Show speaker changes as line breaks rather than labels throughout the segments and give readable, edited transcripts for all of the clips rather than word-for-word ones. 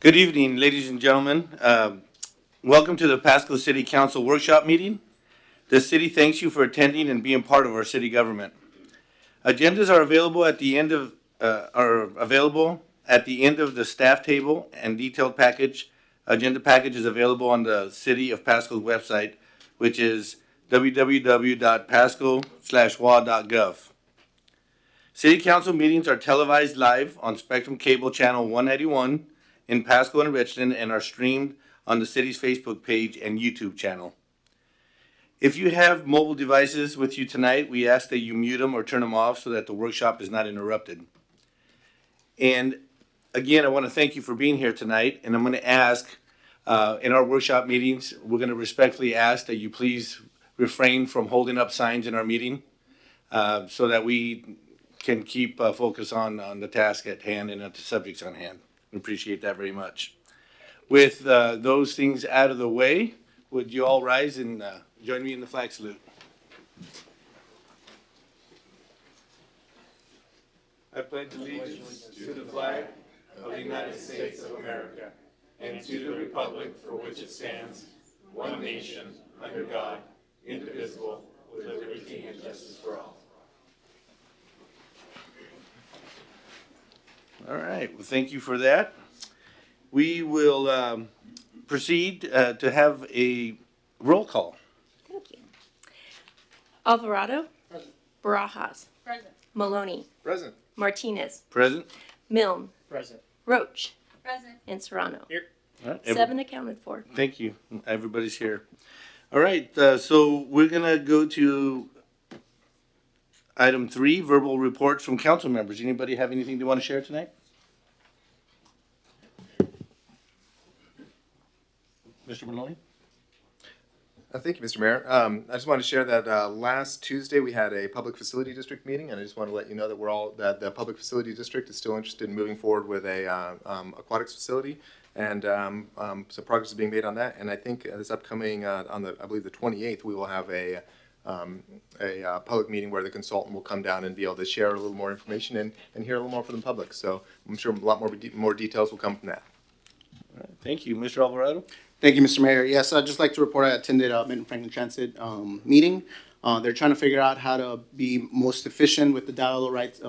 Good evening, ladies and gentlemen. Welcome to the Pasco City Council Workshop Meeting. The city thanks you for attending and being part of our city government. Agendas are available at the end of the staff table, and detailed agenda package is available on the City of Pasco's website, which is www.pasco/wa.gov. City Council meetings are televised live on Spectrum Cable Channel 191 in Pasco and Richland, and are streamed on the city's Facebook page and YouTube channel. If you have mobile devices with you tonight, we ask that you mute them or turn them off so that the workshop is not interrupted. And again, I want to thank you for being here tonight, and I'm going to ask, in our workshop meetings, we're going to respectfully ask that you please refrain from holding up signs in our meeting, so that we can keep focus on the task at hand and at the subjects on hand. We appreciate that very much. With those things out of the way, would you all rise and join me in the flag salute? I pledge allegiance to the flag of the United States of America and to the republic for which it stands, one nation, under God, indivisible, with liberty and justice for all. All right, well, thank you for that. We will proceed to have a roll call.
Thank you. Alvarado.
Present.
Barajas.
Present.
Maloney.
Present.
Martinez.
Present.
Milne.
Present.
Roach.
Present.
And Serrano.
Here.
All right,
7 accounted for.
Thank you. Everybody's here. All right, so we're going to go to item 3, verbal reports from council members. Anybody have anything they want to share tonight? Mr. Maloney?
Thank you, Mr. Mayor. I just wanted to share that last Tuesday we had a public facility district meeting, and I just want to let you know that that the public facility district is still interested in moving forward with a aquatics facility, and some progress is being made on that. And I think this upcoming I believe the 28th, we will have a public meeting where the consultant will come down and be able to share a little more information and hear a little more from the public. So I'm sure a lot more details will come from that.
All right, thank you. Mr. Alvarado?
Thank you, Mr. Mayor. Yes, I'd just like to report I attended a Benton Franklin Transit meeting. They're trying to figure out how to be most efficient with the dial-up rights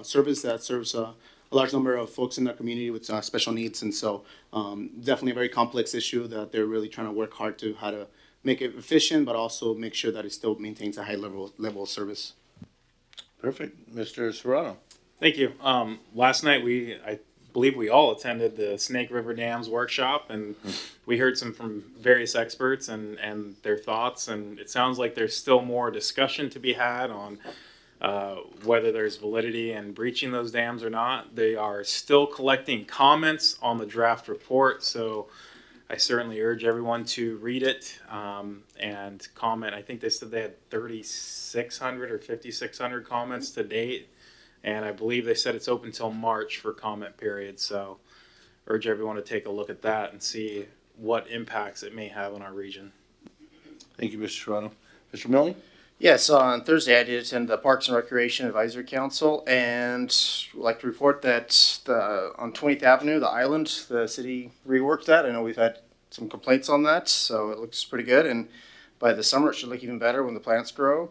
service that serves a large number of folks in their community with special needs. And so definitely a very complex issue that they're really trying to work hard to how to make it efficient, but also make sure that it still maintains a high level of service.
Perfect. Mr. Serrano?
Thank you. Last night I believe we all attended the Snake River Dams workshop, and we heard from various experts and their thoughts, and it sounds like there's still more discussion to be had on whether there's validity in breaching those dams or not. They are still collecting comments on the draft report, so I certainly urge everyone to read it and comment. I think they said they had 3,600 or 5,600 comments to date. And I believe they said it's open till March for comment period. So urge everyone to take a look at that and see what impacts it may have on our region.
Thank you, Mr. Serrano. Mr. Milne?
Yes, on Thursday I did attend the Parks and Recreation Advisory Council, and would like to report that on 20th Avenue, the island, the city reworked that. I know we've had some complaints on that, so it looks pretty good. And by the summer, it should look even better when the plants grow.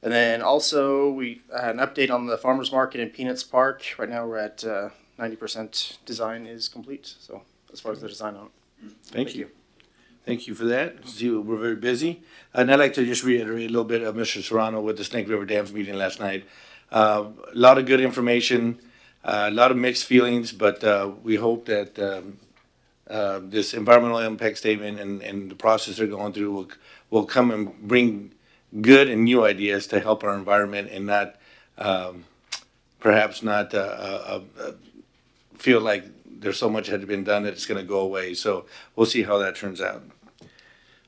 And then also we had an update on the farmers market in Peanuts Park. Right now we're at 90% design is complete. So as far as the design on it.
Thank you. Thank you for that. See, we're very busy. And I'd like to just reiterate a little bit of Mr. Serrano with the Snake River Dams meeting last night. A lot of good information, a lot of mixed feelings, but we hope that this environmental impact statement and the process they're going through will come and bring good and new ideas to help our environment, and not perhaps not feel like there's so much had been done that it's going to go away. So we'll see how that turns out.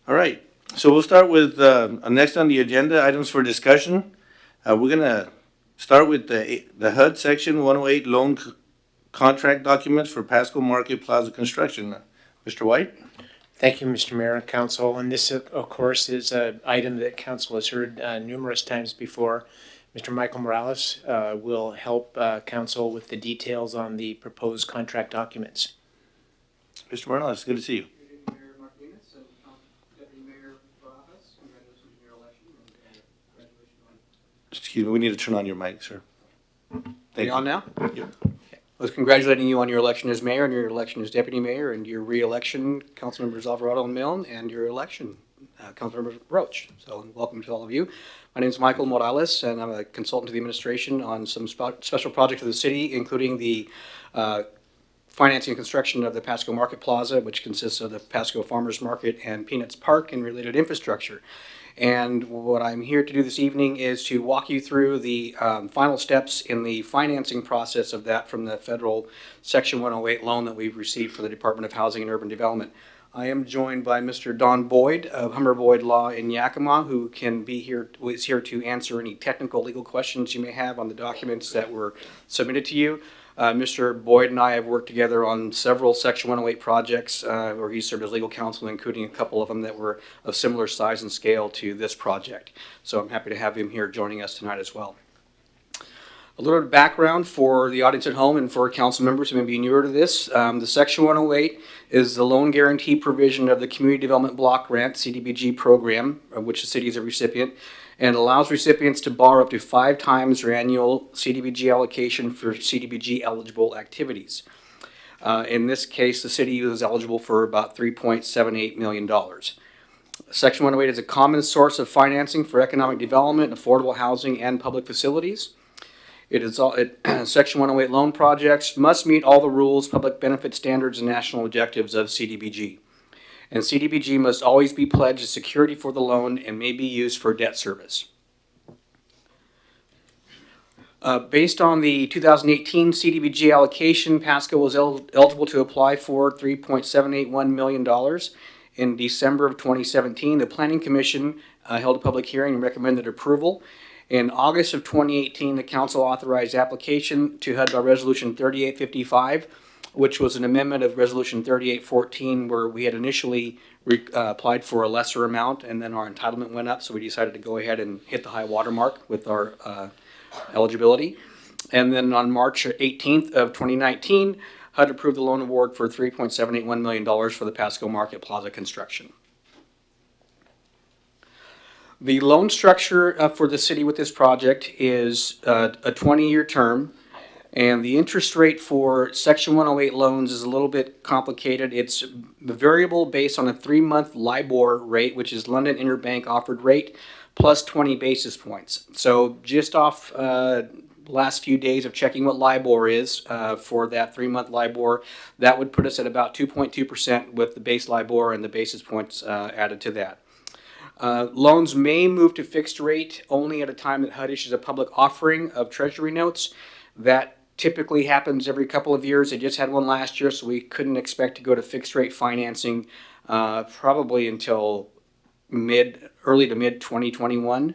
All right, so we'll start with next on the agenda, items for discussion. We're going to start with the HUD section 108 loan contract documents for Pasco Market Plaza construction. Mr. White?
Thank you, Mr. Mayor and Council. And this, of course, is an item that Council has heard numerous times before. Mr. Michael Morales will help Council with the details on the proposed contract documents.
Mr. Morales, it's good to see you.
Mayor Martinez and Deputy Mayor Barajas, congratulations on your election and congratulations on.
Excuse me, we need to turn on your mic, sir.
Are
Thank
you on now?
Yep.
I was congratulating you on your election as mayor and your election as deputy mayor and your re-election, Councilmembers Alvarado and Milne, and your election, Councilmember Roach. So welcome to all of you. My name is Michael Morales, and I'm a consultant to the administration on some special projects of the city, including the financing and construction of the Pasco Market Plaza, which consists of the Pasco Farmers Market and Peanuts Park and related infrastructure. And what I'm here to do this evening is to walk you through the final steps in the financing process of that from the federal Section 108 loan that we've received for the Department of Housing and Urban Development. I am joined by Mr. Don Boyd of Humber Boyd Law in Yakima, who is here to answer any technical legal questions you may have on the documents that were submitted to you. Mr. Boyd and I have worked together on several Section 108 projects where he served as legal counsel, including a couple of them that were of similar size and scale to this project. So I'm happy to have him here joining us tonight as well. A little bit of background for the audience at home and for council members who may be newer to this. The Section 108 is the loan guarantee provision of the Community Development Block Grant, CDBG program, of which the city is a recipient, and allows recipients to borrow up to 5 times their annual CDBG allocation for CDBG eligible activities. In this case, the city is eligible for about $3.78 million. Section 108 is a common source of financing for economic development, affordable housing, and public facilities. Section 108 loan projects must meet all the rules, public benefit standards, and national objectives of CDBG. And CDBG must always be pledged as security for the loan and may be used for debt service. Based on the 2018 CDBG allocation, Pasco was eligible to apply for $3.781 million. In December of 2017, the Planning Commission held a public hearing and recommended approval. In August of 2018, the council authorized application to HUD by Resolution 3855, which was an amendment of Resolution 3814, where we had initially applied for a lesser amount, and then our entitlement went up, so we decided to go ahead and hit the high water mark with our eligibility. And then on March 18th of 2019, HUD approved the loan award for $3.781 million for the Pasco Market Plaza construction. The loan structure for the city with this project is a 20-year term. And the interest rate for Section 108 loans is a little bit complicated. It's variable based on a 3-month LIBOR rate, which is London Interbank Offered Rate, plus 20 basis points. So just off last few days of checking what LIBOR is for that 3-month LIBOR, that would put us at about 2.2% with the base LIBOR and the basis points added to that. Loans may move to fixed rate only at a time that HUD issues a public offering of treasury notes. That typically happens every couple of years. They just had one last year, so we couldn't expect to go to fixed rate financing probably until early to mid 2021.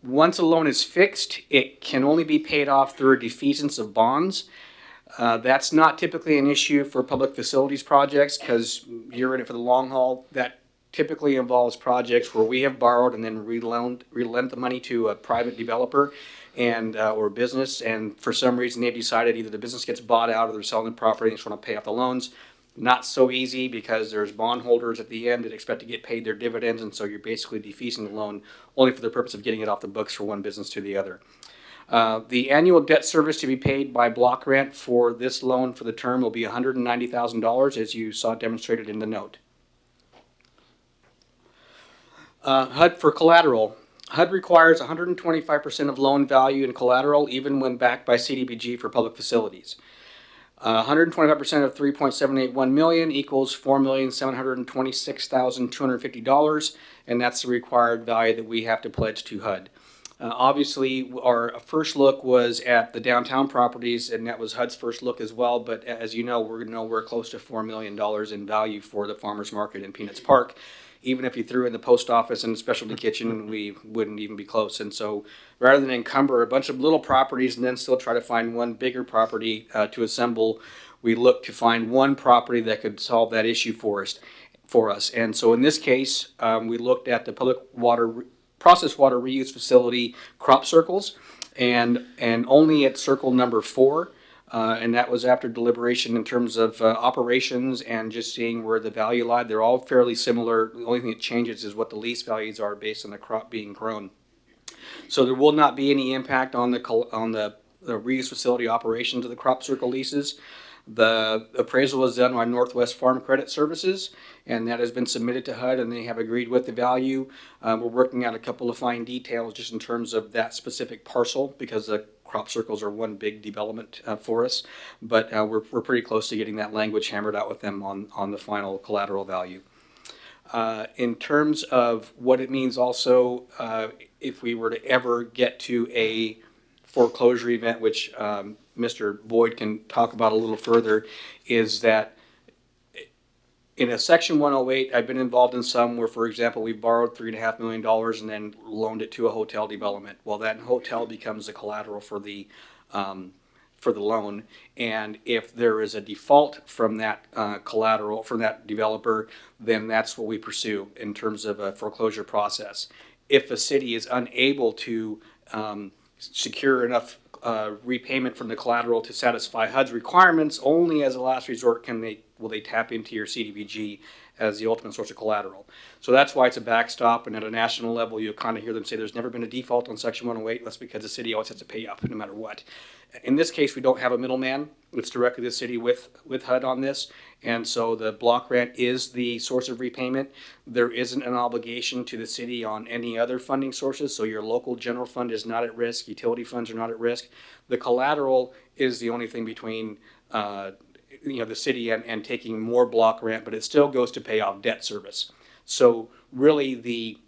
Once a loan is fixed, it can only be paid off through a defeasance of bonds. That's not typically an issue for public facilities projects because you're in it for the long haul. That typically involves projects where we have borrowed and then relent the money to a private developer and or business, and for some reason they've decided either the business gets bought out or they're selling the property and just want to pay off the loans. Not so easy because there's bondholders at the end that expect to get paid their dividends, and so you're basically defeasing the loan only for the purpose of getting it off the books for one business to the other. The annual debt service to be paid by block grant for this loan for the term will be $190,000, as you saw demonstrated in the note. HUD for collateral. HUD requires 125% of loan value in collateral even when backed by CDBG for public facilities. 125% of $3.781 million equals $4,726,250, and that's the required value that we have to pledge to HUD. Obviously, our first look was at the downtown properties, and that was HUD's first look as well, but as you know, we're close to $4 million in value for the farmers market in Peanuts Park. Even if you threw in the post office and the specialty kitchen, we wouldn't even be close. And so rather than encumber a bunch of little properties and then still try to find one bigger property to assemble, we looked to find one property that could solve that issue for us. And so in this case, we looked at the public water, process water reuse facility crop circles, and only at circle number 4 And that was after deliberation in terms of operations and just seeing where the value lied. They're all fairly similar. The only thing that changes is what the lease values are based on the crop being grown. So there will not be any impact on the reuse facility operations of the crop circle leases. The appraisal was done by Northwest Farm Credit Services, and that has been submitted to HUD, and they have agreed with the value. We're working out a couple of fine details just in terms of that specific parcel, because the crop circles are one big development for us. But we're pretty close to getting that language hammered out with them on the final collateral value. In terms of what it means also, if we were to ever get to a foreclosure event, which Mr. Boyd can talk about a little further, is that in a Section 108, I've been involved in some where, for example, we borrowed $3.5 million and then loaned it to a hotel development. Well, that hotel becomes the collateral for the loan, and if there is a default from that collateral from that developer, then that's what we pursue in terms of a foreclosure process. If a city is unable to secure enough repayment from the collateral to satisfy HUD's requirements, only as a last resort will they tap into your CDBG as the ultimate source of collateral. So that's why it's a backstop, and at a national level you'll kind of hear them say there's never been a default on Section 108. That's because the city always has to pay up no matter what. In this case, we don't have a middleman. It's directly the city with HUD on this, and so the block grant is the source of repayment. There isn't an obligation to the city on any other funding sources, so your local general fund is not at risk, utility funds are not at risk. The collateral is the only thing between the city and taking more block grant, but it still goes to pay off debt service. So really the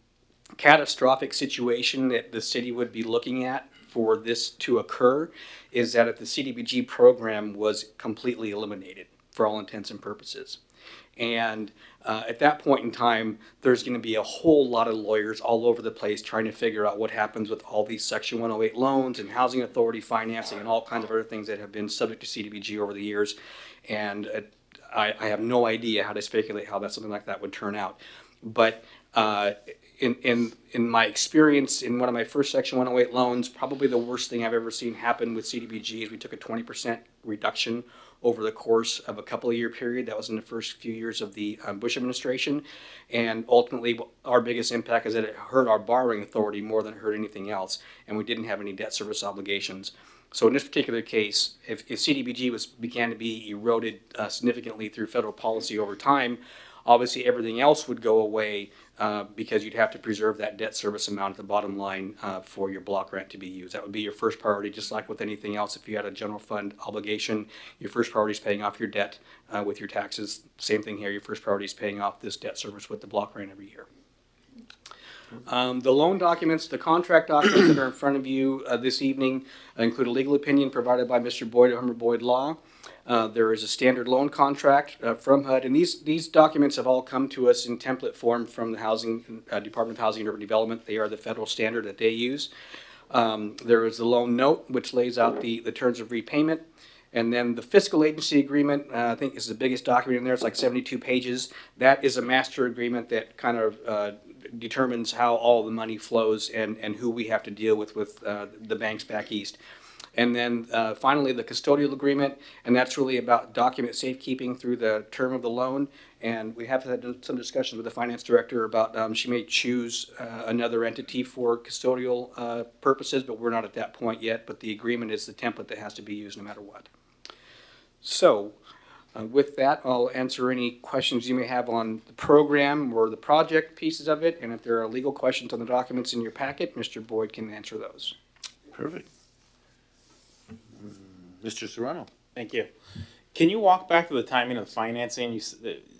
catastrophic situation that the city would be looking at for this to occur is that if the CDBG program was completely eliminated for all intents and purposes. And at that point in time, there's going to be a whole lot of lawyers all over the place trying to figure out what happens with all these Section 108 loans and housing authority financing and all kinds of other things that have been subject to CDBG over the years. And I have no idea how to speculate how something like that would turn out. But in my experience, in one of my first Section 108 loans, probably the worst thing I've ever seen happen with CDBG is we took a 20% reduction over the course of a couple of year period. That was in the first few years of the Bush administration. And ultimately, our biggest impact is that it hurt our borrowing authority more than it hurt anything else. And we didn't have any debt service obligations. So in this particular case, if CDBG began to be eroded significantly through federal policy over time, obviously everything else would go away because you'd have to preserve that debt service amount at the bottom line for your block grant to be used. That would be your first priority, just like with anything else. If you had a general fund obligation, your first priority is paying off your debt with your taxes. Same thing here, your first priority is paying off this debt service with the block grant every year. The loan documents, the contract documents that are in front of you this evening include a legal opinion provided by Mr. Boyd of Humber Boyd Law. There is a standard loan contract from HUD, and these documents have all come to us in template form from the Department of Housing and Urban Development. They are the federal standard that they use. There is the loan note, which lays out the terms of repayment. And then the fiscal agency agreement, I think is the biggest document in there. It's like 72 pages. That is a master agreement that kind of determines how all the money flows and who we have to deal with the banks back east. And then finally the custodial agreement, and that's really about document safekeeping through the term of the loan. And we have had some discussions with the finance director about she may choose another entity for custodial purposes, but we're not at that point yet. But the agreement is the template that has to be used no matter what. So with that, I'll answer any questions you may have on the program or the project pieces of it. And if there are legal questions on the documents in your packet, Mr. Boyd can answer those.
Perfect. Mr. Serrano.
Thank you. Can you walk back to the timing of financing?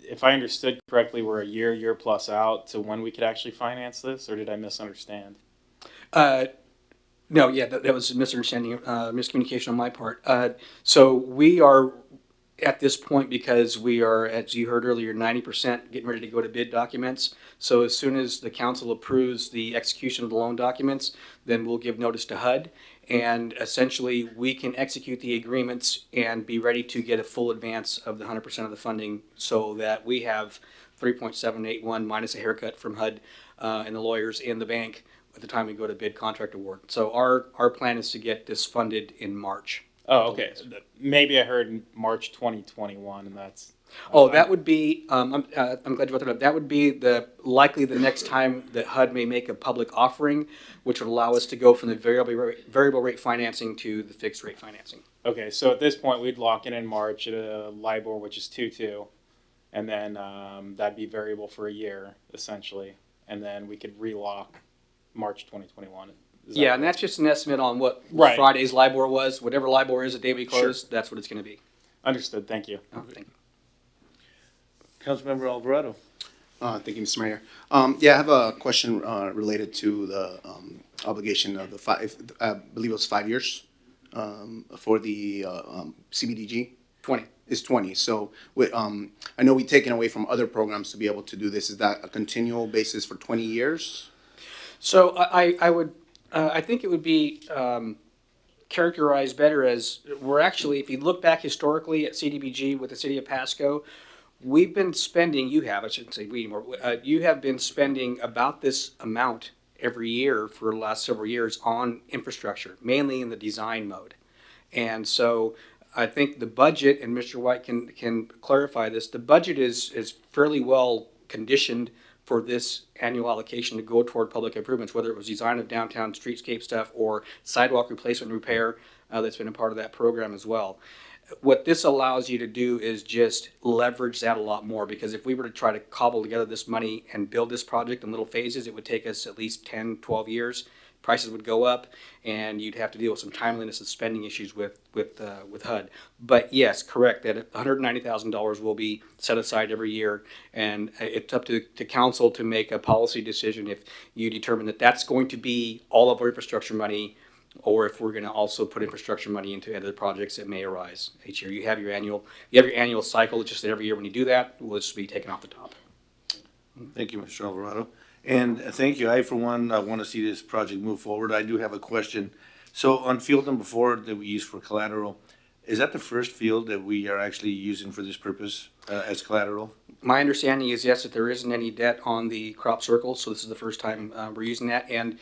If I understood correctly, we're a year plus out to when we could actually finance this, or did I misunderstand?
No, yeah, that was a misunderstanding, miscommunication on my part. So we are at this point, because we are, as you heard earlier, 90% getting ready to go to bid documents. So as soon as the council approves the execution of the loan documents, then we'll give notice to HUD. And essentially, we can execute the agreements and be ready to get a full advance of the 100% of the funding, so that we have 3.781 minus a haircut from HUD and the lawyers in the bank at the time we go to bid contract award. So our plan is to get this funded in March
Oh, okay. Maybe I heard March 2021, and that's.
Oh, that would be, I'm glad you brought that up. That would be likely the next time that HUD may make a public offering, which would allow us to go from the variable rate financing to the fixed rate financing.
Okay, so at this point, we'd lock it in March at a LIBOR, which is 2.2, and then that'd be variable for a year, essentially, and then we could relock March 2021.
Yeah, and that's just an estimate on what
Right.
Friday's LIBOR was. Whatever LIBOR is the day we close, that's what it's going to be.
Understood, thank you.
Oh, thank you.
Councilmember Alvarado.
Thank you, Mr. Mayor. Yeah, I have a question related to the obligation of the I believe it was 5 years for the CBDG.
20.
Is 20. So I know we've taken away from other programs to be able to do this. Is that a continual basis for 20 years?
So I think it would be characterized better as we're actually, if you look back historically at CDBG with the city of Pasco, we've been spending, I shouldn't say we anymore, you have been spending about this amount every year for the last several years on infrastructure, mainly in the design mode. And so I think the budget, and Mr. White can clarify this, the budget is fairly well conditioned for this annual allocation to go toward public improvements, whether it was design of downtown streetscape stuff or sidewalk replacement and repair, that's been a part of that program as well. What this allows you to do is just leverage that a lot more, because if we were to try to cobble together this money and build this project in little phases, it would take us at least 10, 12 years. Prices would go up, and you'd have to deal with some timeliness and spending issues with HUD. But yes, correct, that $190,000 will be set aside every year, and it's up to council to make a policy decision if you determine that that's going to be all of our infrastructure money, or if we're going to also put infrastructure money into other projects that may arise each year. You have your annual cycle. It's just that every year when you do that, will just be taken off the top.
Thank you, Mr. Alvarado. And thank you. I, for one, want to see this project move forward. I do have a question. So on field number 4 that we use for collateral, is that the first field that we are actually using for this purpose as collateral?
My understanding is, yes, that there isn't any debt on the crop circle, so this is the first time we're using that. And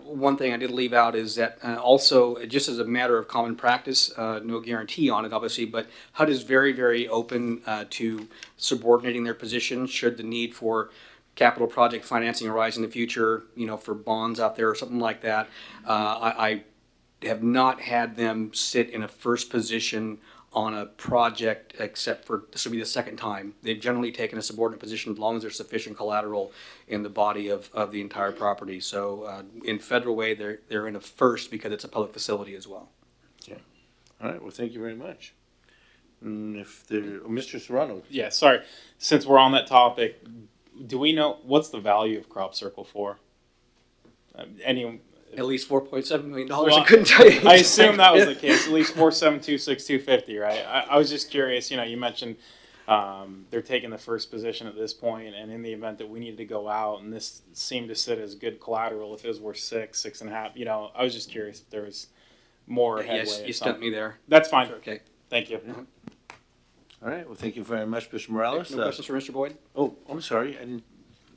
one thing I did leave out is that also, just as a matter of common practice, no guarantee on it, obviously, but HUD is very, very open to subordinating their position should the need for capital project financing arise in the future, for bonds out there or something like that. I have not had them sit in a first position on a project, except for this will be the second time. They've generally taken a subordinate position as long as there's sufficient collateral in the body of the entire property. So in federal way, they're in a first because it's a public facility as well.
Okay. All right. Well, thank you very much. Mr. Serrano.
Yeah, sorry. Since we're on that topic, do we know what's the value of Crop Circle for?
At least $4.7 million.
Well,
I couldn't tell you.
I assume that was the case. At least 4726250, right? I was just curious. You mentioned they're taking the first position at this point, and in the event that we needed to go out, and this seemed to sit as good collateral, if it was worth 6.5. I was just curious if there was more headway.
Yes, you stumped me there.
That's fine.
Okay.
Thank you.
All right. Well, thank you very much, Mr. Morales.
No questions for Mr. Boyd?
Oh, I'm sorry. I didn't.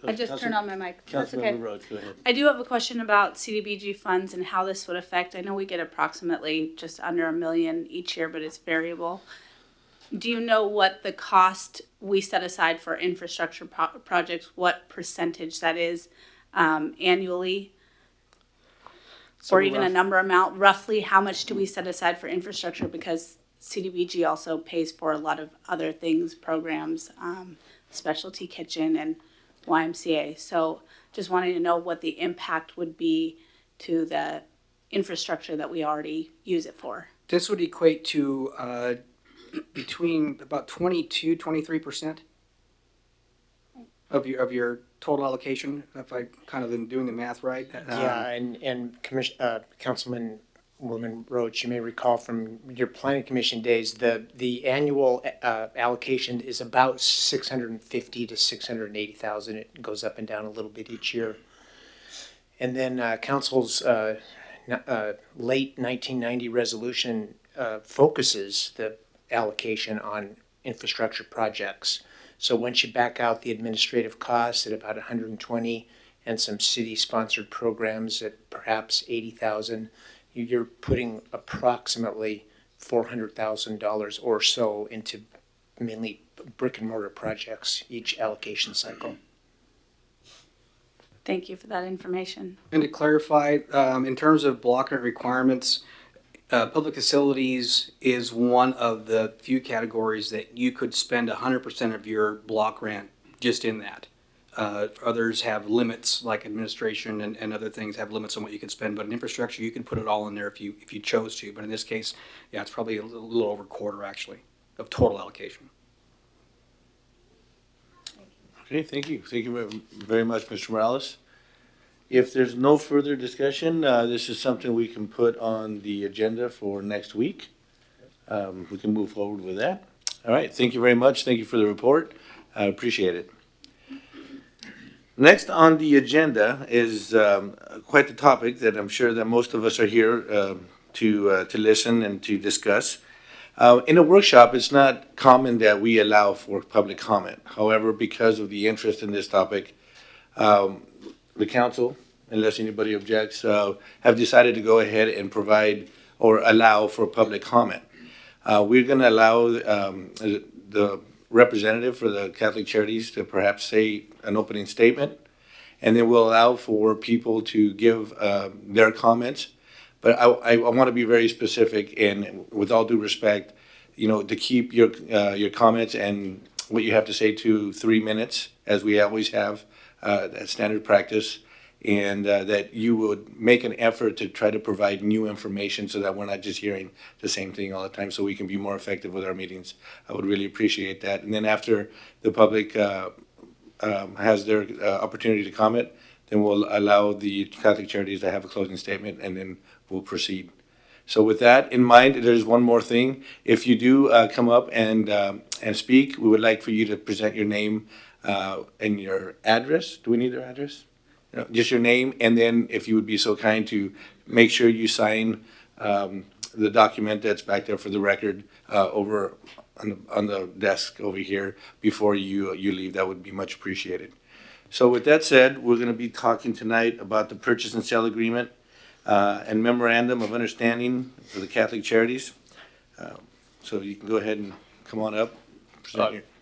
I just turned on my mic. That's okay.
Councilmember Rhodes, go ahead.
I do have a question about CDBG funds and how this would affect. I know we get approximately just under $1 million each year, but it's variable. Do you know what the cost we set aside for infrastructure projects, what percentage that is annually? Or even a number amount, roughly how much do we set aside for infrastructure? Because CDBG also pays for a lot of other things, programs, specialty kitchen and YMCA. So just wanting to know what the impact would be to the infrastructure that we already use it for.
This would equate to between about 23% of your total allocation, if I kind of am doing the math right.
Yeah, and Councilman Woman Roach, you may recall from your planning commission days, the annual allocation is about 650 to 680,000. It goes up and down a little bit each year. And then council's late 1990 resolution focuses the allocation on infrastructure projects. So once you back out the administrative costs at about 120 and some city-sponsored programs at perhaps 80,000, you're putting approximately $400,000 or so into mainly brick and mortar projects each allocation cycle.
Thank you for that information.
And to clarify, in terms of block grant requirements, public facilities is one of the few categories that you could spend 100% of your block grant just in that. Others have limits, like administration and other things have limits on what you can spend, but in infrastructure, you can put it all in there if you chose to. But in this case, yeah, it's probably a little over a quarter, actually, of total allocation.
Okay, thank you. Thank you very much, Mr. Morales. If there's no further discussion, this is something we can put on the agenda for next week. We can move forward with that. All right, thank you very much. Thank you for the report. I appreciate it. Next on the agenda is quite the topic that I'm sure that most of us are here to listen and to discuss. In a workshop, it's not common that we allow for public comment. However, because of the interest in this topic, the council, unless anybody objects, have decided to go ahead and provide or allow for public comment. We're going to allow the representative for the Catholic Charities to perhaps say an opening statement, and then we'll allow for people to give their comments. But I want to be very specific, and with all due respect, to keep your comments and what you have to say to 3 minutes, as we always have, that's standard practice, and that you would make an effort to try to provide new information so that we're not just hearing the same thing all the time, so we can be more effective with our meetings. I would really appreciate that. And then after the public has their opportunity to comment, then we'll allow the Catholic Charities to have a closing statement, and then we'll proceed. So with that in mind, there's one more thing. If you do come up and speak, we would like for you to present your name and your address. Do we need their address? No, just your name, and then if you would be so kind to make sure you sign the document that's back there for the record over on the desk over here before you leave, that would be much appreciated. So with that said, we're going to be talking tonight about the purchase and sale agreement and memorandum of understanding for the Catholic Charities. So you can go ahead and come on up.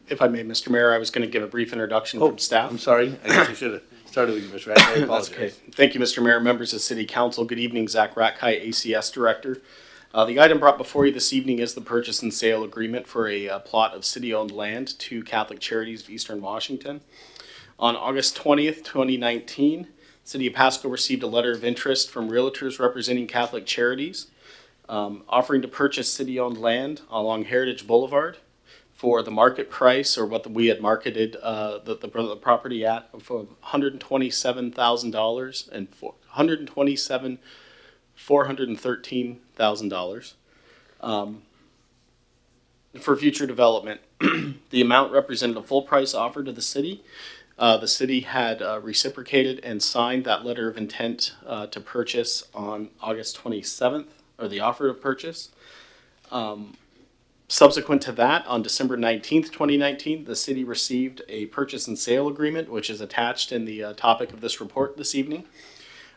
If I may, Mr. Mayor, I was going to give a brief introduction from staff.
I'm sorry. I guess I should have started with you, Mr. Ratkay. I apologize.
That's okay. Thank you, Mr. Mayor, members of City Council. Good evening, Zach Ratkay, ACS Director. The item brought before you this evening is the purchase and sale agreement for a plot of city-owned land to Catholic Charities of Eastern Washington. On August 20th, 2019, City of Pasco received a letter of interest from realtors representing Catholic Charities offering to purchase city-owned land along Heritage Boulevard for the market price, or what we had marketed the property at, for $127,000 and $413,000 for future development. The amount represented a full price offer to the city. The city had reciprocated and signed that letter of intent to purchase on August 27th, or the offer of purchase. Subsequent to that, on December 19th, 2019, the city received a purchase and sale agreement, which is attached in the topic of this report this evening,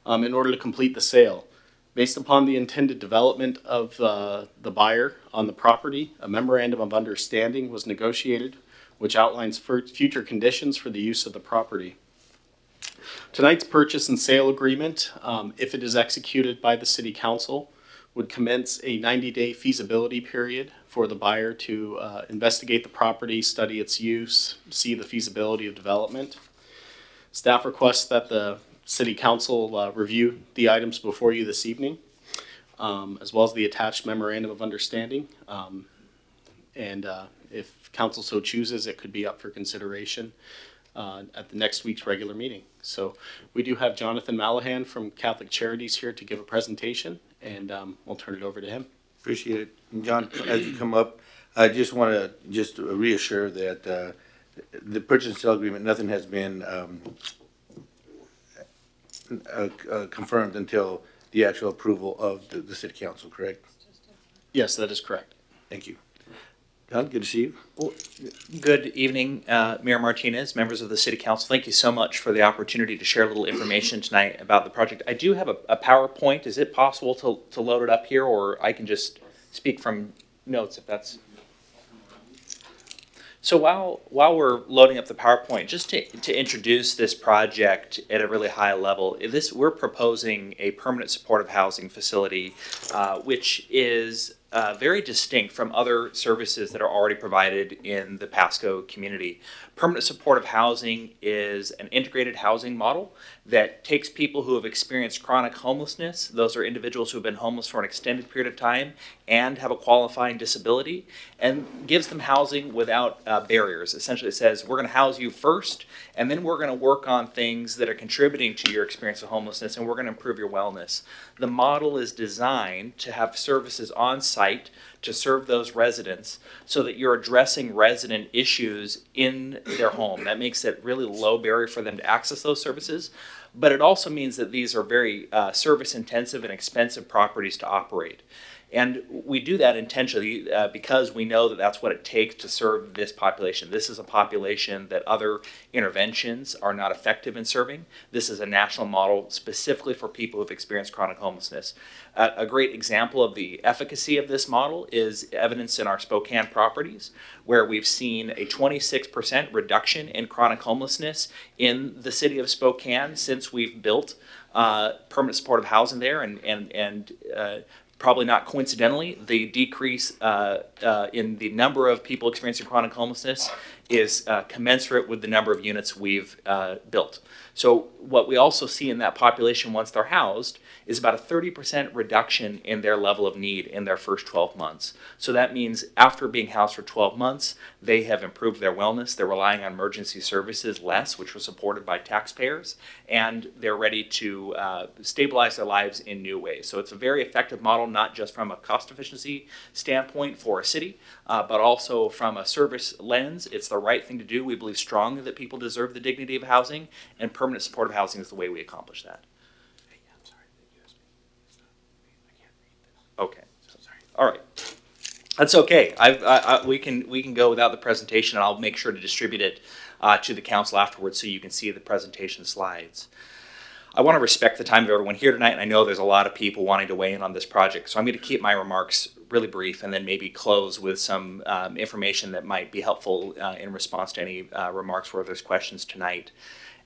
in order to complete the sale. Based upon the intended development of the buyer on the property, a memorandum of understanding was negotiated, which outlines future conditions for the use of the property. Tonight's purchase and sale agreement, if it is executed by the City Council, would commence a 90-day feasibility period for the buyer to investigate the property, study its use, see the feasibility of development. Staff requests that the City Council review the items before you this evening, as well as the attached memorandum of understanding. If Council so chooses, it could be up for consideration at the next week's regular meeting. So we do have Jonathan Malahan from Catholic Charities here to give a presentation, and we'll turn it over to him.
Appreciate it. And John, as you come up, I just want to reassure that the purchase and sale agreement, nothing has been confirmed until the actual approval of the City Council, correct?
Yes, that is correct.
Thank you. John, good to see you.
Well, good evening, Mayor Martinez, members of the City Council. Thank you so much for the opportunity to share a little information tonight about the project. I do have a PowerPoint. Is it possible to load it up here, or I can just speak from notes if that's. So while we're loading up the PowerPoint, just to introduce this project at a really high level, we're proposing a permanent supportive housing facility, which is very distinct from other services that are already provided in the Pasco community. Permanent supportive housing is an integrated housing model that takes people who have experienced chronic homelessness, those are individuals who have been homeless for an extended period of time and have a qualifying disability, and gives them housing without barriers. Essentially it says, we're going to house you first, and then we're going to work on things that are contributing to your experience of homelessness, and we're going to improve your wellness. The model is designed to have services on site to serve those residents so that you're addressing resident issues in their home. That makes it really low barrier for them to access those services. But it also means that these are very service intensive and expensive properties to operate. And we do that intentionally because we know that that's what it takes to serve this population. This is a population that other interventions are not effective in serving. This is a national model specifically for people who have experienced chronic homelessness. A great example of the efficacy of this model is evidence in our Spokane properties, where we've seen a 26% reduction in chronic homelessness in the city of Spokane since we've built permanent supportive housing there, and probably not coincidentally, the decrease in the number of people experiencing chronic homelessness is commensurate with the number of units we've built. So what we also see in that population once they're housed is about a 30% reduction in their level of need in their first 12 months. So that means after being housed for 12 months, they have improved their wellness, they're relying on emergency services less, which was supported by taxpayers, and they're ready to stabilize their lives in new ways. So it's a very effective model, not just from a cost efficiency standpoint for a city, but also from a service lens. It's the right thing to do. We believe strongly that people deserve the dignity of housing, and permanent supportive housing is the way we accomplish that. Okay. All right. That's okay. We can go without the presentation, and I'll make sure to distribute it to the council afterwards so you can see the presentation slides. I want to respect the time of everyone here tonight, and I know there's a lot of people wanting to weigh in on this project, so I'm going to keep my remarks really brief and then maybe close with some information that might be helpful in response to any remarks where there's questions tonight.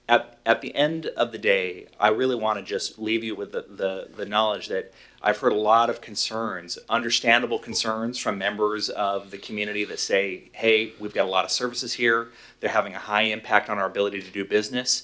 At the end of the day, I really want to just leave you with the knowledge that I've heard a lot of concerns, understandable concerns from members of the community that say, hey, we've got a lot of services here. They're having a high impact on our ability to do business.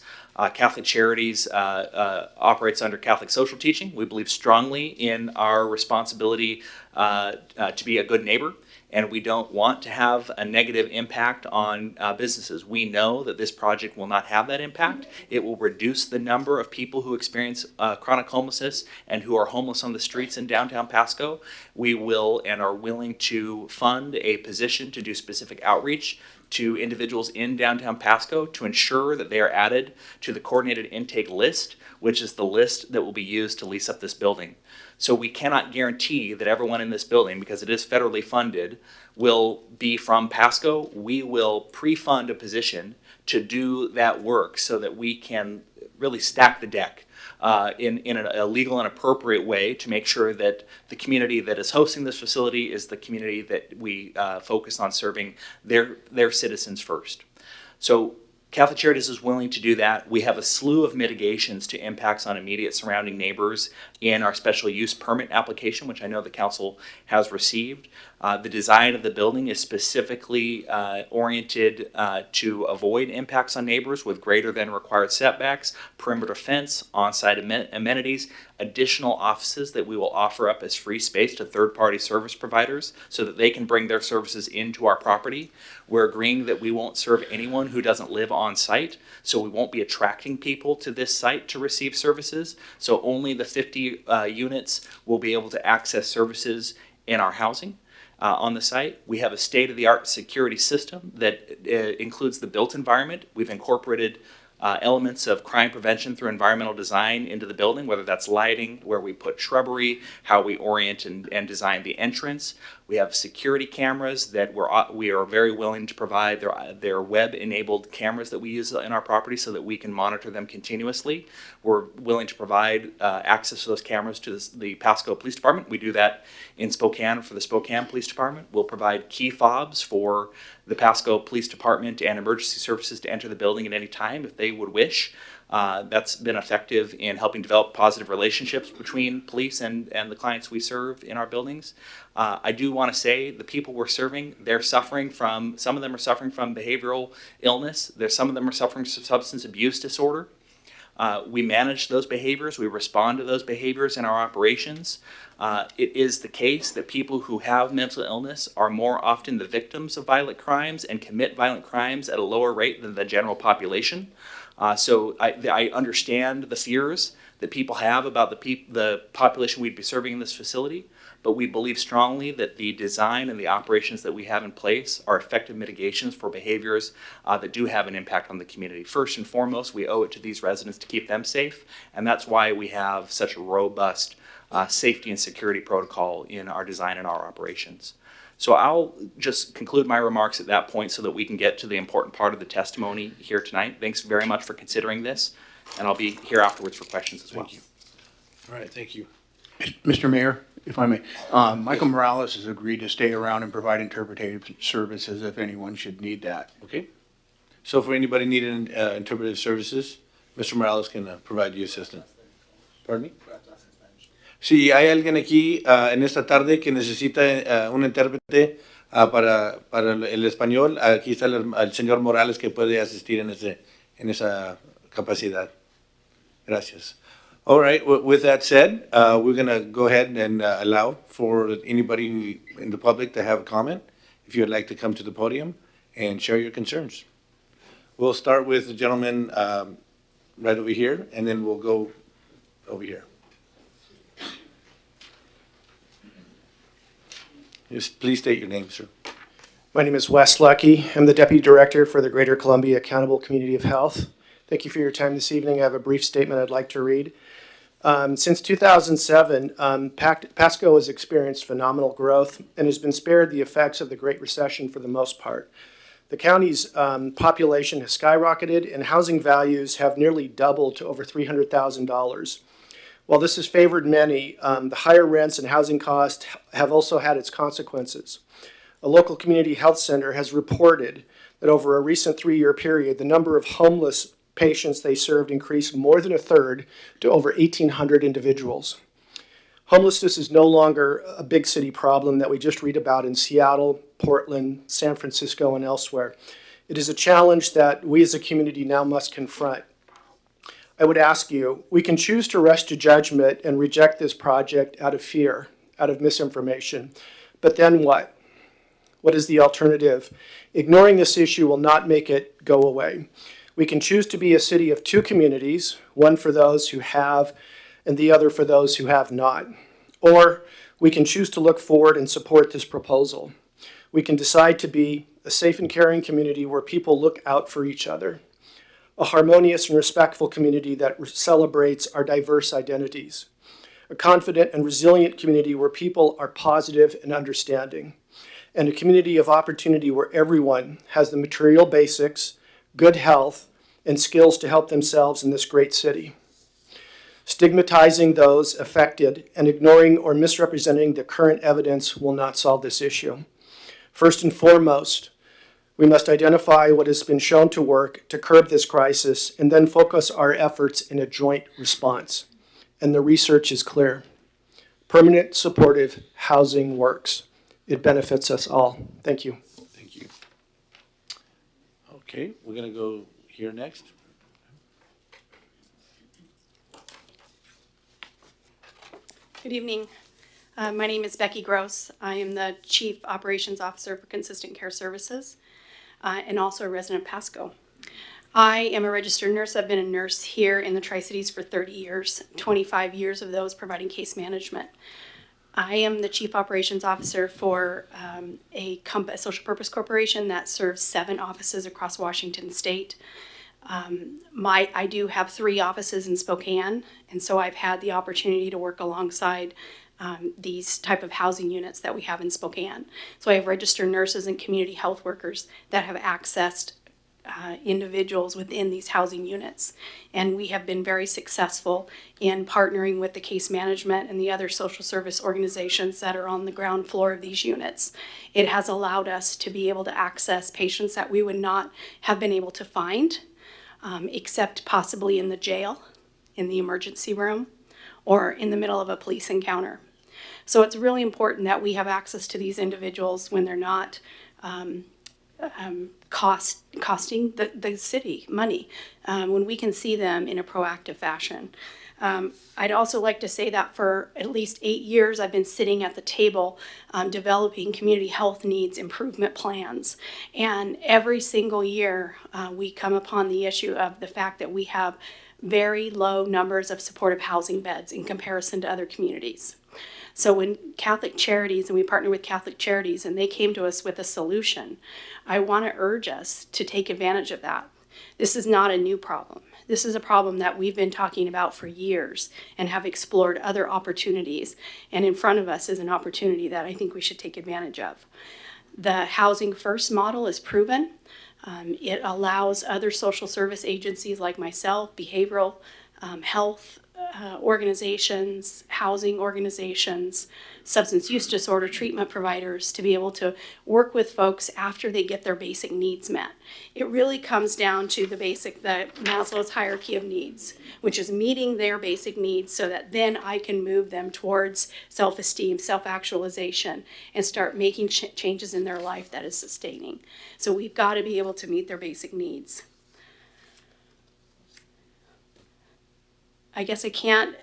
Catholic Charities operates under Catholic social teaching. We believe strongly in our responsibility to be a good neighbor, and we don't want to have a negative impact on businesses. We know that this project will not have that impact. It will reduce the number of people who experience chronic homelessness and who are homeless on the streets in downtown Pasco. We will and are willing to fund a position to do specific outreach to individuals in downtown Pasco to ensure that they are added to the coordinated intake list, which is the list that will be used to lease up this building. So we cannot guarantee that everyone in this building, because it is federally funded, will be from Pasco. We will pre-fund a position to do that work so that we can really stack the deck in a legal and appropriate way to make sure that the community that is hosting this facility is the community that we focus on serving their citizens first. So Catholic Charities is willing to do that. We have a slew of mitigations to impacts on immediate surrounding neighbors in our special use permit application, which I know the council has received. The design of the building is specifically oriented to avoid impacts on neighbors with greater than required setbacks, perimeter fence, on-site amenities, additional offices that we will offer up as free space to third-party service providers so that they can bring their services into our property. We're agreeing that we won't serve anyone who doesn't live on site, so we won't be attracting people to this site to receive services. So only the 50 units will be able to access services in our housing. On the site, we have a state-of-the-art security system that includes the built environment. We've incorporated elements of crime prevention through environmental design into the building, whether that's lighting, where we put shrubbery, how we orient and design the entrance. We have security cameras that we are very willing to provide. They're web-enabled cameras that we use in our property so that we can monitor them continuously. We're willing to provide access to those cameras to the Pasco Police Department. We do that in Spokane for the Spokane Police Department. We'll provide key fobs for the Pasco Police Department and emergency services to enter the building at any time if they would wish. That's been effective in helping develop positive relationships between police and the clients we serve in our buildings. I do want to say the people we're serving, some of them are suffering from behavioral illness. Some of them are suffering from substance abuse disorder. We manage those behaviors. We respond to those behaviors in our operations. It is the case that people who have mental illness are more often the victims of violent crimes and commit violent crimes at a lower rate than the general population. So I understand the fears that people have about the population we'd be serving in this facility, but we believe strongly that the design and the operations that we have in place are effective mitigations for behaviors that do have an impact on the community. First and foremost, we owe it to these residents to keep them safe, and that's why we have such a robust safety and security protocol in our design and our operations. So I'll just conclude my remarks at that point so that we can get to the important part of the testimony here tonight. Thanks very much for considering this, and I'll be here afterwards for questions as well.
Thank you. All right, thank you. Mr. Mayor, if I may, Michael Morales has agreed to stay around and provide interpretive services if anyone should need that.
Okay. So for anybody needing interpretive services, Mr. Morales can provide you assistance. Pardon me? Si hay alguien aquí en esta tarde que necesita un intérprete para el español, aquí está el señor Morales que puede asistir en esa capacidad. Gracias. All right, with that said, we're going to go ahead and allow for anybody in the public to have a comment, if you'd like to come to the podium and share your concerns. We'll start with the gentleman right over here, and then we'll go over here. Just please state your name, sir.
My name is Wes Lucky. I'm the Deputy Director for the Greater Columbia Accountable Community of Health. Thank you for your time this evening. I have a brief statement I'd like to read. Since 2007, Pasco has experienced phenomenal growth and has been spared the effects of the Great Recession for the most part. The county's population has skyrocketed and housing values have nearly doubled to over $300,000. While this has favored many, the higher rents and housing costs have also had its consequences. A local community health center has reported that over a recent 3-year period, the number of homeless patients they served increased more than a third to over 1,800 individuals. Homelessness is no longer a big city problem that we just read about in Seattle, Portland, San Francisco, and elsewhere. It is a challenge that we as a community now must confront. I would ask you, we can choose to rush to judgment and reject this project out of fear, out of misinformation. But then what? What is the alternative? Ignoring this issue will not make it go away. We can choose to be a city of two communities, one for those who have and the other for those who have not. Or we can choose to look forward and support this proposal. We can decide to be a safe and caring community where people look out for each other. A harmonious and respectful community that celebrates our diverse identities. A confident and resilient community where people are positive and understanding. And a community of opportunity where everyone has the material basics, good health, and skills to help themselves in this great city. Stigmatizing those affected and ignoring or misrepresenting the current evidence will not solve this issue. First and foremost, we must identify what has been shown to work to curb this crisis and then focus our efforts in a joint response. And the research is clear. Permanent supportive housing works. It benefits us all. Thank you.
Thank you. Okay, we're going to go here next.
Good evening. My name is Becky Gross. I am the Chief Operations Officer for Consistent Care Services and also a resident of Pasco. I am a registered nurse. I've been a nurse here in the Tri-Cities for 30 years, 25 years of those providing case management. I am the Chief Operations Officer for a social purpose corporation that serves 7 offices across Washington State. I do have 3 offices in Spokane, and so I've had the opportunity to work alongside these type of housing units that we have in Spokane. So I have registered nurses and community health workers that have accessed individuals within these housing units. And we have been very successful in partnering with the case management and the other social service organizations that are on the ground floor of these units. It has allowed us to be able to access patients that we would not have been able to find, except possibly in the jail, in the emergency room, or in the middle of a police encounter. So it's really important that we have access to these individuals when they're not costing the city money, when we can see them in a proactive fashion. I'd also like to say that for at least 8 years, I've been sitting at the table developing community health needs improvement plans. And every single year, we come upon the issue of the fact that we have very low numbers of supportive housing beds in comparison to other communities. So when Catholic Charities, and we partner with Catholic Charities, and they came to us with a solution, I want to urge us to take advantage of that. This is not a new problem. This is a problem that we've been talking about for years and have explored other opportunities. And in front of us is an opportunity that I think we should take advantage of. The Housing First model is proven. It allows other social service agencies like myself, behavioral health organizations, housing organizations, substance use disorder treatment providers to be able to work with folks after they get their basic needs met. It really comes down to the Maslow's hierarchy of needs, which is meeting their basic needs so that then I can move them towards self-esteem, self-actualization, and start making changes in their life that is sustaining. So we've got to be able to meet their basic needs. I guess I can't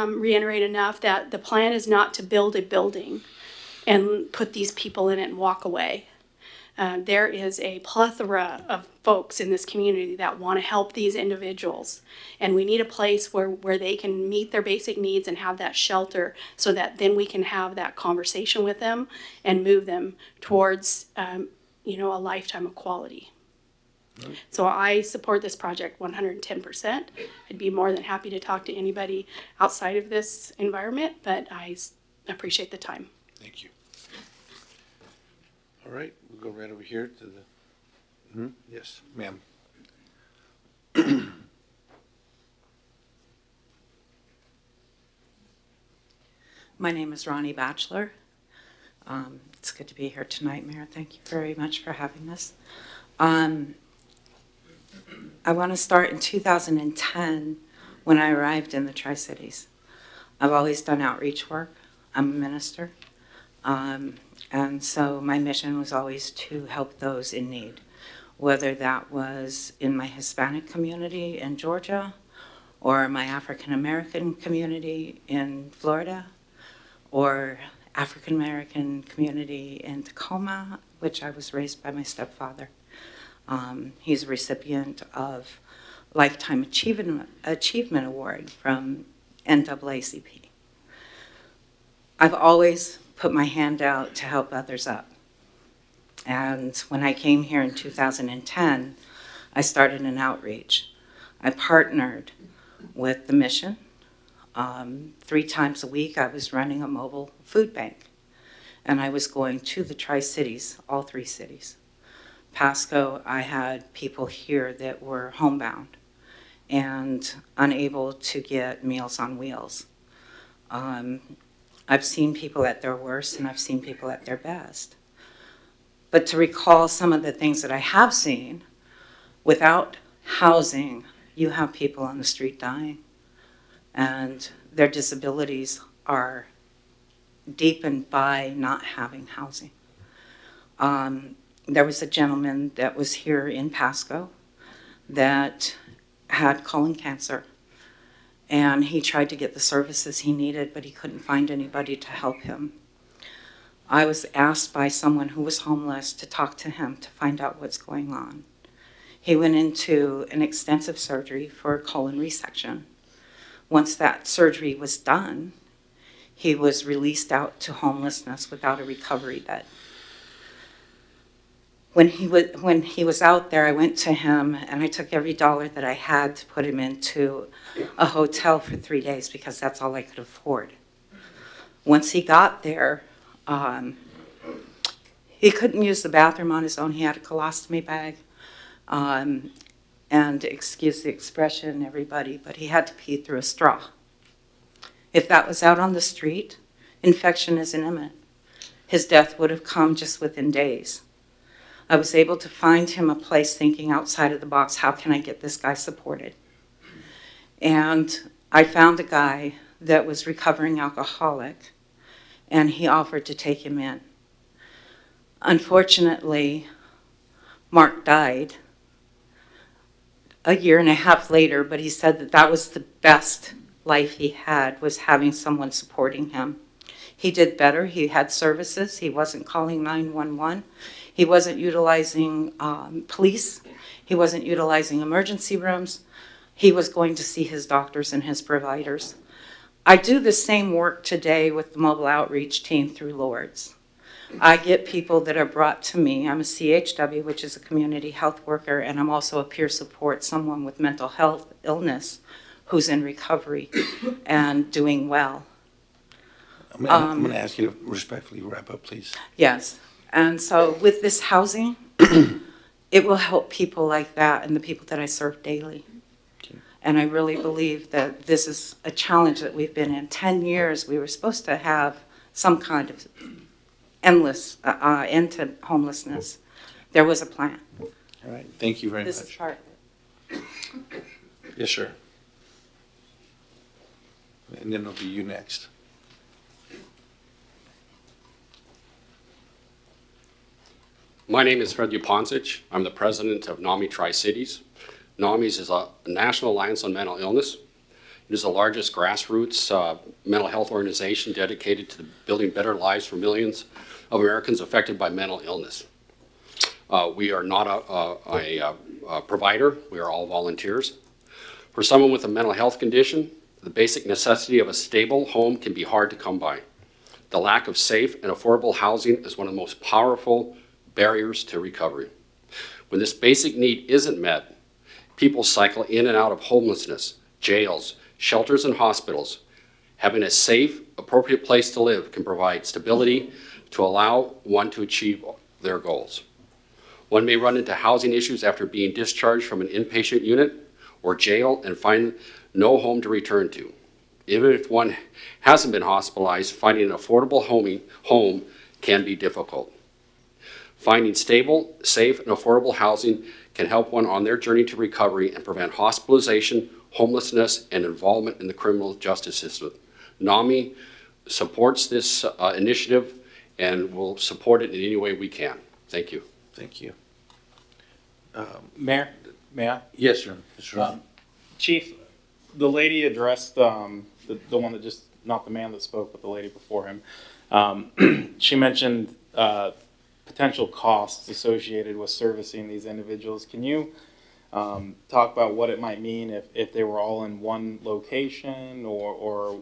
reiterate enough that the plan is not to build a building and put these people in it and walk away. There is a plethora of folks in this community that want to help these individuals. And we need a place where they can meet their basic needs and have that shelter so that then we can have that conversation with them and move them towards a lifetime of quality. So I support this project 110%. I'd be more than happy to talk to anybody outside of this environment, but I appreciate the time.
Thank you. All right, we'll go right over here to the, yes, ma'am.
My name is Ronnie Batchelor. It's good to be here tonight, Mayor. Thank you very much for having us. I want to start in 2010 when I arrived in the Tri-Cities. I've always done outreach work. I'm a minister. And so my mission was always to help those in need, whether that was in my Hispanic community in Georgia or my African American community in Florida or African American community in Tacoma, which I was raised by my stepfather. He's a recipient of Lifetime Achievement Award from NAACP. I've always put my hand out to help others up. And when I came here in 2010, I started an outreach. I partnered with the mission. 3 times a week, I was running a mobile food bank. And I was going to the Tri-Cities, all 3 cities. Pasco, I had people here that were homebound and unable to get Meals on Wheels. I've seen people at their worst and I've seen people at their best. But to recall some of the things that I have seen, without housing, you have people on the street dying, and their disabilities are deepened by not having housing. There was a gentleman that was here in Pasco that had colon cancer, and he tried to get the services he needed, but he couldn't find anybody to help him. I was asked by someone who was homeless to talk to him to find out what's going on. He went into an extensive surgery for colon resection. Once that surgery was done, he was released out to homelessness without a recovery bed. when he was out there, I went to him and I took every dollar that I had to put him into a hotel for 3 days because that's all I could afford. Once he got there, he couldn't use the bathroom on his own. He had a colostomy bag. And excuse the expression, everybody, but he had to pee through a straw. If that was out on the street, infection is imminent. His death would have come just within days. I was able to find him a place thinking outside of the box, how can I get this guy supported? And I found a guy that was recovering alcoholic, and he offered to take him in. Unfortunately, Mark died a year and a half later, but he said that that was the best life he had, was having someone supporting him. He did better. He had services. He wasn't calling 911. He wasn't utilizing police. He wasn't utilizing emergency rooms. He was going to see his doctors and his providers. I do the same work today with the mobile outreach team through Lourdes. I get people that are brought to me. I'm a CHW, which is a community health worker, and I'm also a peer support, someone with mental health illness who's in recovery and doing well.
I'm going to ask you to respectfully wrap up, please.
Yes. And so with this housing, it will help people like that and the people that I serve daily. And I really believe that this is a challenge that we've been in. 10 years, we were supposed to have some kind of endless end to homelessness. There was a plan.
All right. Thank you very
This
much.
is part of it.
Yes, sir. And then it'll be you next.
My name is Fred Yuponsic. I'm the president of NAMI Tri-Cities. NAMI is a National Alliance on Mental Illness. It is the largest grassroots mental health organization dedicated to building better lives for millions of Americans affected by mental illness. We are not a provider. We are all volunteers. For someone with a mental health condition, the basic necessity of a stable home can be hard to come by. The lack of safe and affordable housing is one of the most powerful barriers to recovery. When this basic need isn't met, people cycle in and out of homelessness, jails, shelters, and hospitals. Having a safe, appropriate place to live can provide stability to allow one to achieve their goals. One may run into housing issues after being discharged from an inpatient unit or jail and find no home to return to. Even if one hasn't been hospitalized, finding an affordable home can be difficult. Finding stable, safe, and affordable housing can help one on their journey to recovery and prevent hospitalization, homelessness, and involvement in the criminal justice system. NAMI supports this initiative and will support it in any way we can. Thank you.
Thank you.
Mayor, may I?
Yes, sir. Mr. Ron.
Chief, the lady addressed the one that just, not the man that spoke, but the lady before him. She mentioned potential costs associated with servicing these individuals. Can you talk about what it might mean if they were all in one location, or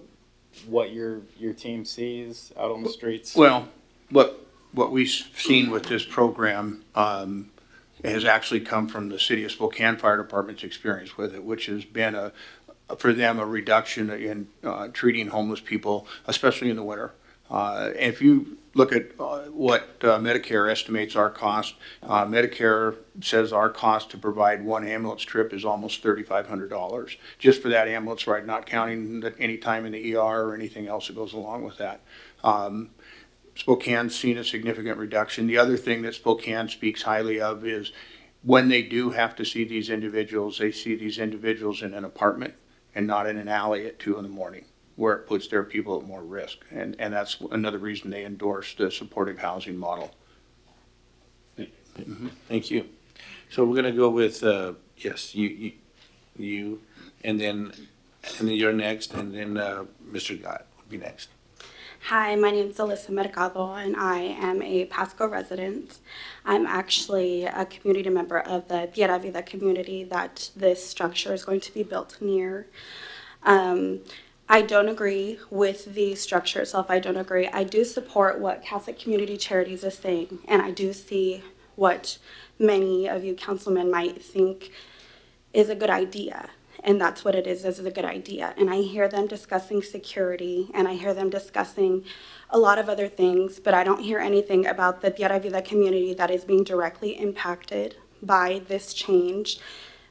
what your team sees out on the streets?
Well, what we've seen with this program has actually come from the City of Spokane Fire Department's experience with it, which has been for them a reduction in treating homeless people, especially in the winter. If you look at what Medicare estimates our cost, Medicare says our cost to provide one ambulance trip is almost $3,500 just for that ambulance ride, not counting any time in the ER or anything else that goes along with that. Spokane's seen a significant reduction. The other thing that Spokane speaks highly of is when they do have to see these individuals, they see these individuals in an apartment and not in an alley at 2 in the morning, where it puts their people at more risk. And that's another reason they endorse the supportive housing model.
Mm-hmm. Thank you. So we're going to go with, yes, you, and then you're next, and then Mr. Gott will be next.
Hi, my name is Alyssa Mercado, and I am a Pasco resident. I'm actually a community member of the Tierra Vida community that this structure is going to be built near. I don't agree with the structure itself. I don't agree. I do support what Catholic Community Charities is saying, and I do see what many of you councilmen might think is a good idea. And that's what it is a good idea. And I hear them discussing security, and I hear them discussing a lot of other things, but I don't hear anything about the Tierra Vida community that is being directly impacted by this change.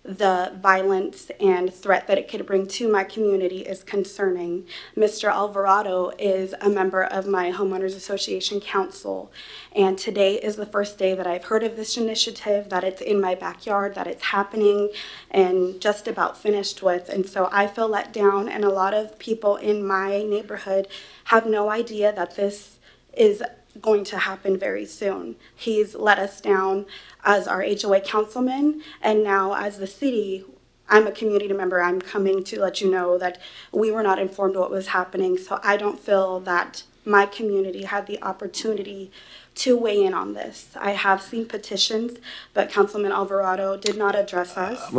The violence and threat that it could bring to my community is concerning. Mr. Alvarado is a member of my Homeowners Association Council, and today is the first day that I've heard of this initiative, that it's in my backyard, that it's happening and just about finished with. And so I feel let down, and a lot of people in my neighborhood have no idea that this is going to happen very soon. He's let us down as our HOA councilman, and now as the city, I'm a community member. I'm coming to let you know that we were not informed what was happening, so I don't feel that my community had the opportunity to weigh in on this. I have seen petitions, but Councilman Alvarado did not address us.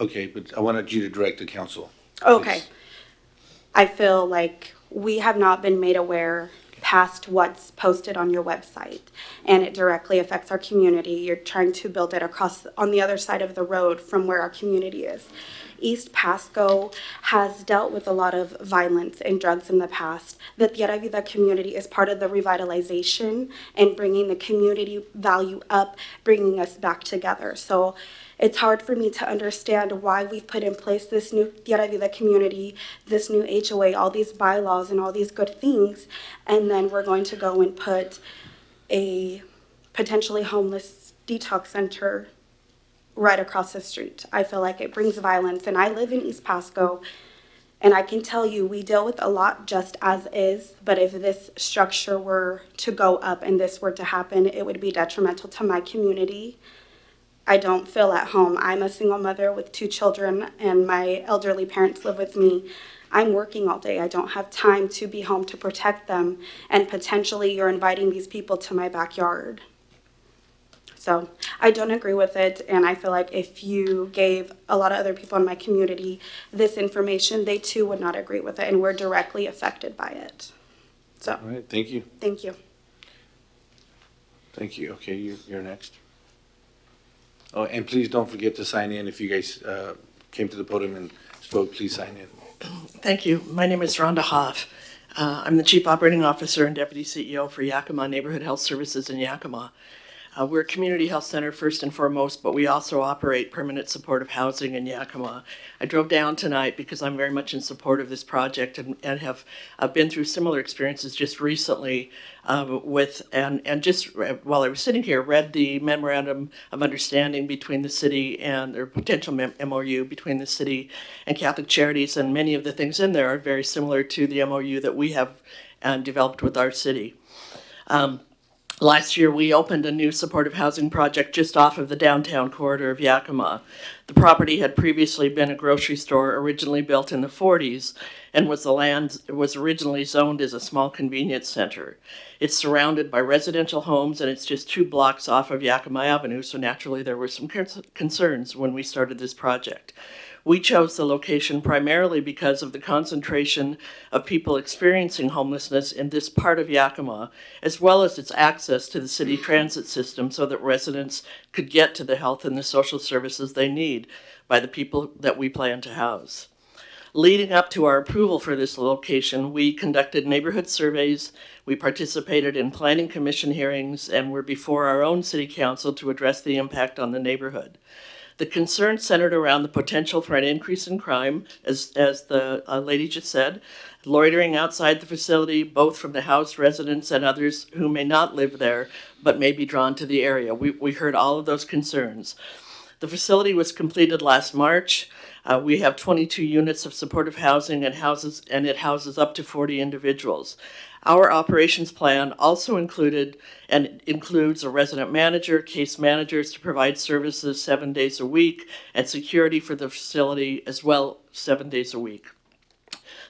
Okay, but I wanted you to direct the council.
Okay. I feel like we have not been made aware past what's posted on your website, and it directly affects our community. You're trying to build it across on the other side of the road from where our community is. East Pasco has dealt with a lot of violence and drugs in the past. The Tierra Vida community is part of the revitalization and bringing the community value up, bringing us back together. So it's hard for me to understand why we've put in place this new Tierra Vida community, this new HOA, all these bylaws and all these good things, and then we're going to go and put a potentially homeless detox center right across the street. I feel like it brings violence, and I live in East Pasco, and I can tell you we deal with a lot just as is, but if this structure were to go up and this were to happen, it would be detrimental to my community. I don't feel at home. I'm a single mother with 2 children, and my elderly parents live with me. I'm working all day. I don't have time to be home to protect them, and potentially you're inviting these people to my backyard. So I don't agree with it, and I feel like if you gave a lot of other people in my community this information, they too would not agree with it, and we're directly affected by it. So,
All right, thank you.
thank you.
Thank you. Okay, you're next. Oh, and please don't forget to sign in. If you guys came to the podium and spoke, please sign in.
Thank you. My name is Rhonda Hoff. I'm the Chief Operating Officer and Deputy CEO for Yakima Neighborhood Health Services in Yakima. We're a community health center first and foremost, but we also operate permanent supportive housing in Yakima. I drove down tonight because I'm very much in support of this project and have been through similar experiences just recently just while I was sitting here, read the memorandum of understanding between the city and their potential MOU between the city and Catholic Charities, and many of the things in there are very similar to the MOU that we have developed with our city. Last year, we opened a new supportive housing project just off of the downtown corridor of Yakima. The property had previously been a grocery store originally built in the 40s and was originally zoned as a small convenience center. It's surrounded by residential homes, and it's just 2 blocks off of Yakima Avenue, so naturally there were some concerns when we started this project. We chose the location primarily because of the concentration of people experiencing homelessness in this part of Yakima, as well as its access to the city transit system so that residents could get to the health and the social services they need by the people that we plan to house. Leading up to our approval for this location, we conducted neighborhood surveys, we participated in planning commission hearings, and were before our own city council to address the impact on the neighborhood. The concern centered around the potential for an increase in crime, as the lady just said, loitering outside the facility, both from the house residents and others who may not live there, but may be drawn to the area. We heard all of those concerns. The facility was completed last March. We have 22 units of supportive housing and it houses up to 40 individuals. Our operations plan also includes a resident manager, case managers to provide services 7 days a week, and security for the facility as well 7 days a week.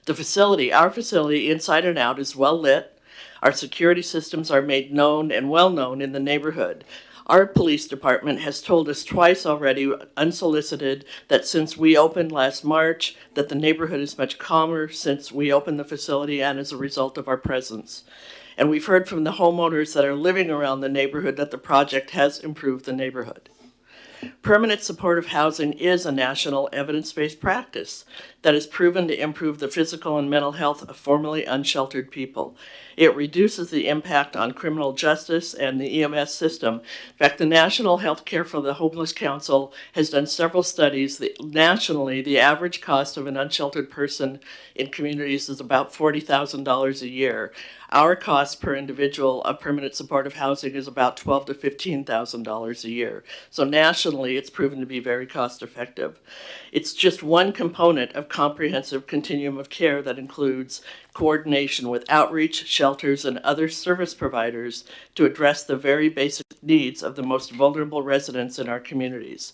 Our facility, inside and out, is well lit. Our security systems are made known and well known in the neighborhood. Our police department has told us twice already, unsolicited, that since we opened last March, that the neighborhood is much calmer since we opened the facility and as a result of our presence. And we've heard from the homeowners that are living around the neighborhood that the project has improved the neighborhood. Permanent supportive housing is a national evidence-based practice that is proven to improve the physical and mental health of formerly unsheltered people. It reduces the impact on criminal justice and the EMS system. In fact, the National Healthcare for the Homeless Council has done several studies. Nationally, the average cost of an unsheltered person in communities is about $40,000 a year. Our cost per individual of permanent supportive housing is about $12,000 to $15,000 a year. So nationally, it's proven to be very cost effective. It's just one component of comprehensive continuum of care that includes coordination with outreach, shelters, and other service providers to address the very basic needs of the most vulnerable residents in our communities.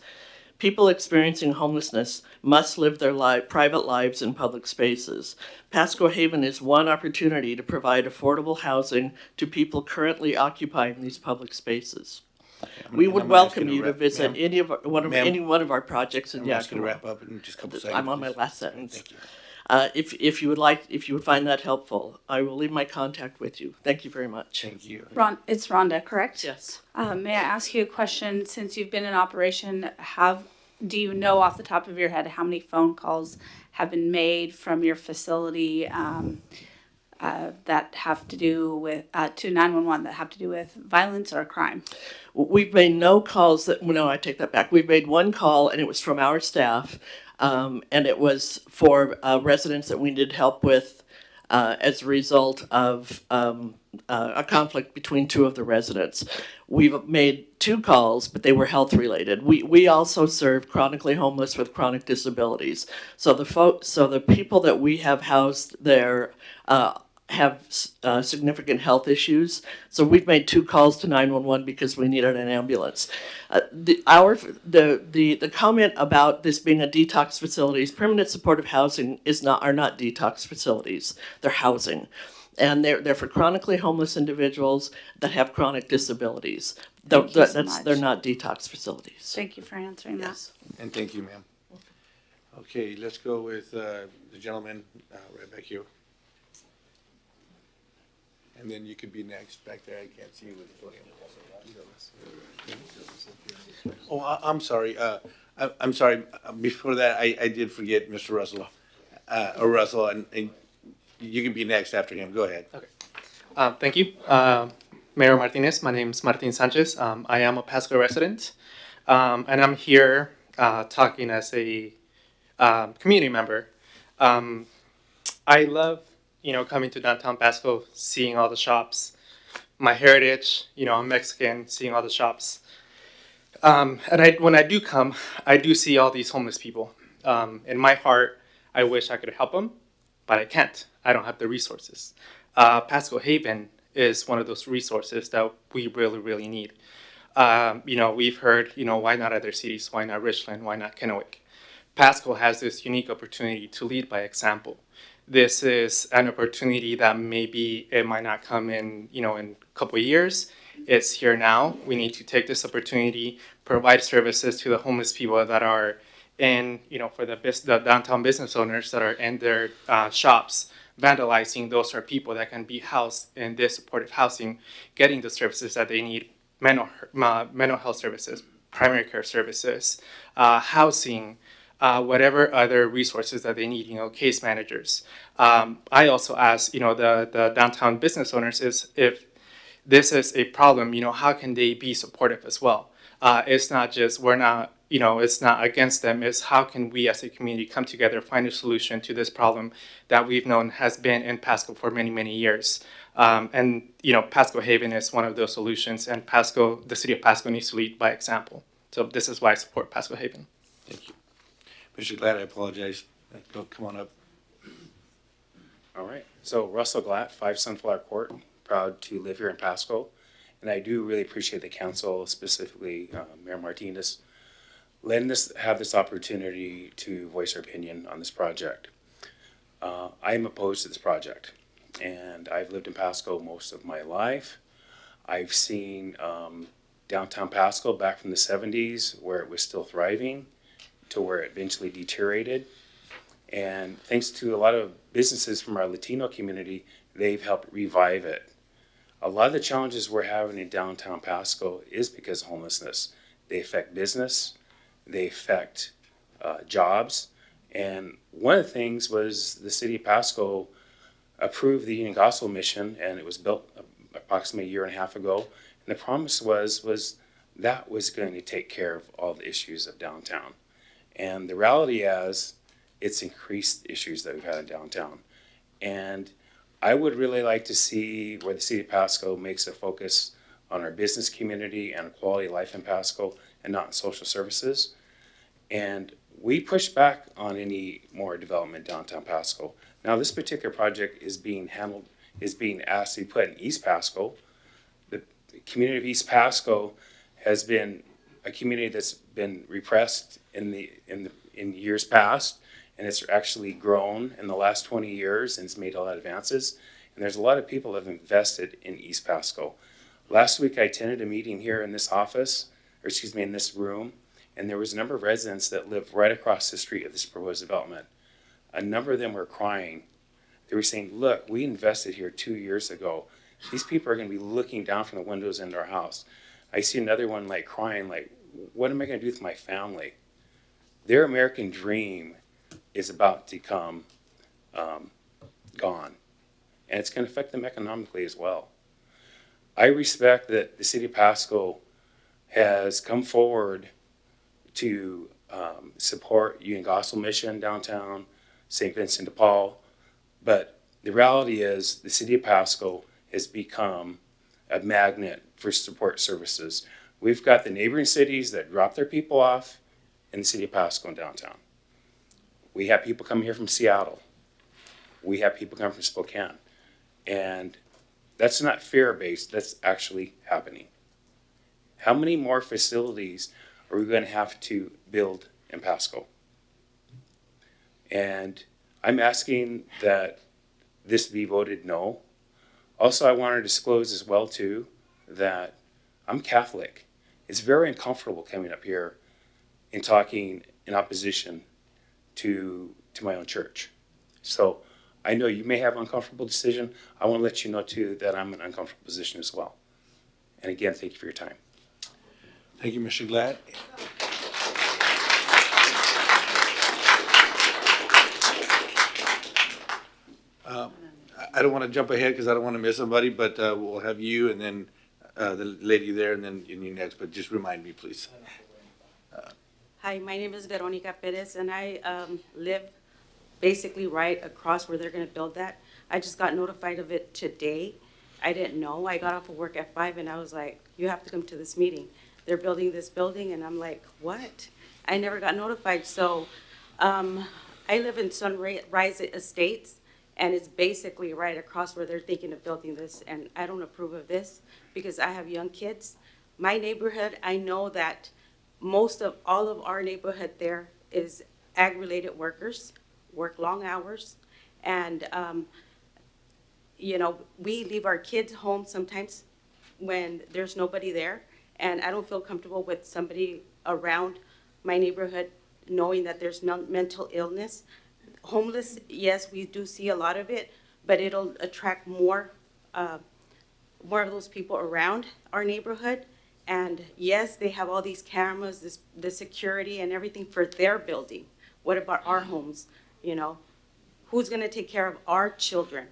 People experiencing homelessness must live their private lives in public spaces. Pasco Haven is one opportunity to provide affordable housing to people currently occupying these public spaces. We would welcome you to visit any one of our projects in Yakima.
I'm asking to wrap up in just a couple seconds.
I'm on my last sentence.
Thank you.
If you would find that helpful, I will leave my contact with you. Thank you very much.
Thank you.
It's Rhonda, correct?
Yes.
May I ask you a question? Since you've been in operation, do you know off the top of your head how many phone calls have been made from your facility that have to do with to 911 that have to do with violence or crime?
We've made no calls I take that back. We've made one call, and it was from our staff, and it was for residents that we needed help with as a result of a conflict between two of the residents. We've made 2 calls, but they were health related. We also serve chronically homeless with chronic disabilities. So the people that we have housed there have significant health issues. So we've made 2 calls to 911 because we needed an ambulance. The comment about this being a detox facilities, permanent supportive housing are not detox facilities. They're housing. And they're for chronically homeless individuals that have chronic disabilities. They're not detox facilities.
Thank you for answering that.
And thank you, ma'am. Okay, let's go with the gentleman right back here. And then you could be next back there. I can't see you with the podium. Oh, I'm sorry. I'm sorry. Before that, I did forget Mr. Russell. Russell, and you can be next after him. Go ahead.
Okay. Thank you. Mayor Martinez, my name is Martin Sanchez. I am a Pasco resident, and I'm here talking as a community member. I love, coming to downtown Pasco, seeing all the shops, my heritage, I'm Mexican, seeing all the shops. And when I do come, I do see all these homeless people. In my heart, I wish I could help them, but I can't. I don't have the resources. Pasco Haven is one of those resources that we really, really need. We've heard, why not other cities? Why not Richland? Why not Kennewick? Pasco has this unique opportunity to lead by example. This is an opportunity that maybe it might not come in, in a couple of years. It's here now. We need to take this opportunity, provide services to the homeless people that are in, for the downtown business owners that are in their shops vandalizing. Those are people that can be housed in this supportive housing, getting the services that they need, mental health services, primary care services, housing, whatever other resources that they need, case managers. I also ask, the downtown business owners is if this is a problem, how can they be supportive as well? It's not just, it's not against them, it's how can we as a community come together, find a solution to this problem that we've known has been in Pasco for many, many years. And Pasco Haven is one of those solutions, and the city of Pasco needs to lead by example. So this is why I support Pasco Haven.
Thank you. Mr. Glad, I apologize. Come on up.
All right. So Russell Glatt, 5 Sunflower Court, proud to live here in Pasco. And I do really appreciate the council, specifically Mayor Martinez, letting us have this opportunity to voice our opinion on this project. I am opposed to this project, and I've lived in Pasco most of my life. I've seen downtown Pasco back from the 70s where it was still thriving to where it eventually deteriorated. And thanks to a lot of businesses from our Latino community, they've helped revive it. A lot of the challenges we're having in downtown Pasco is because of homelessness. They affect business, they affect jobs, and one of the things was the city of Pasco approved the Union Gospel Mission, and it was built approximately a year and a half ago. And the promise was that was going to take care of all the issues of downtown. And the reality is, it's increased issues that we've had in downtown. And I would really like to see where the city of Pasco makes a focus on our business community and quality of life in Pasco and not in social services. And we push back on any more development downtown Pasco. Now, this particular project is being asked to be put in East Pasco. The community of East Pasco has been a community that's been repressed in years past, and it's actually grown in the last 20 years and it's made a lot of advances. And there's a lot of people that have invested in East Pasco. Last week I attended a meeting here in this office, in this room, and there was a number of residents that live right across the street of this proposed development. A number of them were crying. They were saying, look, we invested here 2 years ago. These people are going to be looking down from the windows into our house. I see another one like crying, like, what am I going to do with my family? Their American dream is about to come gone. And it's going to affect them economically as well. I respect that the city of Pasco has come forward to support Union Gospel Mission downtown, St. Vincent de Paul, but the reality is the city of Pasco has become a magnet for support services. We've got the neighboring cities that drop their people off in the city of Pasco and downtown. We have people coming here from Seattle. We have people coming from Spokane. And that's not fear-based, that's actually happening. How many more facilities are we going to have to build in Pasco? And I'm asking that this be voted no. Also, I want to disclose as well, too, that I'm Catholic. It's very uncomfortable coming up here and talking in opposition to my own church. So I know you may have an uncomfortable decision. I want to let you know, too, that I'm in an uncomfortable position as well. And again, thank you for your time.
Thank you, Mr. Glad. I don't want to jump ahead because I don't want to miss somebody, but we'll have you and then the lady there and then you next, but just remind me, please.
Hi, my name is Veronica Perez, and I live basically right across where they're going to build that. I just got notified of it today. I didn't know. I got off of work at 5, and I was like, you have to come to this meeting. They're building this building, and I'm like, what? I never got notified. So I live in Sunrise Estates, and it's basically right across where they're thinking of building this, and I don't approve of this because I have young kids. My neighborhood, I know that all of our neighborhood there is ag-related workers, work long hours, and we leave our kids home sometimes when there's nobody there, and I don't feel comfortable with somebody around my neighborhood knowing that there's mental illness. Homeless, yes, we do see a lot of it, but it'll attract more of those people around our neighborhood. And yes, they have all these cameras, the security and everything for their building. What about our homes? Who's going to take care of our children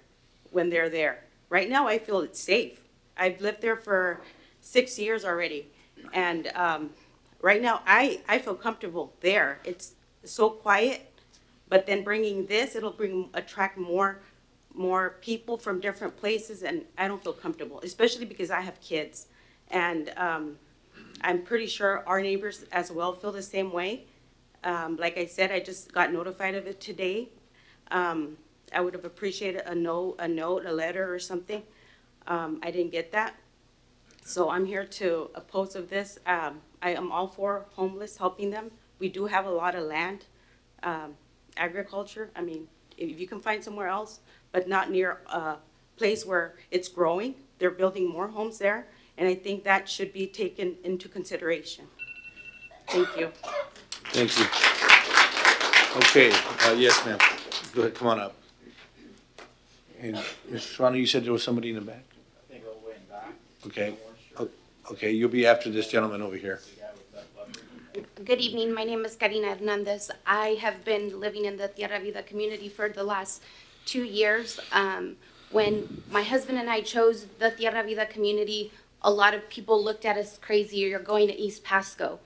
when they're there? Right now, I feel it's safe. I've lived there for 6 years already. And right now, I feel comfortable there. It's so quiet. But then bringing this, it'll attract more people from different places, and I don't feel comfortable, especially because I have kids. And I'm pretty sure our neighbors as well feel the same way. Like I said, I just got notified of it today. I would have appreciated a note, a letter or something. I didn't get that. So I'm here to oppose of this. I am all for homeless, helping them. We do have a lot of land. Agriculture, I mean, if you can find somewhere else, but not near a place where it's growing. They're building more homes there, and I think that should be taken into consideration. Thank you.
Thank you. Okay, yes, ma'am. Go ahead, come on up. And Mr. Serrano, you said there was somebody in the back?
I think I'll win.
Okay, okay, you'll be after this gentleman over here.
Good evening. My name is Karina Hernandez. I have been living in the Tierra Vida community for the last 2 years. When my husband and I chose the Tierra Vida community, a lot of people looked at us crazy. You're going to East Pasco.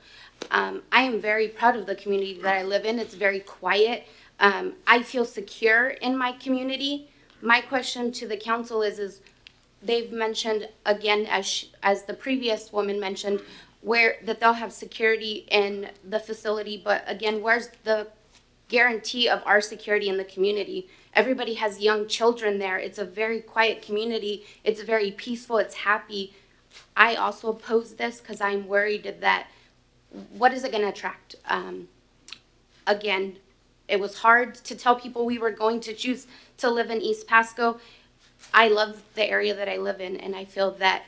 I am very proud of the community that I live in. It's very quiet. I feel secure in my community. My question to the council is they've mentioned again, as the previous woman mentioned, where that they'll have security in the facility, but again, where's the guarantee of our security in the community? Everybody has young children there. It's a very quiet community. It's very peaceful. It's happy. I also oppose this because I'm worried that what is it going to attract? Again, it was hard to tell people we were going to choose to live in East Pasco. I love the area that I live in, and I feel that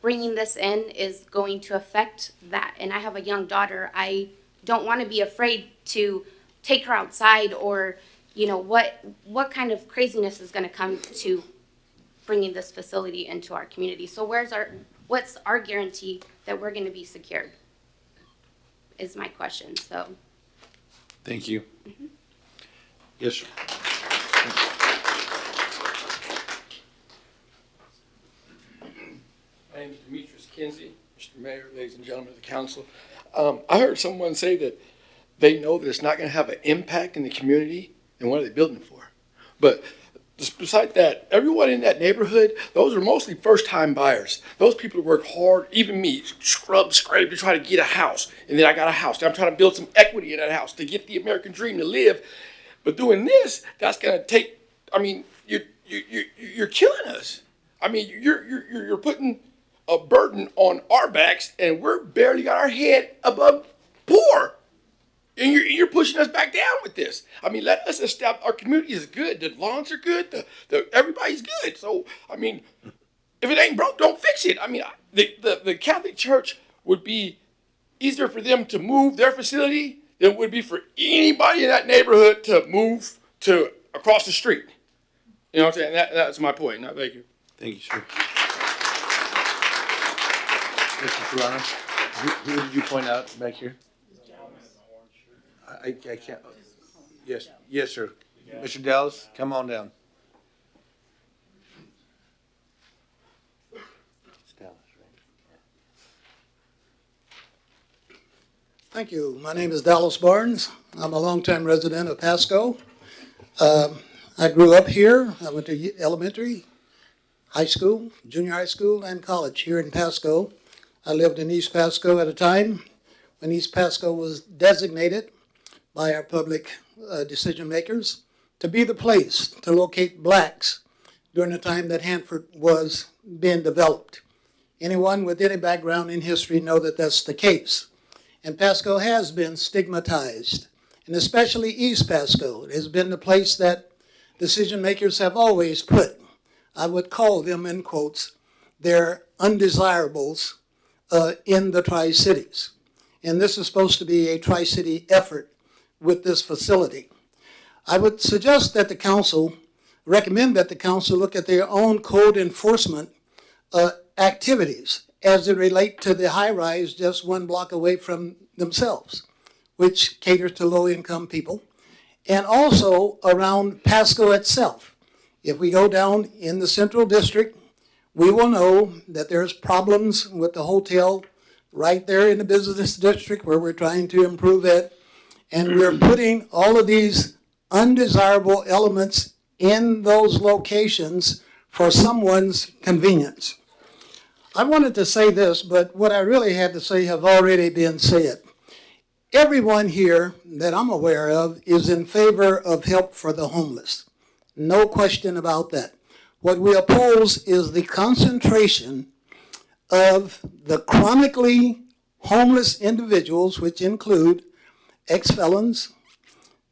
bringing this in is going to affect that. And I have a young daughter. I don't want to be afraid to take her outside, or, you know, what kind of craziness is going to come to bringing this facility into our community. So what's our guarantee that we're going to be secured is my question. So.
Thank you. Yes, sir.
My name is Demetrius Kinsey, Mr. Mayor, ladies and gentlemen of the council. I heard someone say that they know that it's not going to have an impact in the community, and what are they building it for? But besides that, everyone in that neighborhood, those are mostly first-time buyers. Those people who work hard, even me, scrape to try to get a house, and then I got a house. Now I'm trying to build some equity in that house to get the American dream to live. But doing this, that's going to take. I mean, you're killing us. I mean, you're putting a burden on our backs, and we're barely got our head above poor. And you're pushing us back down with this. I mean, let us establish our community is good. The lawns are good. Everybody's good. So, I mean, if it ain't broke, don't fix it. I mean, the Catholic Church would be easier for them to move their facility than it would be for anybody in that neighborhood to move to across the street. You know what I'm saying? That's my point. Now, thank you.
Thank you, sir. Mr. Serrano, who did you point out back here? I can't. Yes, sir. Mr. Dallas, come on down. It's Dallas, right?
Thank you. My name is Dallas Barnes. I'm a longtime resident of Pasco. I grew up here. I went to elementary, high school, junior high school, and college here in Pasco. I lived in East Pasco at a time when East Pasco was designated by our public decision makers to be the place to locate blacks during the time that Hanford was being developed. Anyone with any background in history know that that's the case. And Pasco has been stigmatized, and especially East Pasco. It has been the place that decision makers have always put, I would call them in quotes, their undesirables in the Tri-Cities. And this is supposed to be a Tri-City effort with this facility. I would suggest that the council, recommend that the council look at their own code enforcement activities as it relate to the high-rise just one block away from themselves, which caters to low-income people, and also around Pasco itself. If we go down in the Central District, we will know that there's problems with the hotel right there in the business district where we're trying to improve it. And we're putting all of these undesirable elements in those locations for someone's convenience. I wanted to say this, but what I really had to say have already been said. Everyone here that I'm aware of is in favor of help for the homeless. No question about that. What we oppose is the concentration of the chronically homeless individuals, which include ex-felons,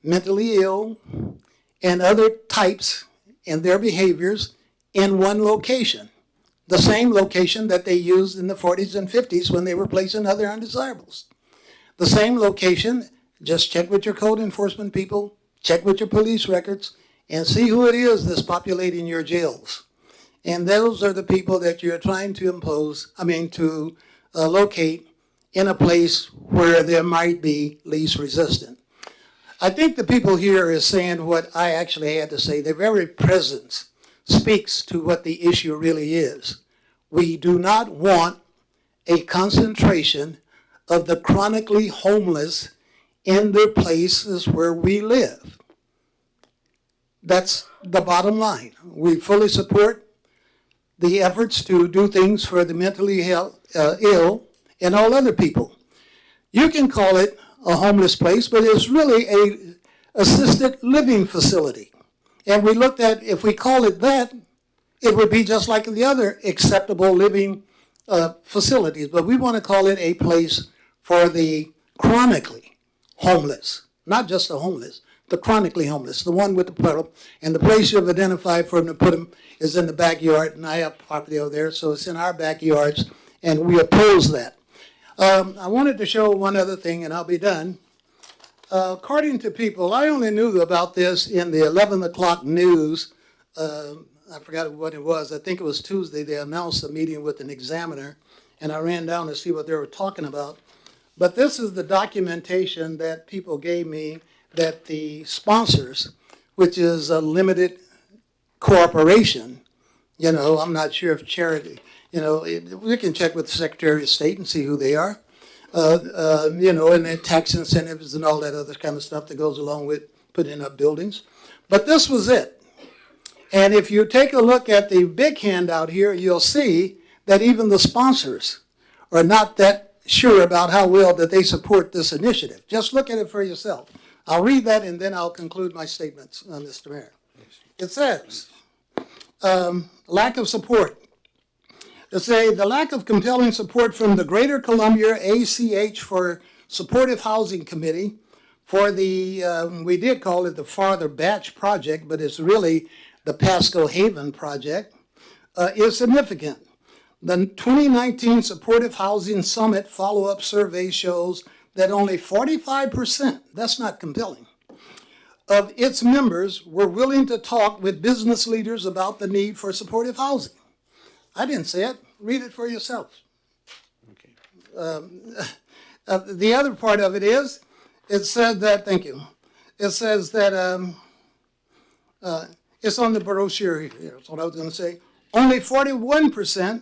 mentally ill, and other types in their behaviors in one location. The same location that they used in the 40s and 50s when they were placing other undesirables. The same location, just check with your code enforcement people, check with your police records, and see who it is that's populating your jails. And those are the people that you're trying to locate in a place where there might be least resistance. I think the people here is saying what I actually had to say. Their very presence speaks to what the issue really is. We do not want a concentration of the chronically homeless in the places where we live. That's the bottom line. We fully support the efforts to do things for the mentally ill and all other people. You can call it a homeless place, but it's really a assisted living facility. And we looked at, if we call it that, it would be just like the other acceptable living facilities. But we want to call it a place for the chronically homeless, not just the homeless, the chronically homeless, the one with the puddle. And the place you've identified for them to put them is in the backyard, and I have property over there, so it's in our backyards, and we oppose that. I wanted to show one other thing, and I'll be done. According to people, I only knew about this in the 11 o'clock news. I forgot what it was. I think it was Tuesday. They announced a meeting with an examiner, and I ran down to see what they were talking about. But this is the documentation that people gave me that the sponsors, which is a limited corporation, I'm not sure if charity, we can check with the Secretary of State and see who they are, and then tax incentives and all that other kind of stuff that goes along with putting up buildings. But this was it. And if you take a look at the big handout here, you'll see that even the sponsors are not that sure about how well that they support this initiative. Just look at it for yourself. I'll read that and then I'll conclude my statements, Mr. Mayor. It says, lack of support. To say the lack of compelling support from the Greater Columbia ACH for Supportive Housing Committee for the, we did call it the Farther Batch Project, but it's really the Pasco Haven Project, is significant. The 2019 Supportive Housing Summit follow-up survey shows that only 45%, that's not compelling, of its members were willing to talk with business leaders about the need for supportive housing. I didn't say it. Read it for yourself. Okay. The other part of it is, it said that, thank you, it says that, it's on the brochure here, that's what I was going to say. Only 41%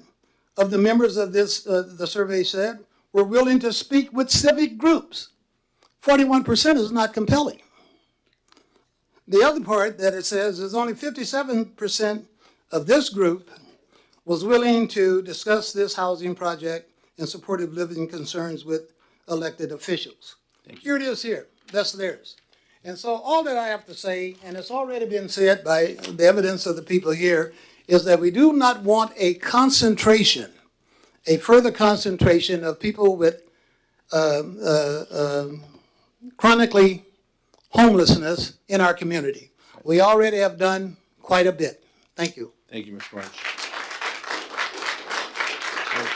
of the members of this, the survey said, were willing to speak with civic groups. 41% is not compelling. The other part that it says is only 57% of this group was willing to discuss this housing project and supportive living concerns with elected officials. Here it is here. That's theirs. And so all that I have to say, and it's already been said by the evidence of the people here, is that we do not want a concentration, a further concentration of people with chronically homelessness in our community. We already have done quite a bit. Thank you.
Thank you, Mr. March.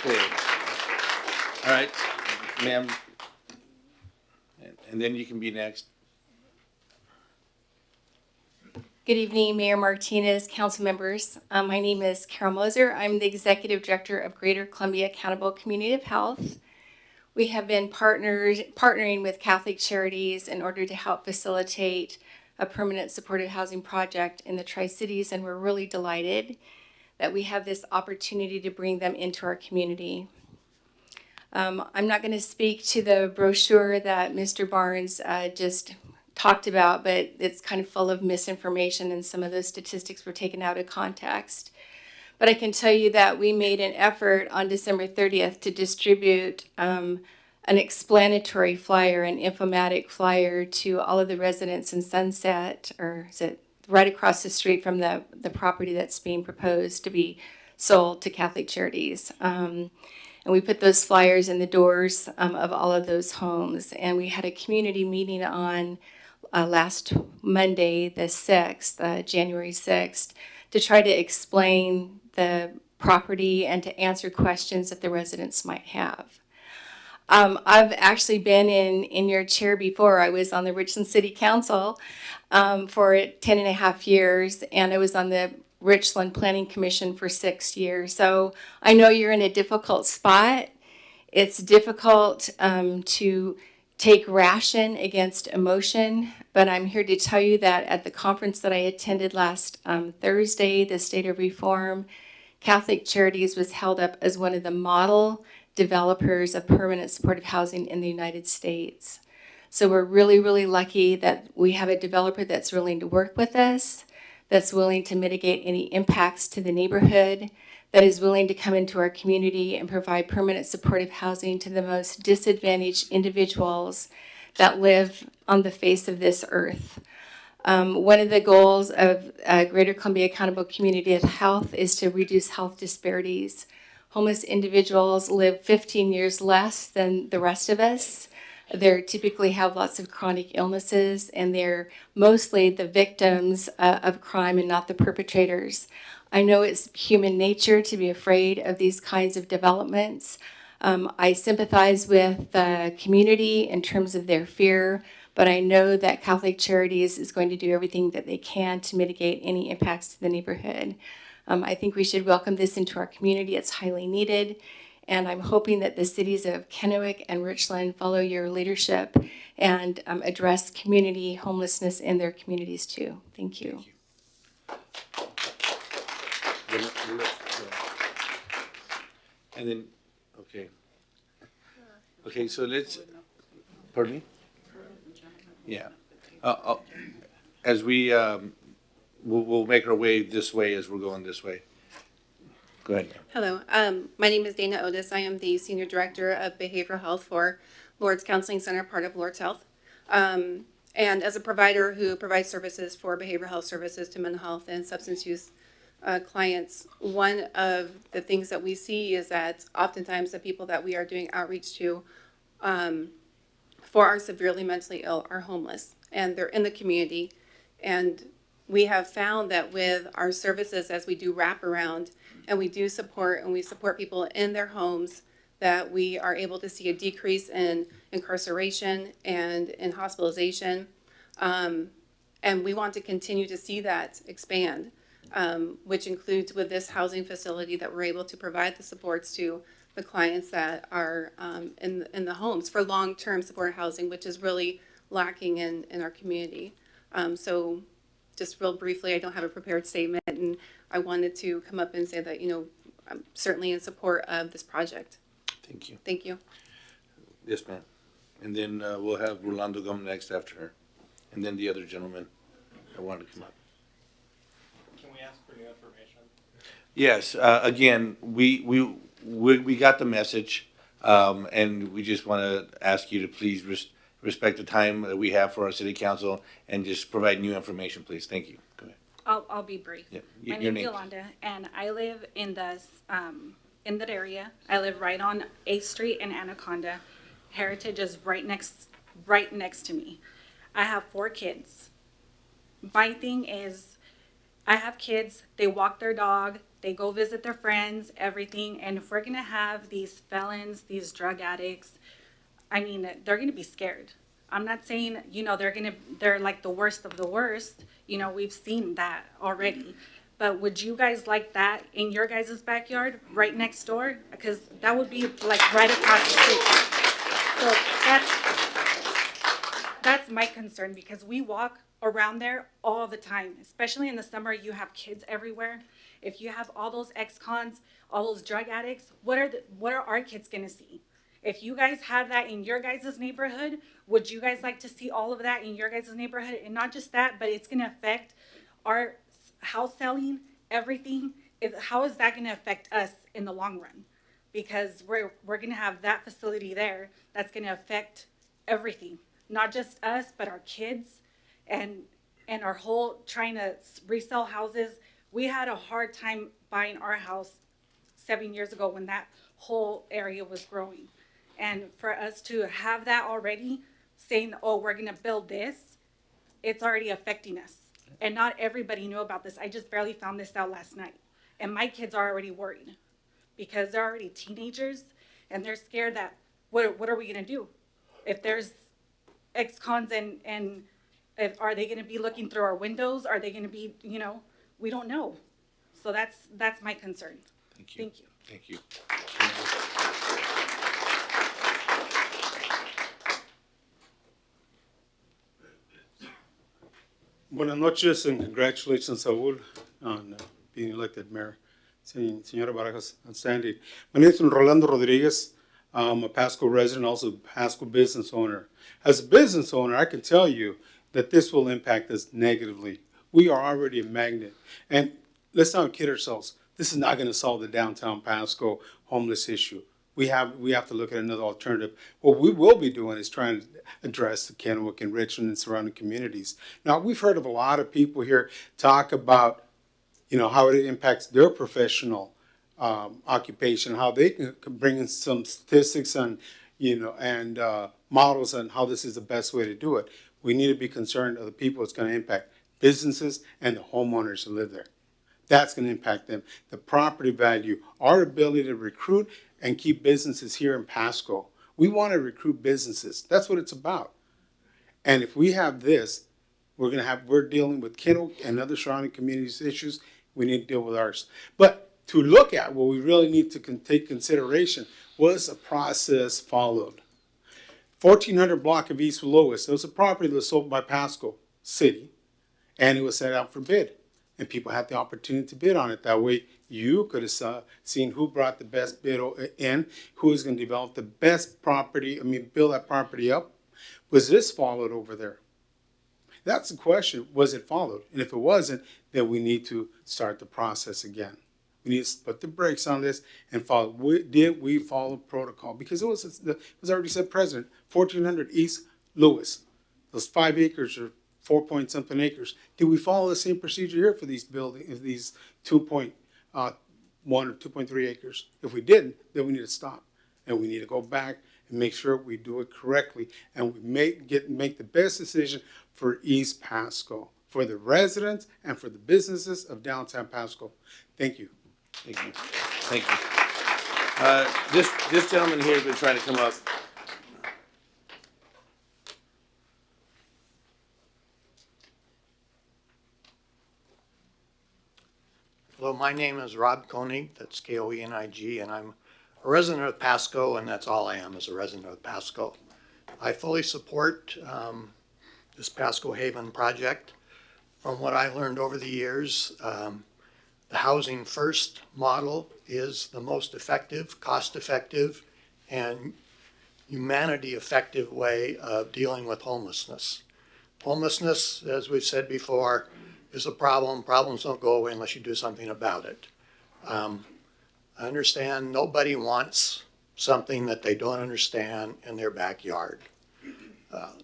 Okay. All right, ma'am. And then you can be next.
Good evening, Mayor Martinez, council members. My name is Carol Moser. I'm the Executive Director of Greater Columbia Accountable Community of Health. We have been partnering with Catholic Charities in order to help facilitate a permanent supportive housing project in the Tri-Cities, and we're really delighted that we have this opportunity to bring them into our community. I'm not going to speak to the brochure that Mr. Barnes just talked about, but it's kind of full of misinformation and some of those statistics were taken out of context. But I can tell you that we made an effort on December 30th to distribute an explanatory flyer, an informatic flyer to all of the residents in Sunset, or is it right across the street from the property that's being proposed to be sold to Catholic Charities. And we put those flyers in the doors of all of those homes. And we had a community meeting on last Monday, the 6th, January 6th, to try to explain the property and to answer questions that the residents might have. I've actually been in your chair before. I was on the Richland City Council for 10.5 years, and I was on the Richland Planning Commission for 6 years. So I know you're in a difficult spot. It's difficult to take ration against emotion, but I'm here to tell you that at the conference that I attended last Thursday, the State of Reform, Catholic Charities was held up as one of the model developers of permanent supportive housing in the United States. So we're really, really lucky that we have a developer that's willing to work with us, that's willing to mitigate any impacts to the neighborhood, that is willing to come into our community and provide permanent supportive housing to the most disadvantaged individuals that live on the face of this earth. One of the goals of Greater Columbia Accountable Community of Health is to reduce health disparities. Homeless individuals live 15 years less than the rest of us. They typically have lots of chronic illnesses, and they're mostly the victims of crime and not the perpetrators. I know it's human nature to be afraid of these kinds of developments. I sympathize with the community in terms of their fear, but I know that Catholic Charities is going to do everything that they can to mitigate any impacts to the neighborhood. I think we should welcome this into our community. It's highly needed. And I'm hoping that the cities of Kennewick and Richland follow your leadership and address community homelessness in their communities too. Thank you.
And then, okay. Okay, so let's, pardon me? Yeah. As we'll make our way this way as we're going this way. Go ahead.
Hello, my name is Dana Otis. I am the Senior Director of Behavioral Health for Lourdes Counseling Center, part of Lourdes Health. And as a provider who provides services for behavioral health services to mental health and substance use clients, one of the things that we see is that oftentimes the people that we are doing outreach to for our severely mentally ill are homeless, and they're in the community. And we have found that with our services, as we do wraparound, and we do support, and we support people in their homes, that we are able to see a decrease in incarceration and in hospitalization. And we want to continue to see that expand, which includes with this housing facility that we're able to provide the supports to the clients that are in the homes for long-term support housing, which is really lacking in our community. So just real briefly, I don't have a prepared statement, and I wanted to come up and say that, you know, I'm certainly in support of this project.
Thank you.
Thank you.
Yes, ma'am. And then we'll have Rolando come next after her. And then the other gentleman that wanted to come up.
Can we ask for new information?
Yes, again, we got the message, and we just want to ask you to please respect the time that we have for our city council and just provide new information, please. Thank you. Go ahead.
I'll be brief.
Yeah.
My name is Yolanda, and I live in that area. I live right on 8th Street in Anaconda. Heritage is right next to me. I have 4 kids. My thing is, I have kids, they walk their dog, they go visit their friends, everything, and if we're gonna have these felons, these drug addicts, I mean, they're gonna be scared. I'm not saying, you know, they're like the worst of the worst. You know, we've seen that already. But would you guys like that in your guys' backyard, right next door? Because that would be like right across the street. So that's my concern, because we walk around there all the time, especially in the summer. You have kids everywhere. If you have all those ex-cons, all those drug addicts, what are our kids gonna see? If you guys have that in your guys' neighborhood, would you guys like to see all of that in your guys' neighborhood? And not just that, but it's gonna affect our house selling, everything. How is that gonna affect us in the long run? Because we're gonna have that facility there that's gonna affect everything, not just us, but our kids and our whole trying to resell houses. We had a hard time buying our house 7 years ago when that whole area was growing. And for us to have that already, saying, oh, we're gonna build this, it's already affecting us. And not everybody knew about this. I just barely found this out last night. And my kids are already worried because they're already teenagers and they're scared that, what are we gonna do? If there's ex-cons and are they gonna be looking through our windows? Are they gonna be, you know, we don't know. So that's my concern.
Thank you.
Thank you.
Thank you.
Buenas noches and congratulations, Saul, on being elected mayor. Señora Barajas, outstanding. My name is Rolando Rodriguez. I'm a Pasco resident, also a Pasco business owner. As a business owner, I can tell you that this will impact us negatively. We are already a magnet. And let's not kid ourselves. This is not going to solve the downtown Pasco homeless issue. We have to look at another alternative. What we will be doing is trying to address the Kennewick and Richland and surrounding communities. Now, we've heard of a lot of people here talk about, how it impacts their professional occupation, how they can bring in some statistics and, and models on how this is the best way to do it. We need to be concerned of the people it's going to impact, businesses and the homeowners who live there. That's going to impact them. The property value, our ability to recruit and keep businesses here in Pasco. We want to recruit businesses. That's what it's about. And if we have this, we're dealing with Kennewick and other surrounding communities issues. We need to deal with ours. But to look at what we really need to take consideration was a process followed. 1400 block of East Lois, there was a property that was sold by Pasco City, and it was set out for bid. And people had the opportunity to bid on it. That way, you could have seen who brought the best bid in, who is going to develop the best property, build that property up. Was this followed over there? That's the question. Was it followed? And if it wasn't, then we need to start the process again. We need to put the brakes on this and follow. Did we follow protocol? Because it was already said, President, 1400 East Lewis, those 5 acres or 4-point-something acres. Did we follow the same procedure here for these buildings, these 2.1 or 2.3 acres? If we didn't, then we need to stop. And we need to go back and make sure we do it correctly. And we make the best decision for East Pasco, for the residents and for the businesses of downtown Pasco. Thank you.
Thank you. Thank you. This gentleman here has been trying to come up.
Hello, my name is Rob Koenig, that's Koenig, and I'm a resident of Pasco, and that's all I am, is a resident of Pasco. I fully support this Pasco Haven project. From what I learned over the years, the housing first model is the most effective, cost-effective, and humanity-effective way of dealing with homelessness. Homelessness, as we've said before, is a problem. Problems don't go away unless you do something about it. I understand nobody wants something that they don't understand in their backyard.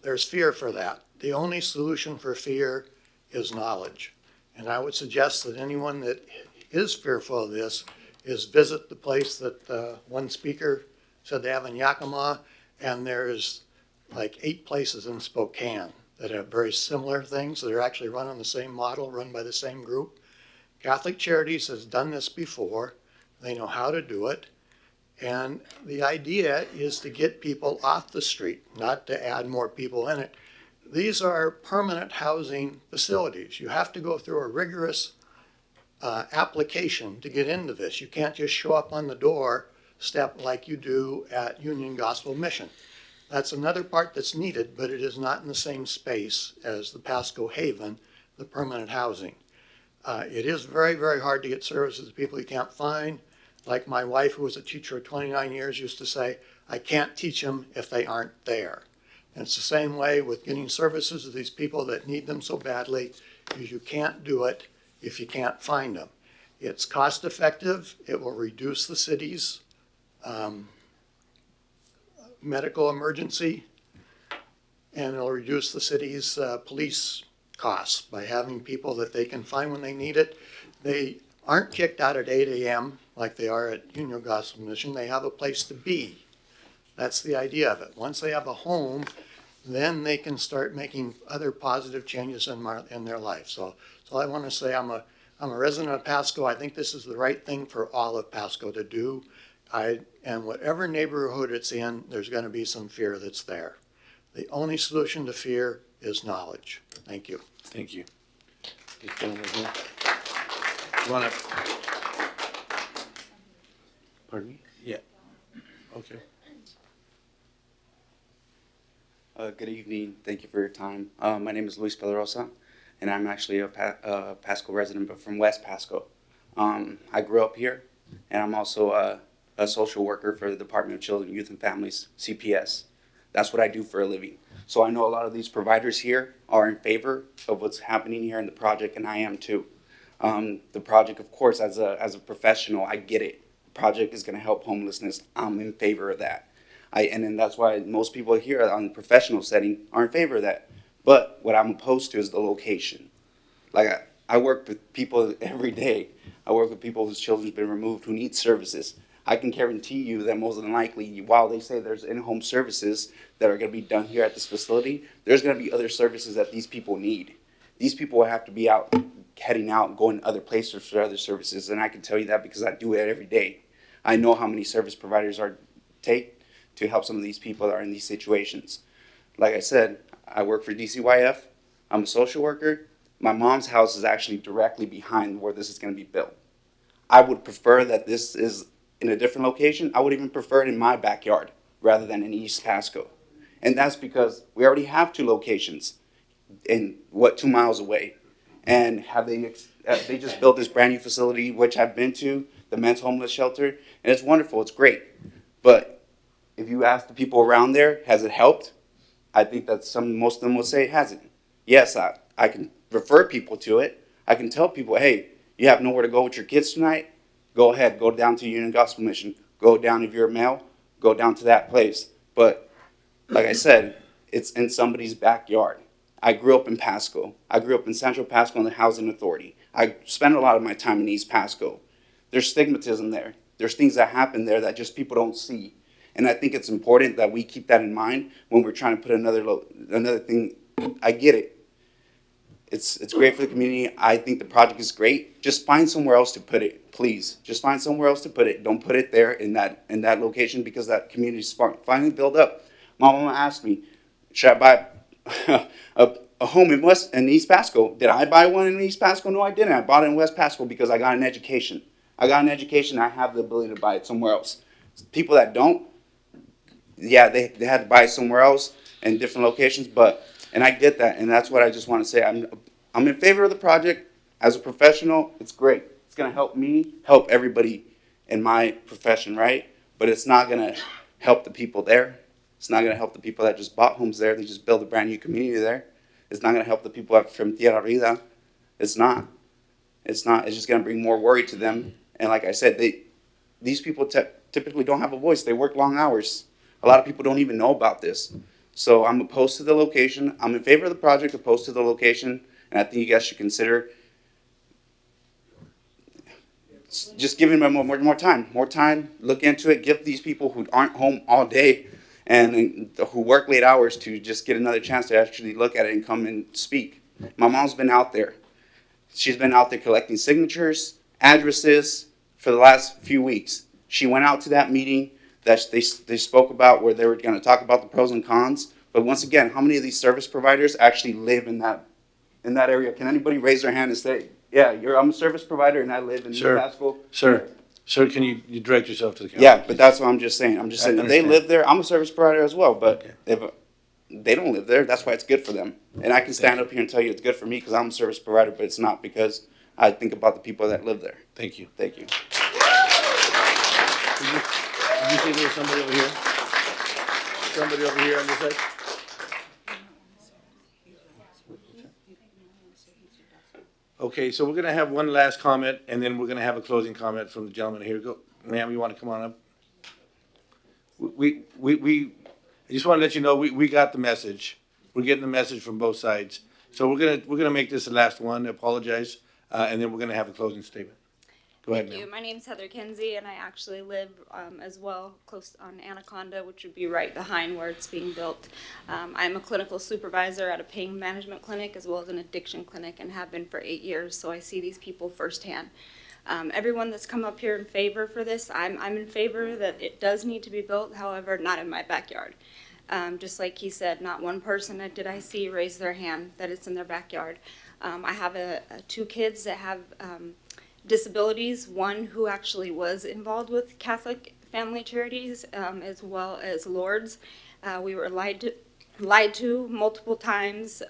There's fear for that. The only solution for fear is knowledge. And I would suggest that anyone that is fearful of this is visit the place that one speaker said they have in Yakima, and there's like 8 places in Spokane that have very similar things that are actually run on the same model, run by the same group. Catholic Charities has done this before. They know how to do it. And the idea is to get people off the street, not to add more people in it. These are permanent housing facilities. You have to go through a rigorous application to get into this. You can't just show up on the doorstep like you do at Union Gospel Mission. That's another part that's needed, but it is not in the same space as the Pasco Haven, the permanent housing. It is very, very hard to get services to people you can't find. Like my wife, who was a teacher of 29 years, used to say, I can't teach them if they aren't there. And it's the same way with getting services to these people that need them so badly. You can't do it if you can't find them. It's cost effective. It will reduce the city's medical emergency, and it'll reduce the city's police costs by having people that they can find when they need it. They aren't kicked out at 8 a.m. like they are at Union Gospel Mission. They have a place to be. That's the idea of it. Once they have a home, then they can start making other positive changes in their life. So I want to say I'm a resident of Pasco. I think this is the right thing for all of Pasco to do. And whatever neighborhood it's in, there's going to be some fear that's there. The only solution to fear is knowledge. Thank you.
Thank you. wanna? Pardon me? Yeah. Okay.
Good evening. Thank you for your time. My name is Luis Pedrosa, and I'm actually a Pasco resident, but from West Pasco. I grew up here, and I'm also a social worker for the Department of Children, Youth, and Families, CPS. That's what I do for a living. So I know a lot of these providers here are in favor of what's happening here in the project, and I am too. The project, of course, as a professional, I get it. The project is going to help homelessness. I'm in favor of that. And then that's why most people here on the professional setting are in favor of that. But what I'm opposed to is the location. Like I work with people every day. I work with people whose children's been removed who need services. I can guarantee you that most than likely, while they say there's in-home services that are going to be done here at this facility, there's going to be other services that these people need. These people have to be out, heading out, going other places for other services, and I can tell you that because I do it every day. I know how many service providers take to help some of these people that are in these situations. Like I said, I work for DCYF. I'm a social worker. My mom's house is actually directly behind where this is going to be built. I would prefer that this is in a different location. I would even prefer it in my backyard rather than in East Pasco. And that's because we already have 2 locations in 2 miles away. And they just built this brand new facility, which I've been to, the men's homeless shelter, and it's wonderful, it's great. But if you ask the people around there, has it helped? I think that most of them will say it hasn't. Yes, I can refer people to it. I can tell people, hey, you have nowhere to go with your kids tonight? Go ahead, go down to Union Gospel Mission. Go down, if you're a male, go down to that place. But like I said, it's in somebody's backyard. I grew up in Pasco. I grew up in Central Pasco in the Housing Authority. I spent a lot of my time in East Pasco. There's stigmatism there. There's things that happen there that just people don't see. And I think it's important that we keep that in mind when we're trying to put another thing. I get it. It's great for the community. I think the project is great. Just find somewhere else to put it, please. Just find somewhere else to put it. Don't put it there in that location because that community is finally built up. My mama asked me, should I buy a home in East Pasco? Did I buy one in East Pasco? No, I didn't. I bought it in West Pasco because I got an education. I have the ability to buy it somewhere else. People that don't, yeah, they had to buy it somewhere else in different locations, and I get that, and that's what I just want to say. I'm in favor of the project. As a professional, it's great. It's going to help me, help everybody in my profession, right? But it's not going to help the people there. It's not going to help the people that just bought homes there. They just built a brand new community there. It's not going to help the people from Tierra Vida. It's not. It's just going to bring more worry to them. And like I said, these people typically don't have a voice. They work long hours. A lot of people don't even know about this. So I'm opposed to the location. I'm in favor of the project, opposed to the location, and I think you guys should consider just giving them more time. Look into it. Give these people who aren't home all day and who work late hours to just get another chance to actually look at it and come and speak. My mom's been out there. She's been out there collecting signatures, addresses for the last few weeks. She went out to that meeting that they spoke about where they were going to talk about the pros and cons. But once again, how many of these service providers actually live in that area? Can anybody raise their hand and say, yeah, I'm a service provider and I live in Pasco?
Sir, can you direct yourself to the council?
Yeah, but that's what I'm just saying. I'm just saying if they
understand.
live there, I'm a service provider as well. But if they don't live there, that's why it's good for them. And I can stand up here and tell you it's good for me because I'm a service provider, but it's not because I think about the people that live there.
Thank you.
Thank you.
Did you say there was somebody over here? Somebody over here on this side? Okay, so we're gonna have one last comment, and then we're gonna have a closing comment from the gentleman here. Go, ma'am, you wanna come on up? I just wanna let you know, we got the message. We're getting the message from both sides. So we're gonna make this the last one, apologize, and then we're gonna have a closing statement. Go ahead,
Thank
ma'am.
you. My name's Heather Kinsey, and I actually live as well close on Anaconda, which would be right behind where it's being built. I'm a clinical supervisor at a pain management clinic as well as an addiction clinic and have been for 8 years, so I see these people firsthand. Everyone that's come up here in favor for this, I'm in favor that it does need to be built, however, not in my backyard. Just like he said, not one person did I see raise their hand that it's in their backyard. I have 2 kids that have disabilities, one who actually was involved with Catholic Family Charities, as well as Lourdes. We were lied to multiple times,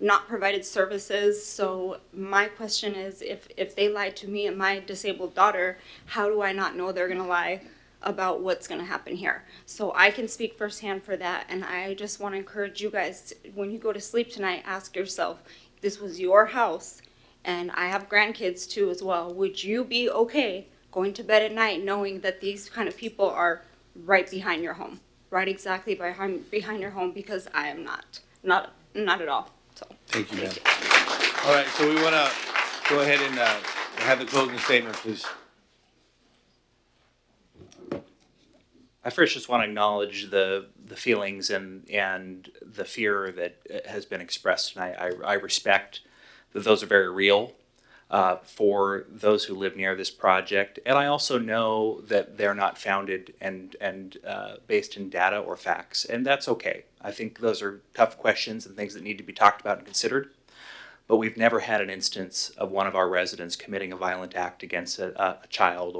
not provided services. So my question is, if they lied to me and my disabled daughter, how do I not know they're gonna lie about what's gonna happen here? So I can speak firsthand for that, and I just wanna encourage you guys, when you go to sleep tonight, ask yourself, if this was your house, and I have grandkids too as well, would you be okay going to bed at night knowing that these kind of people are right behind your home? Right exactly behind your home, because I am not at all. So
Thank you, ma'am. All right, so we want to go ahead and have the closing statement, please.
I first just want to acknowledge the feelings and the fear that has been expressed tonight. I respect that those are very real for those who live near this project, and I also know that they're not founded and based in data or facts, and that's okay. I think those are tough questions and things that need to be talked about and considered, but we've never had an instance of one of our residents committing a violent act against a child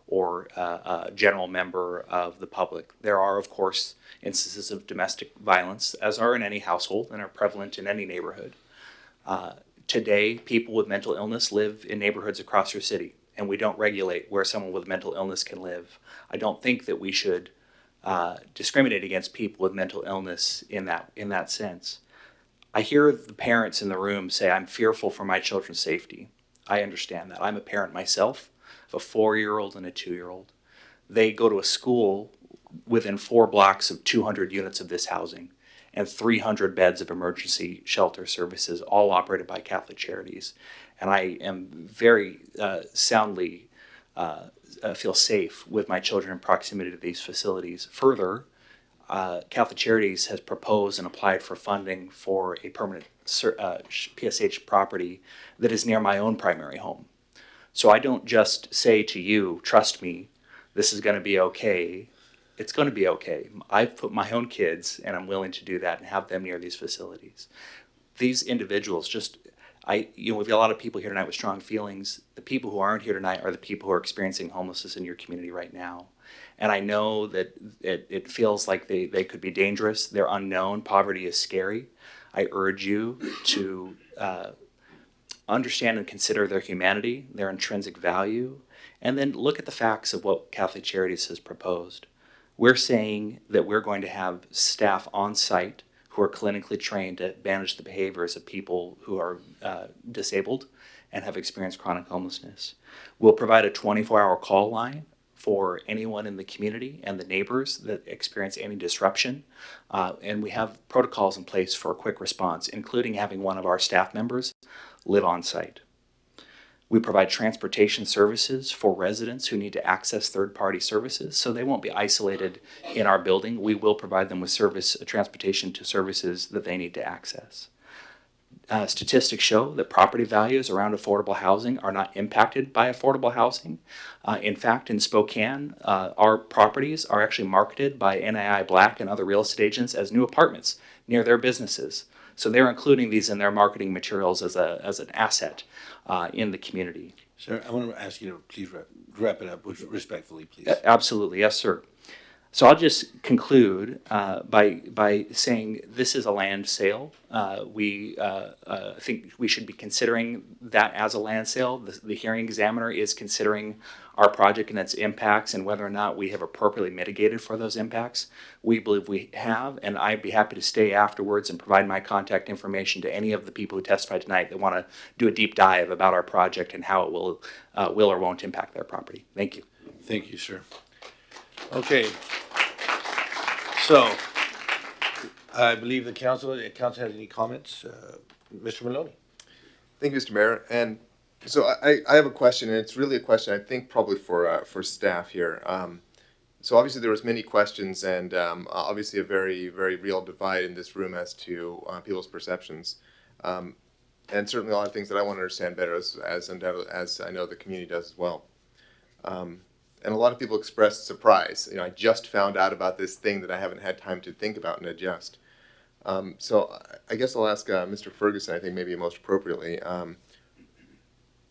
or a general member of the public. There are, of course, instances of domestic violence, as are in any household and are prevalent in any neighborhood. Today, people with mental illness live in neighborhoods across your city, and we don't regulate where someone with mental illness can live. I don't think that we should discriminate against people with mental illness in that sense. I hear the parents in the room say, I'm fearful for my children's safety. I understand that. I'm a parent myself of a 4-year-old and a 2-year-old. They go to a school within 4 blocks of 200 units of this housing and 300 beds of emergency shelter services, all operated by Catholic Charities. And I am very soundly feel safe with my children in proximity to these facilities. Further, Catholic Charities has proposed and applied for funding for a permanent PSH property that is near my own primary home. So I don't just say to you, trust me, this is going to be okay. It's going to be okay. I've put my own kids, and I'm willing to do that and have them near these facilities. These individuals we've got a lot of people here tonight with strong feelings. The people who aren't here tonight are the people who are experiencing homelessness in your community right now. And I know that it feels like they could be dangerous. They're unknown. Poverty is scary. I urge you to understand and consider their humanity, their intrinsic value, and then look at the facts of what Catholic Charities has proposed. We're saying that we're going to have staff on site who are clinically trained to manage the behaviors of people who are disabled and have experienced chronic homelessness. We'll provide a 24-hour call line for anyone in the community and the neighbors that experience any disruption. And we have protocols in place for a quick response, including having one of our staff members live on site. We provide transportation services for residents who need to access third-party services, so they won't be isolated in our building. We will provide them with transportation to services that they need to access. Statistics show that property values around affordable housing are not impacted by affordable housing. In fact, in Spokane, our properties are actually marketed by NAI Black and other real estate agents as new apartments near their businesses. So they're including these in their marketing materials as an asset in the community.
Sir, I want to ask you to please wrap it up respectfully, please.
Absolutely, yes, sir. So I'll just conclude by saying this is a land sale. We think we should be considering that as a land sale. The hearing examiner is considering our project and its impacts and whether or not we have appropriately mitigated for those impacts. We believe we have, and I'd be happy to stay afterwards and provide my contact information to any of the people who testified tonight that want to do a deep dive about our project and how it will or won't impact their property. Thank you.
Thank you, sir. Okay. So, I believe the council has any comments. Mr. Maloney.
Thank you, Mr. Mayor. And so I have a question, and it's really a question I think probably for staff here. So obviously there was many questions and obviously a very, very real divide in this room as to people's perceptions. And certainly a lot of things that I want to understand better as I know the community does as well. And a lot of people expressed surprise. I just found out about this thing that I haven't had time to think about and adjust. So I guess I'll ask Mr. Ferguson, I think maybe most appropriately,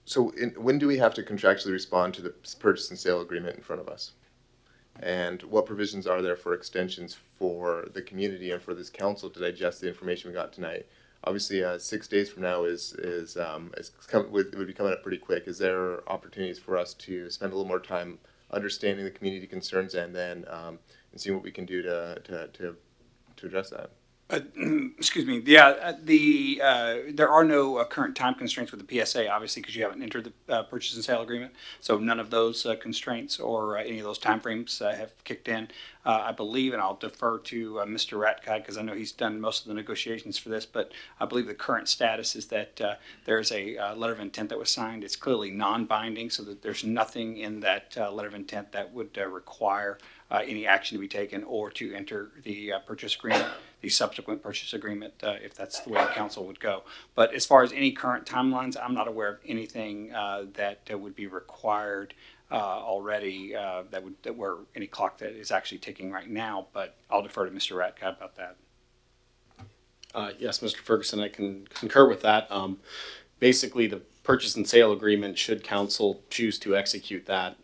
So when do we have to contractually respond to the purchase and sale agreement in front of us? And what provisions are there for extensions for the community and for this council to digest the information we got tonight? Obviously, 6 days from now would be coming up pretty quick. Is there opportunities for us to spend a little more time understanding the community concerns and then and seeing what we can do to address that?
Excuse me. Yeah, there are no current time constraints with the PSA, obviously, because you haven't entered the purchase and sale agreement. So none of those constraints or any of those timeframes have kicked in. I believe, and I'll defer to Mr. Ratkai because I know he's done most of the negotiations for this, but I believe the current status is that there's a letter of intent that was signed. It's clearly non-binding, so that there's nothing in that letter of intent that would require any action to be taken or to enter the purchase agreement, the subsequent purchase agreement, if that's the way the council would go. But as far as any current timelines, I'm not aware of anything that would be required already where any clock that is actually ticking right now. But I'll defer to Mr. Ratka about that.
Yes, Mr. Ferguson, I can concur with that. Basically, the purchase and sale agreement, should council choose to execute that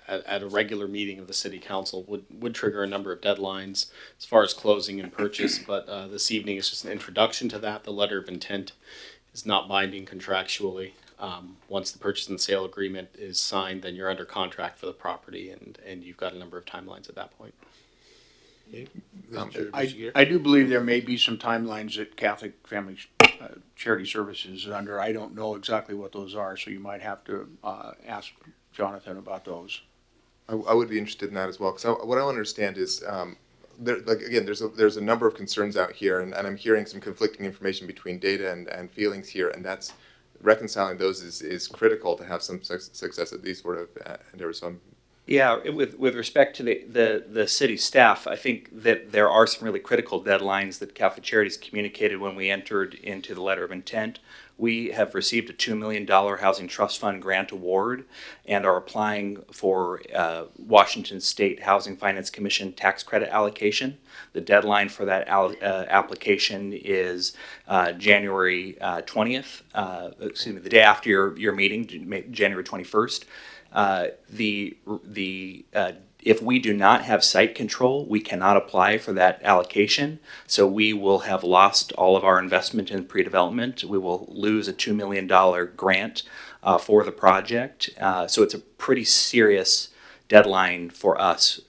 at a regular meeting of the city council, would trigger a number of deadlines as far as closing and purchase. But this evening is just an introduction to that. The letter of intent is not binding contractually. Once the purchase and sale agreement is signed, then you're under contract for the property, and you've got a number of timelines at that point.
I do believe there may be some timelines that Catholic Family Charity Services is under. I don't know exactly what those are, so you might have to ask Jonathan about those.
I would be interested in that as well, because what I understand is, there's a number of concerns out here, and I'm hearing some conflicting information between data and feelings here, and that's reconciling those is critical to have some success at these sort of endeavors. So
Yeah, with respect to the city staff, I think that there are some really critical deadlines that Catholic Charities communicated when we entered into the letter of intent. We have received a $2 million Housing Trust Fund grant award and are applying for Washington State Housing Finance Commission tax credit allocation. The deadline for that application is January 20th, excuse me, the day after your meeting, January 21st. If we do not have site control, we cannot apply for that allocation. So we will have lost all of our investment in pre-development. We will lose a $2 million grant for the project. So it's a pretty serious deadline for us.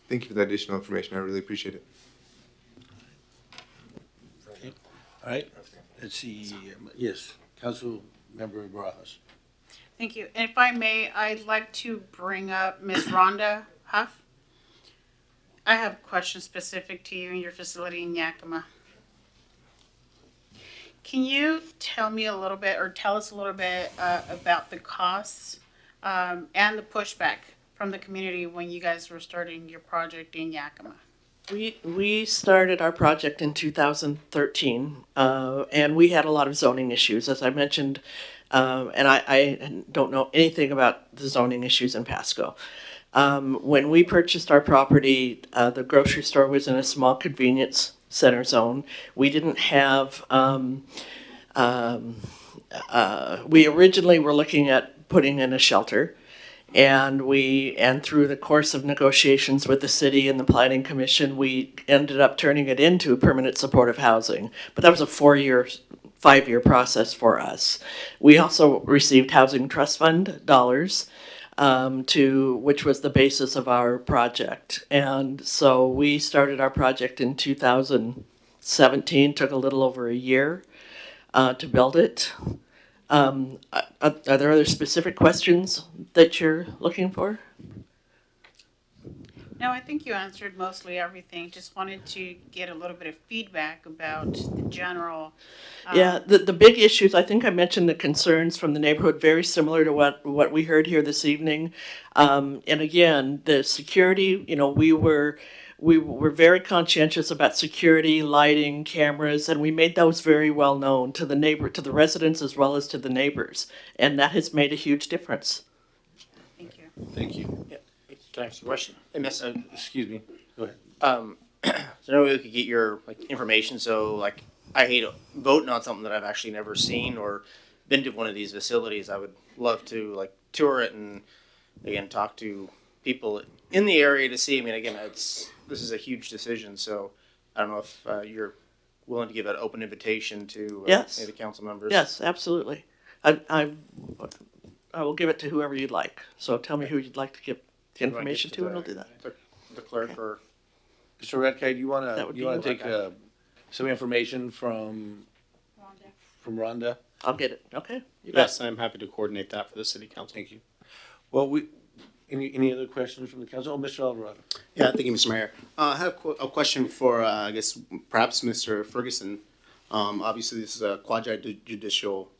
Thank you for that additional information. I really appreciate it.
Okay. All right. Let's see. Yes, Council Member Barajas.
Thank you. And if I may, I'd like to bring up Ms. Rhonda Huff. I have a question specific to you and your facility in Yakima. Can you tell me a little bit, or tell us a little bit about the costs and the pushback from the community when you guys were starting your project in Yakima?
We started our project in 2013, and we had a lot of zoning issues, as I mentioned. And I don't know anything about the zoning issues in Pasco. When we purchased our property, the grocery store was in a small convenience center zone. We didn't have, we originally were looking at putting in a shelter. And through the course of negotiations with the city and the planning commission, we ended up turning it into permanent supportive housing. But that was a 5-year process for us. We also received Housing Trust Fund dollars, which was the basis of our project. And so we started our project in 2017, took a little over a year to build it. Are there other specific questions that you're looking for?
No, I think you answered mostly everything. Just wanted to get a little bit of feedback about the general.
Yeah, the big issues, I think I mentioned the concerns from the neighborhood, very similar to what we heard here this evening. And again, the security, we were very conscientious about security, lighting, cameras, and we made those very well known to the residents as well as to the neighbors. And that has made a huge difference.
Thank you.
Thank you.
Yeah. Can I ask a question? Hey, miss.
Excuse me. Go ahead.
So I know we could get your information. So I hate voting on something that I've actually never seen or been to one of these facilities, I would love to like tour it and again talk to people in the area to see. I mean, again, this is a huge decision, so I don't know if you're willing to give an open invitation to
Yes.
the council members.
Yes, absolutely. I will give it to whoever you'd like. So tell me who you'd like to give the information to, and I'll do that.
The clerk or
Mr. Redkite, you wanna
That would be
take some information from Rhonda?
I'll get it. Okay. You
Yes, I'm happy to coordinate that for the city council.
Thank you. Well, any other questions from the council? Oh, Mr. Alvarado.
Yeah, thank you, Mr. Mayor. I have a question for, I guess, perhaps Mr. Ferguson. Obviously, this is a quasi-judicial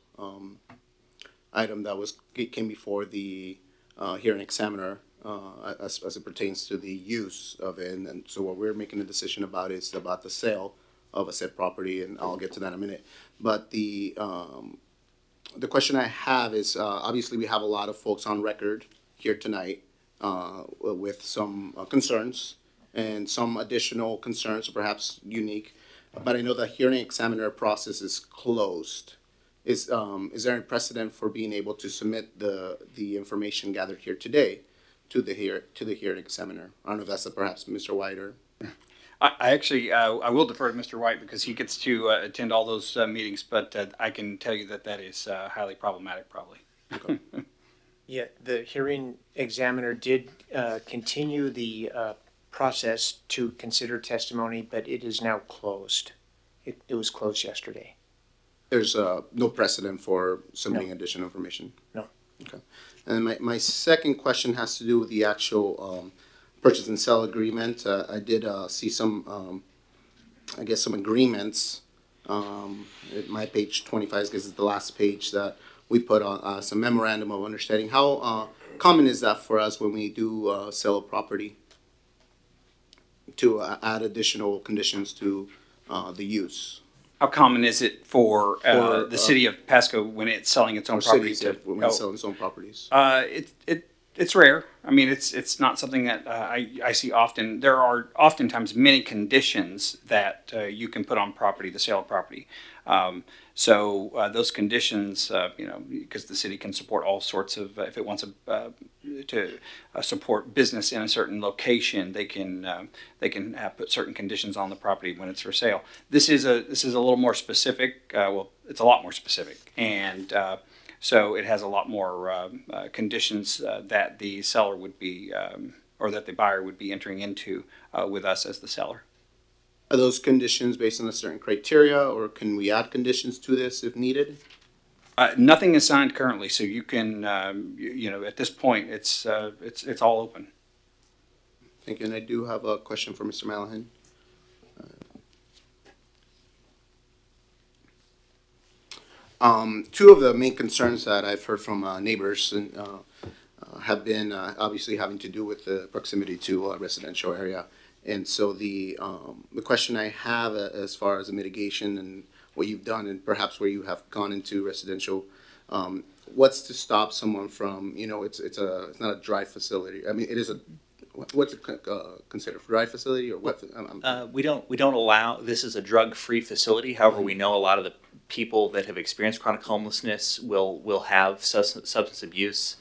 item that came before the hearing examiner as it pertains to the use of it. And so what we're making a decision about is about the sale of a said property, and I'll get to that in a minute. But the question I have is, obviously, we have a lot of folks on record here tonight with some concerns and some additional concerns, perhaps unique. But I know the hearing examiner process is closed. Is there any precedent for being able to submit the information gathered here today to the hearing examiner? I don't know if that's perhaps Mr. White or.
I actually, I will defer to Mr. White because he gets to attend all those meetings, but I can tell you that is highly problematic, probably.
Okay.
Yeah, the hearing examiner did continue the process to consider testimony, but it is now closed. It was closed yesterday.
There's no precedent for submitting additional information?
No.
Okay. And my second question has to do with the actual purchase and sale agreement. I did see some, I guess, some agreements. My page 25, I guess, is the last page that we put on some memorandum of understanding. How common is that for us when we do sell a property to add additional conditions to the use?
How common is it for the city of Pasco when it's selling its own property?
When it's selling its own properties?
It's rare. I mean, it's not something that I see often. There are oftentimes many conditions that you can put on property, the sale of property. So those conditions, because the city can support all sorts of, if it wants to support business in a certain location, they can put certain conditions on the property when it's for sale. This is a little more specific. Well, it's a lot more specific, and so it has a lot more conditions that the seller would be, or that the buyer would be entering into with us as the seller.
Are those conditions based on a certain criteria, or can we add conditions to this if needed?
Nothing is signed currently, so you can, at this point, it's all open.
Thank you. And I do have a question for Mr. Malahan. Two of the main concerns that I've heard from neighbors and have been obviously having to do with the proximity to a residential area. And so the question I have as far as the mitigation and what you've done, and perhaps where you have gone into residential, what's to stop someone from, it's not a dry facility. I mean, it is what's it considered, dry facility or what?
We don't allow, this is a drug-free facility. However, we know a lot of the people that have experienced chronic homelessness will have substance abuse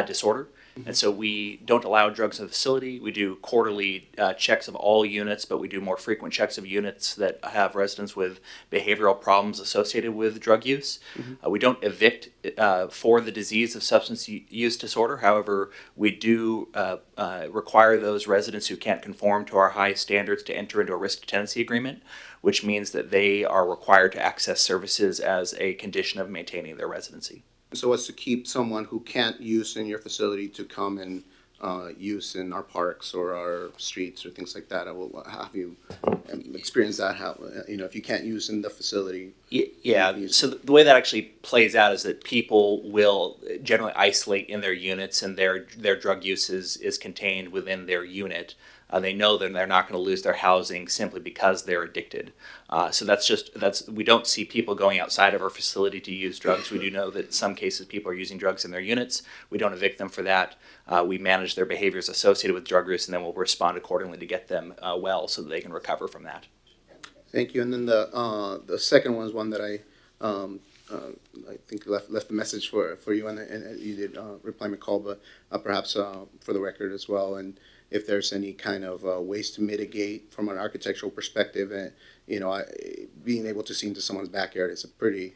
disorder. And so we don't allow drugs in the facility. We do quarterly checks of all units, but we do more frequent checks of units that have residents with behavioral problems associated with drug use. We don't evict for the disease of substance use disorder. However, we do require those residents who can't conform to our high standards to enter into a risk tenancy agreement, which means that they are required to access services as a condition of maintaining their residency.
So as to keep someone who can't use in your facility to come and use in our parks or our streets or things like that, I will have you experience that. How if you can't use in the facility.
Yeah. So the way that actually plays out is that people will generally isolate in their units, and their drug use is contained within their unit. They know that they're not going to lose their housing simply because they're addicted. So we don't see people going outside of our facility to use drugs. We do know that in some cases people are using drugs in their units. We don't evict them for that. We manage their behaviors associated with drug use, and then we'll respond accordingly to get them well so that they can recover from that.
Thank you. And then the second one is one that I think left a message for you, and you did reply my call, but perhaps for the record as well, and if there's any kind of ways to mitigate from an architectural perspective, and being able to see into someone's backyard is a pretty,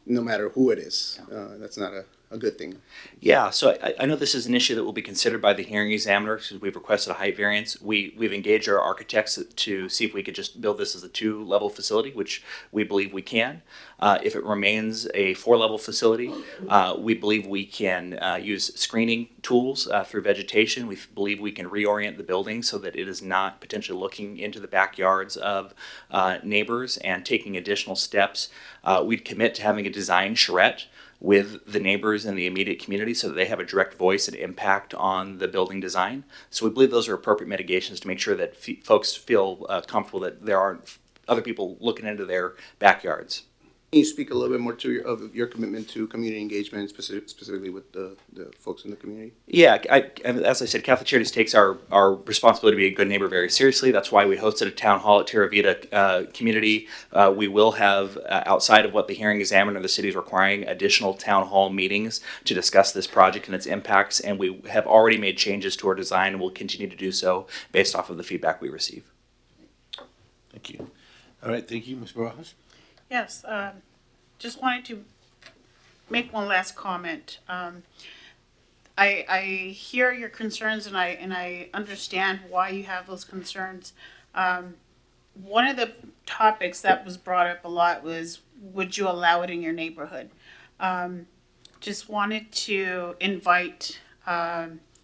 no matter who it is, that's not a good thing.
Yeah, so I know this is an issue that will be considered by the hearing examiner because we've requested a height variance. We've engaged our architects to see if we could just build this as a 2-level facility, which we believe we can. If it remains a 4-level facility, we believe we can use screening tools through vegetation. We believe we can reorient the building so that it is not potentially looking into the backyards of neighbors and taking additional steps. We'd commit to having a design charrette with the neighbors in the immediate community so that they have a direct voice and impact on the building design. So we believe those are appropriate mitigations to make sure that folks feel comfortable that there aren't other people looking into their backyards.
Can you speak a little bit more to your commitment to community engagement, specifically with the folks in the community?
Yeah, as I said, Catholic Charities takes our responsibility to be a good neighbor very seriously. That's why we hosted a town hall at Terra Vita community. We will have, outside of what the hearing examiner of the city is requiring, additional town hall meetings to discuss this project and its impacts, and we have already made changes to our design and will continue to do so based off of the feedback we receive.
Thank you. All right, thank you, Ms. Barajas.
Yes, just wanted to make one last comment. I hear your concerns and I understand why you have those concerns. One of the topics that was brought up a lot was, would you allow it in your neighborhood? Just wanted to invite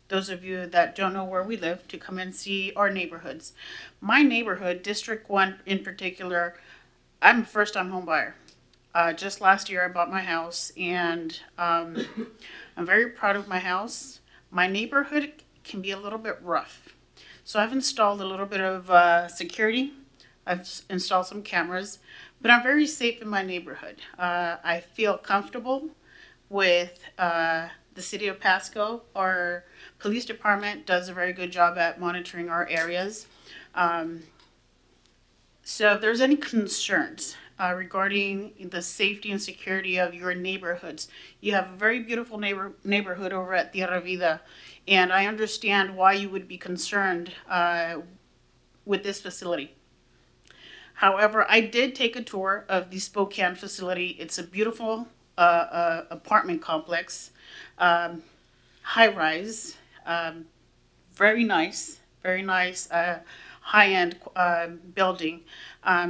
those of you that don't know where we live to come and see our neighborhoods. My neighborhood, District 1 in particular, I'm a first-time home buyer. Just last year I bought my house, and I'm very proud of my house. My neighborhood can be a little bit rough. So I've installed a little bit of security. I've installed some cameras, but I'm very safe in my neighborhood. I feel comfortable with the city of Pasco. Our police department does a very good job at monitoring our areas. So if there's any concerns regarding the safety and security of your neighborhoods, you have a very beautiful neighborhood over at Tierra Vida, and I understand why you would be concerned with this facility. However, I did take a tour of the Spokane facility. It's a beautiful apartment complex, high-rise, very nice, high-end building.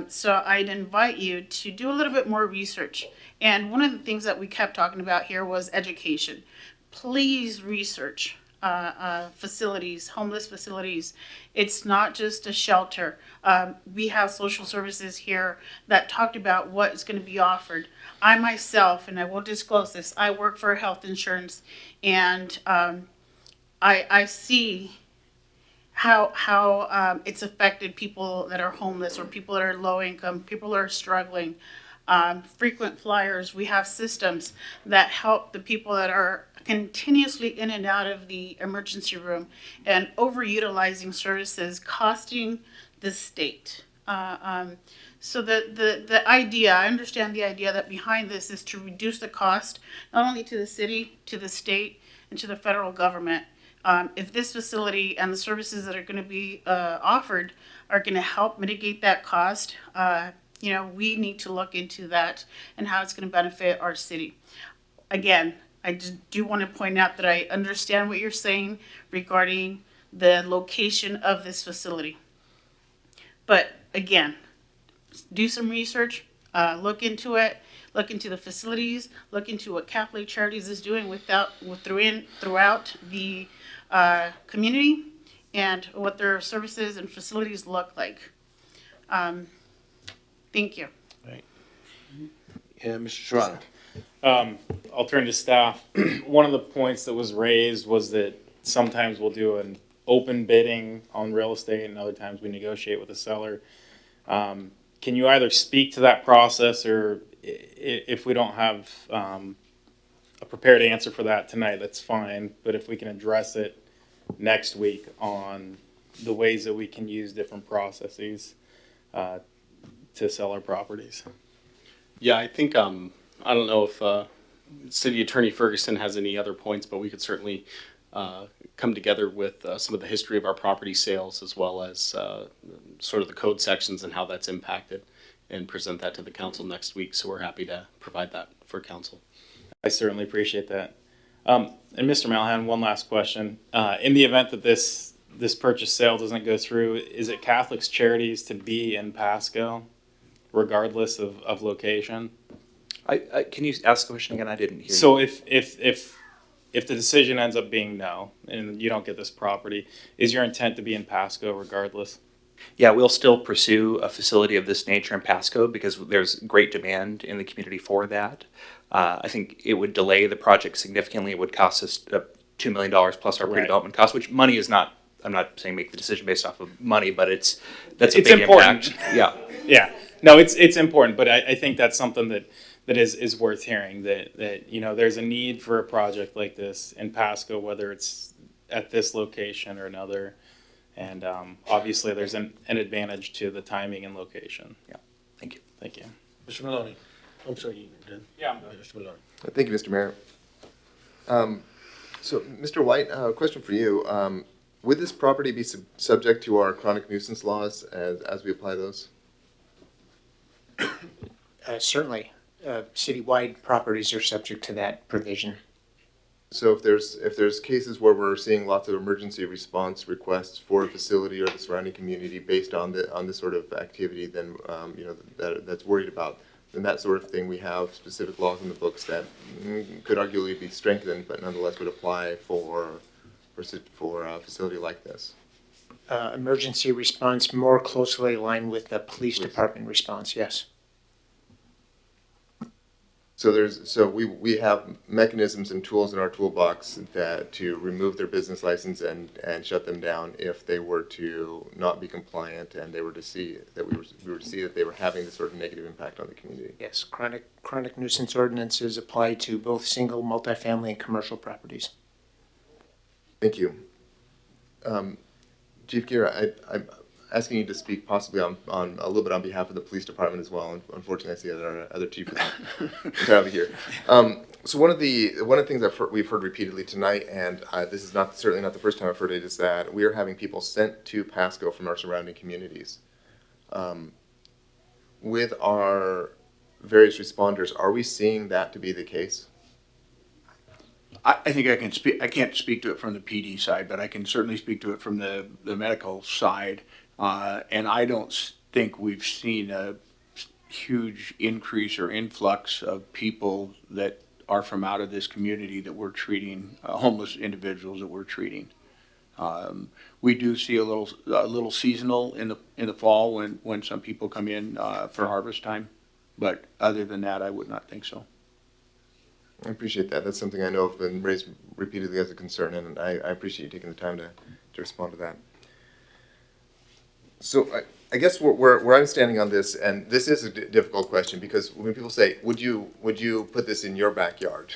So I'd invite you to do a little bit more research. And one of the things that we kept talking about here was education. Please research facilities, homeless facilities. It's not just a shelter. We have social services here that talked about what is going to be offered. I myself, and I will disclose this, I work for health insurance, and I see how it's affected people that are homeless or people that are low income, people that are struggling. Frequent flyers, we have systems that help the people that are continuously in and out of the emergency room and overutilizing services, costing the state. So the idea, I understand the idea that behind this is to reduce the cost, not only to the city, to the state, and to the federal government. If this facility and the services that are going to be offered are going to help mitigate that cost, we need to look into that and how it's going to benefit our city. Again, I just do want to point out that I understand what you're saying regarding the location of this facility. But again, do some research, look into it, look into the facilities, look into what Catholic Charities is doing throughout the community and what their services and facilities look like. Thank you.
Right. Yeah, Mr. Serrano.
I'll turn to staff. One of the points that was raised was that sometimes we'll do an open bidding on real estate and other times we negotiate with the seller. Can you either speak to that process, or if we don't have a prepared answer for that tonight, that's fine. But if we can address it next week on the ways that we can use different processes to sell our properties.
Yeah, I think I don't know if City Attorney Ferguson has any other points, but we could certainly come together with some of the history of our property sales as well as sort of the code sections and how that's impacted and present that to the council next week. So we're happy to provide that for council.
I certainly appreciate that. And Mr. Malahan, one last question. In the event that this purchase sale doesn't go through, is it Catholic's Charities to be in Pasco, regardless of location?
Can you ask the question again? I didn't hear.
So if the decision ends up being no, and you don't get this property, is your intent to be in Pasco regardless?
Yeah, we'll still pursue a facility of this nature in Pasco because there's great demand in the community for that. I think it would delay the project significantly. It would cost us $2 million plus our pre-development cost, which money is not. I'm not saying make the decision based off of money, but that's a big
important.
Impact. Yeah,
yeah. No, it's important, but I think that's something that is worth hearing. That you know, there's a need for a project like this in Pasco, whether it's at this location or another. And obviously, there's an advantage to the timing and location.
Yeah. Thank you.
Thank you.
Mr. Maloney. I'm sorry, you did.
Yeah, I'm done.
Mr. Maloney.
Thank you, Mr. Mayor. So, Mr. White, a question for you. Would this property be subject to our chronic nuisance laws as we apply those?
Certainly. Citywide properties are subject to that provision.
So if there's cases where we're seeing lots of emergency response requests for a facility or the surrounding community based on this sort of activity, then you know that's worried about, then that sort of thing, we have specific laws in the books that could arguably be strengthened, but nonetheless would apply for a facility like this.
Emergency response more closely aligned with the police department response. Yes.
So we have mechanisms and tools in our toolbox that to remove their business license and shut them down if they were to not be compliant and they were to see that we were to see that they were having this sort of negative impact on the community.
Yes, chronic nuisance ordinances apply to both single, multifamily, and commercial properties.
Thank you. Chief Gira, I'm asking you to speak possibly on a little bit on behalf of the police department as well. Unfortunately, I see that our other chief is entirely here. So one of the things we've heard repeatedly tonight, and this is certainly not the first time I've heard it, is that we are having people sent to Pasco from our surrounding communities. With our various responders, are we seeing that to be the case?
I think I can speak. I can't speak to it from the PD side, but I can certainly speak to it from the medical side. And I don't think we've seen a huge increase or influx of people that are from out of this community that we're treating, homeless individuals that we're treating. We do see a little seasonal in the fall when some people come in for harvest time, but other than that, I would not think so.
I appreciate that. That's something I know have been raised repeatedly as a concern, and I appreciate you taking the time to respond to that. So I guess where I'm standing on this, and this is a difficult question because when people say, "Would you put this in your backyard?"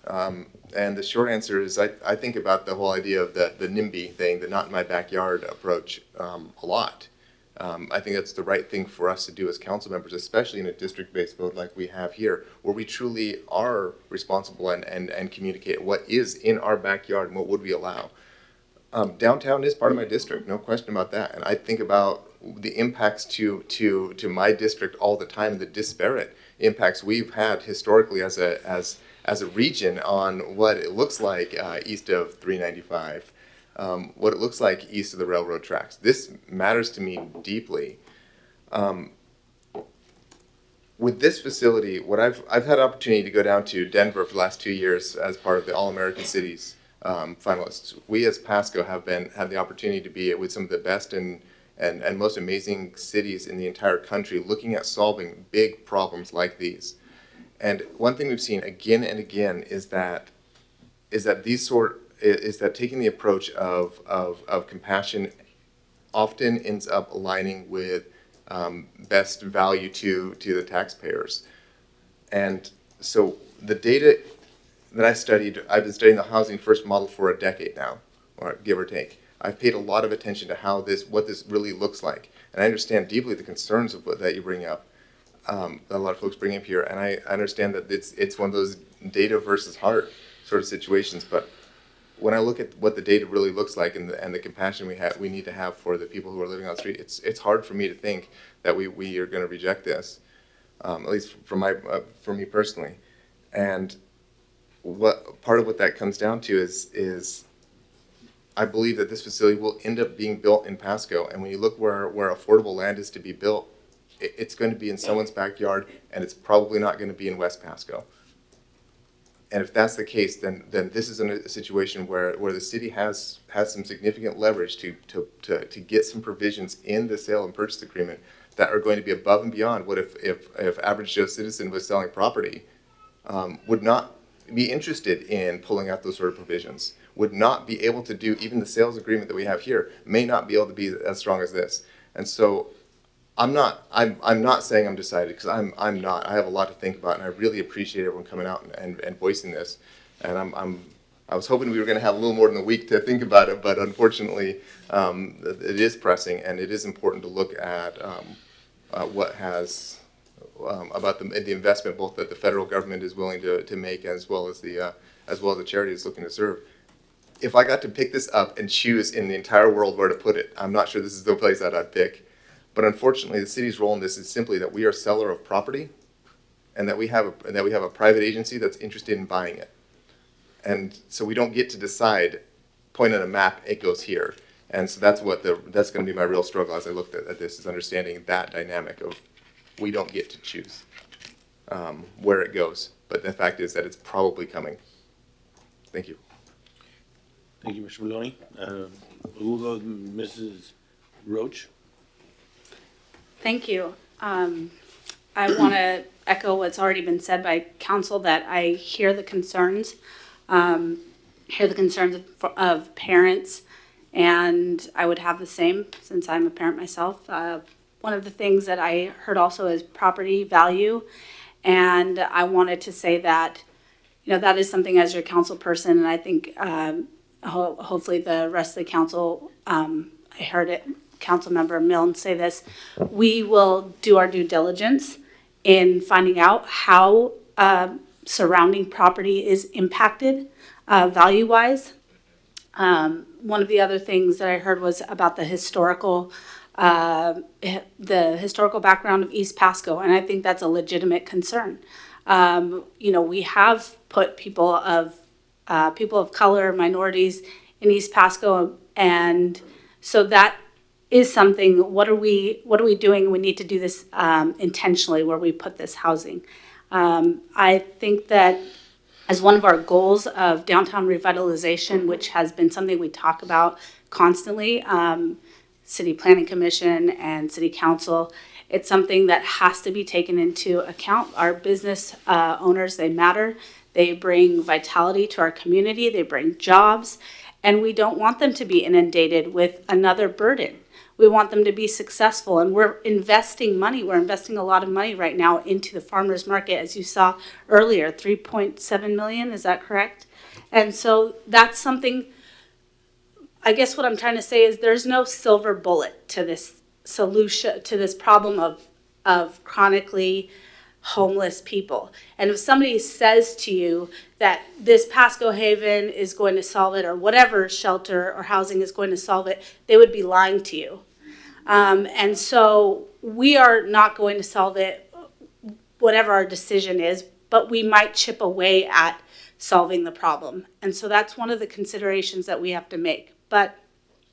And the short answer is I think about the whole idea of the NIMBY thing, the not in my backyard approach, a lot. I think that's the right thing for us to do as council members, especially in a district-based vote like we have here, where we truly are responsible and communicate what is in our backyard and what would we allow. Downtown is part of my district, no question about that. And I think about the impacts to my district all the time, the disparate impacts we've had historically as a region on what it looks like east of 395. What it looks like east of the railroad tracks. This matters to me deeply. With this facility, what I've had an opportunity to go down to Denver for the last 2 years as part of the All-American Cities finalists. We as Pasco have had the opportunity to be with some of the best and most amazing cities in the entire country looking at solving big problems like these. And one thing we've seen again and again is that taking the approach of compassion often ends up aligning with best value to the taxpayers. And so the data that I've been studying the Housing First model for a decade now, or give or take. I've paid a lot of attention to what this really looks like. And I understand deeply the concerns that you bring up. that a lot of folks bring up here, and I understand that it's one of those data versus heart sort of situations. But when I look at what the data really looks like and the compassion we need to have for the people who are living on the street, it's hard for me to think that we are going to reject this, at least for me personally. And what part of what that comes down to is I believe that this facility will end up being built in Pasco, and when you look where affordable land is to be built, it's going to be in someone's backyard, and it's probably not going to be in West Pasco. And if that's the case, then this is a situation where the city has some significant leverage to get some provisions in the sale and purchase agreement that are going to be above and beyond what if average Joe citizen was selling property, would not be interested in pulling out those sort of provisions, would not be able to do. Even the sales agreement that we have here may not be able to be as strong as this. And so I'm not saying I'm decided, because I'm not. I have a lot to think about, and I really appreciate everyone coming out and voicing this. And I was hoping we were going to have a little more than a week to think about it, but unfortunately, it is pressing, and it is important to look at what has about the investment both that the federal government is willing to make, as well as the charity is looking to serve. If I got to pick this up and choose in the entire world where to put it, I'm not sure this is the place that I'd pick. But unfortunately, the city's role in this is simply that we are a seller of property, and that we have a private agency that's interested in buying it. And so we don't get to decide, point at a map, it goes here. And so that's going to be my real struggle as I looked at this, is understanding that dynamic of we don't get to choose where it goes. But the fact is that it's probably coming. Thank you.
Thank you, Mr. Maloney. We'll go to Mrs. Roach.
Thank you. I want to echo what's already been said by council, that I hear the concerns, of parents, and I would have the same since I'm a parent myself. One of the things that I heard also is property value, and I wanted to say that, that is something as your council person, and I think hopefully the rest of the council, I heard it, Councilmember Milne say this, we will do our due diligence in finding out how surrounding property is impacted value-wise. One of the other things that I heard was about the historical background of East Pasco, and I think that's a legitimate concern. We have put people of color, minorities in East Pasco, and so that is something. What are we doing? We need to do this intentionally, where we put this housing. I think that as one of our goals of downtown revitalization, which has been something we talk about constantly, City Planning Commission and City Council, it's something that has to be taken into account. Our business owners, they matter. They bring vitality to our community. They bring jobs. And we don't want them to be inundated with another burden. We want them to be successful, and we're investing money. We're investing a lot of money right now into the farmers market, as you saw earlier, $3.7 million, is that correct? And so that's something, I guess what I'm trying to say is there's no silver bullet to this solution, to this problem of chronically homeless people. And if somebody says to you that this Pasco Haven is going to solve it, or whatever shelter or housing is going to solve it, they would be lying to you. And so we are not going to solve it, whatever our decision is, but we might chip away at solving the problem. And so that's one of the considerations that we have to make. But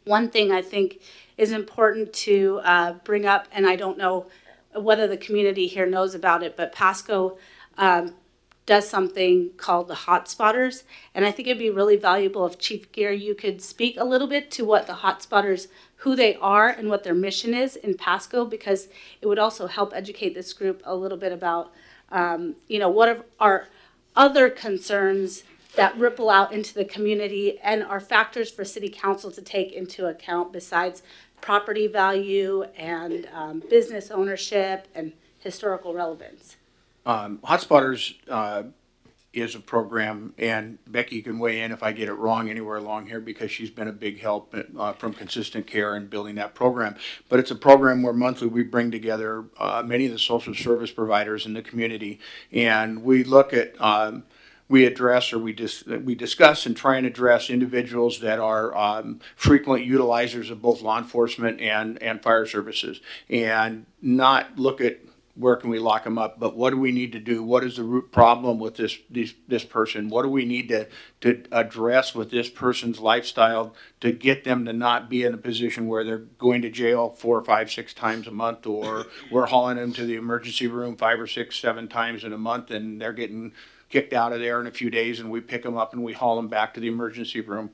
one thing I think is important to bring up, and I don't know whether the community here knows about it, but Pasco does something called the hotspotters. And I think it'd be really valuable if Chief Gear, you could speak a little bit to what the hotspotters, who they are and what their mission is in Pasco, because it would also help educate this group a little bit about, what are other concerns that ripple out into the community and are factors for City Council to take into account besides property value and business ownership and historical relevance.
Hotspotters is a program, and Becky can weigh in if I get it wrong anywhere along here, because she's been a big help from Consistent Care in building that program. But it's a program where monthly we bring together many of the social service providers in the community, and we look at we address, or we discuss and try and address individuals that are frequent utilizers of both law enforcement and fire services, and not look at where can we lock them up, but what do we need to do? What is the root problem with this person? What do we need to address with this person's lifestyle to get them to not be in a position where they're going to jail 4, 5, 6 times a month, or we're hauling them to the emergency room 5 or 6, 7 times in a month, and they're getting kicked out of there in a few days, and we pick them up and we haul them back to the emergency room.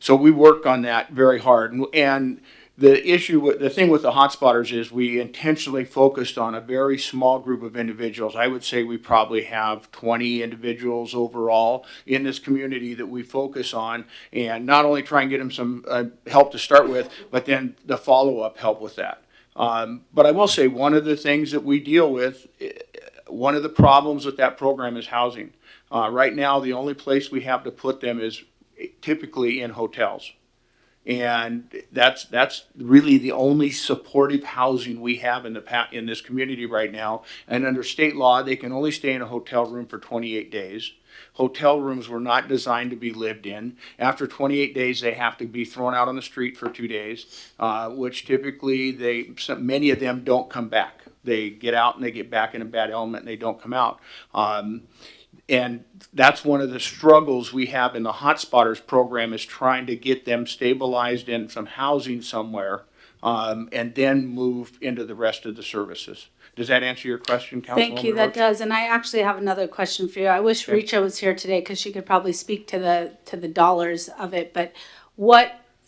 So we work on that very hard, and the thing with the hotspotters is we intentionally focused on a very small group of individuals. I would say we probably have 20 individuals overall in this community that we focus on, and not only try and get them some help to start with, but then the follow-up help with that. But I will say one of the things that we deal with, one of the problems with that program is housing. Right now, the only place we have to put them is typically in hotels. And that's really the only supportive housing we have in this community right now. And under state law, they can only stay in a hotel room for 28 days. Hotel rooms were not designed to be lived in. After 28 days, they have to be thrown out on the street for 2 days, which typically many of them don't come back. They get out and they get back in a bad element and they don't come out. And that's one of the struggles we have in the Hotspotters program, is trying to get them stabilized in some housing somewhere, and then move into the rest of the services. Does that answer your question, Councilwoman?
Thank you, that does. And I actually have another question for you. I wish
Okay.
Richa was here today because she could probably speak to the dollars of it. But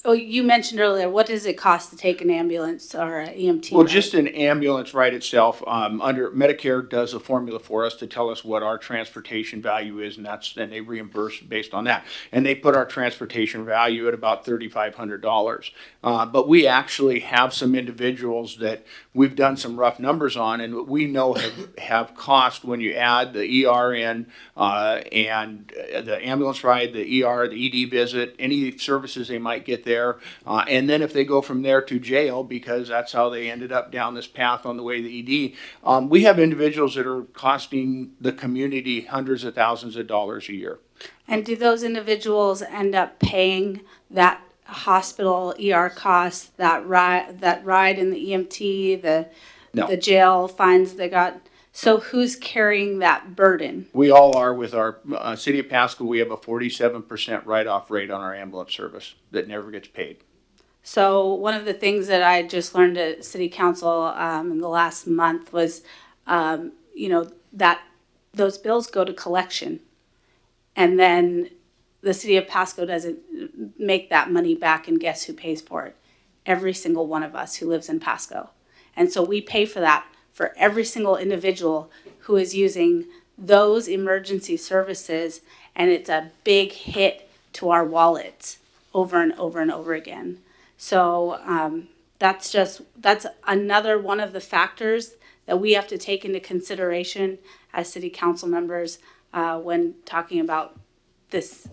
you mentioned earlier, what does it cost to take an ambulance or an EMT?
Well,
ride?
just an ambulance ride itself, under Medicare does a formula for us to tell us what our transportation value is, and then they reimburse based on that. And they put our transportation value at about $3,500. But we actually have some individuals that we've done some rough numbers on, and we know have cost when you add the ER in, and the ambulance ride, the ER, the ED visit, any services they might get there. And then if they go from there to jail, because that's how they ended up down this path on the way to the ED, we have individuals that are costing the community hundreds of thousands of dollars a year.
And do those individuals end up paying that hospital ER costs, that ride in the EMT,
No.
the jail fines they got? So who's carrying that burden?
We all are. With our City of Pasco, we have a 47% write-off rate on our ambulance service that never gets paid.
So one of the things that I just learned at City Council in the last month was, that those bills go to collection, and then the City of Pasco doesn't make that money back, and guess who pays for it? Every single one of us who lives in Pasco. And so we pay for that for every single individual who is using those emergency services, and it's a big hit to our wallets over and over and over again. So that's another one of the factors that we have to take into consideration as city council members when talking about this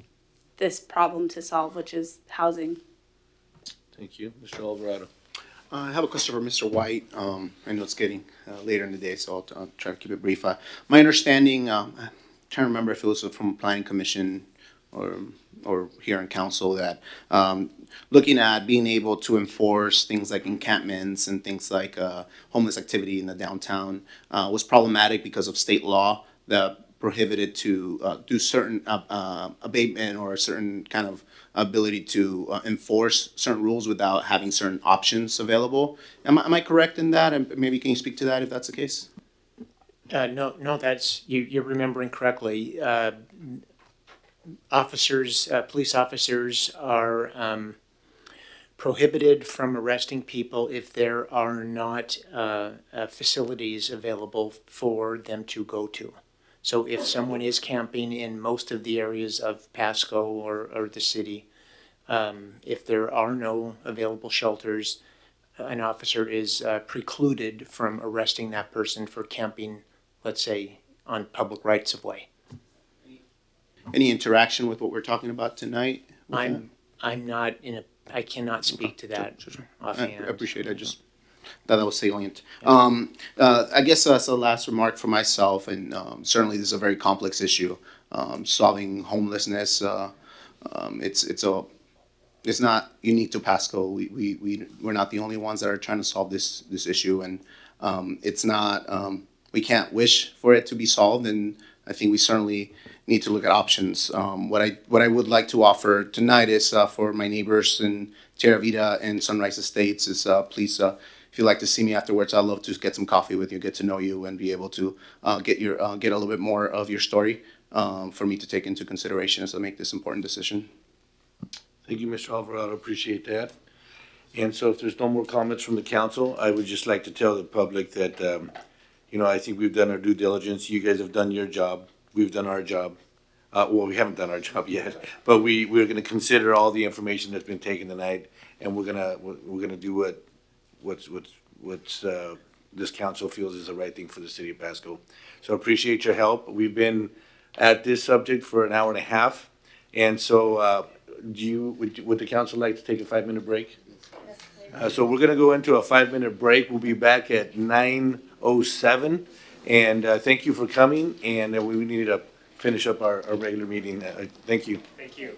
problem to solve, which is housing.
Thank you. Mr. Alvarado.
I have a question for Mr. White. I know it's getting later in the day, so I'll try to keep it brief. My understanding, I'm trying to remember if it was from Planning Commission or here in council, that looking at being able to enforce things like encampments and things like homeless activity in the downtown was problematic because of state law that prohibited to do certain abatement or a certain kind of ability to enforce certain rules without having certain options available. Am I correct in that? And maybe can you speak to that if that's the case?
No, that's, you're remembering correctly. Police officers are prohibited from arresting people if there are not facilities available for them to go to. So if someone is camping in most of the areas of Pasco or the city, if there are no available shelters, an officer is precluded from arresting that person for camping, let's say, on public rights of way.
any interaction with what we're talking about tonight? with that?
I'm not in a, I cannot speak to that
I
offhand.
appreciate it. I just thought that was salient. I guess as a last remark for myself, and certainly this is a very complex issue, solving homelessness. It's not unique to Pasco. We're not the only ones that are trying to solve this issue, and it's not. We can't wish for it to be solved, and I think we certainly need to look at options. What I would like to offer tonight is for my neighbors in Terra Vida and Sunrise Estates is please. If you'd like to see me afterwards, I'd love to get some coffee with you, get to know you, and be able to get a little bit more of your story for me to take into consideration as I make this important decision.
Thank you, Mr. Alvarado. Appreciate that. And so if there's no more comments from the council, I would just like to tell the public that, I think we've done our due diligence. You guys have done your job. We've done our job. Well, we haven't done our job yet, but we're gonna consider all the information that's been taken tonight, and we're gonna do what's this council feels is the right thing for the city of Pasco. So appreciate your help. We've been at this subject for an hour and a half, and so, would the council like to take a 5-minute break? So we're gonna go into a 5-minute break. We'll be back at 9:07. And thank you for coming, and we need to finish up our regular meeting. Thank you.
Thank you.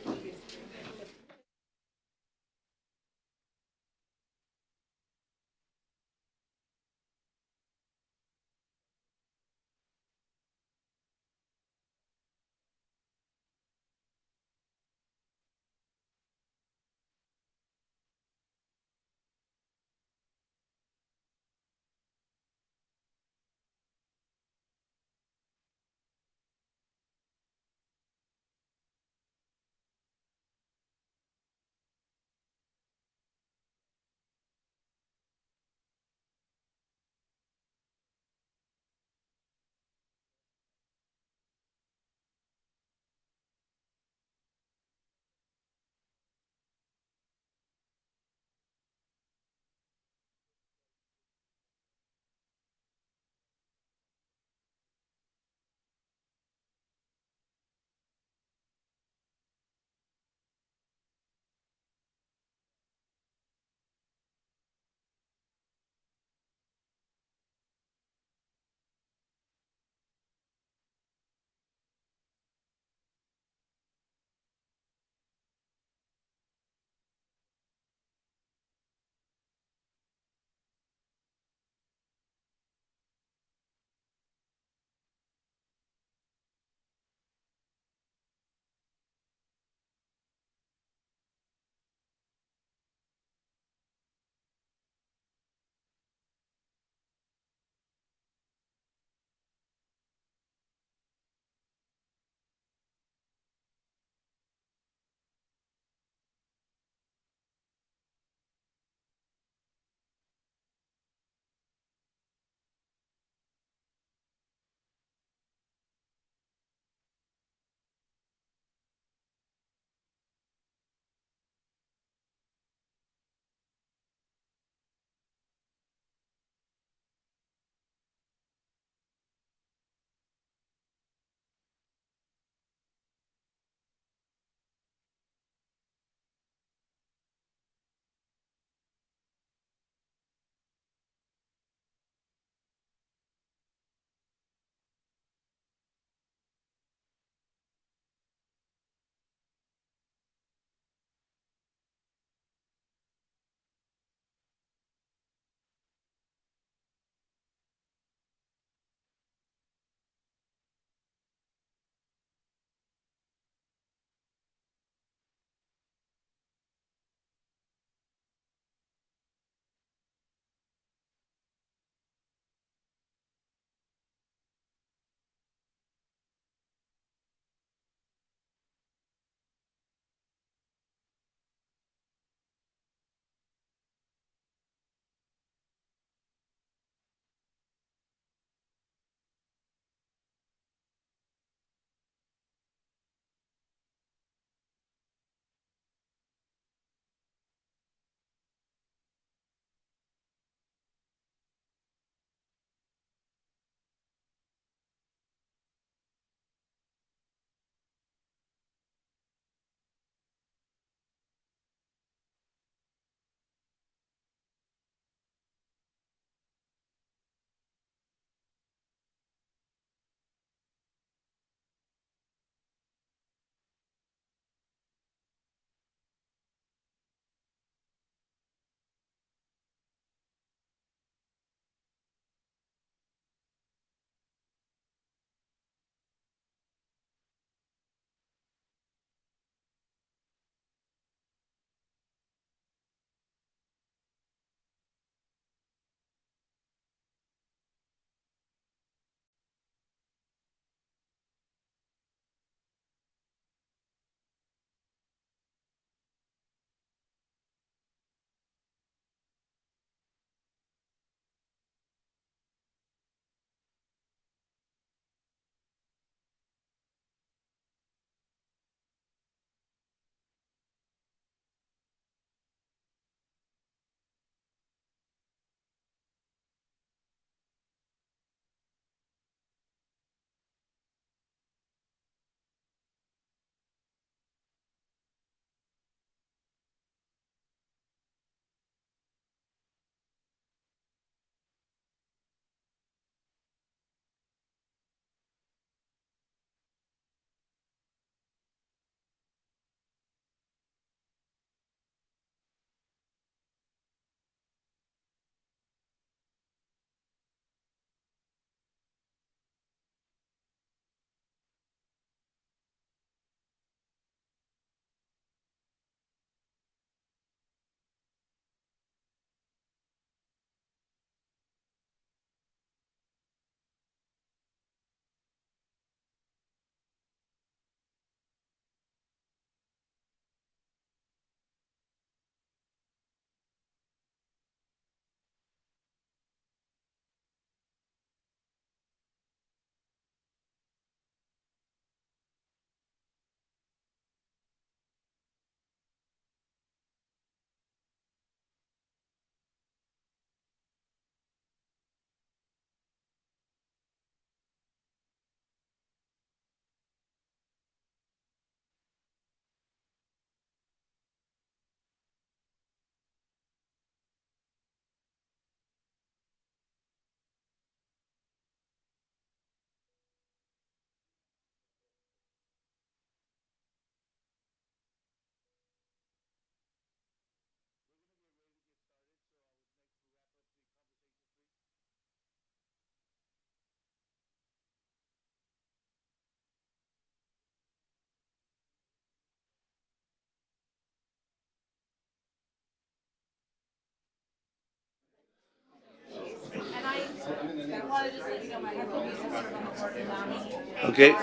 Okay.
So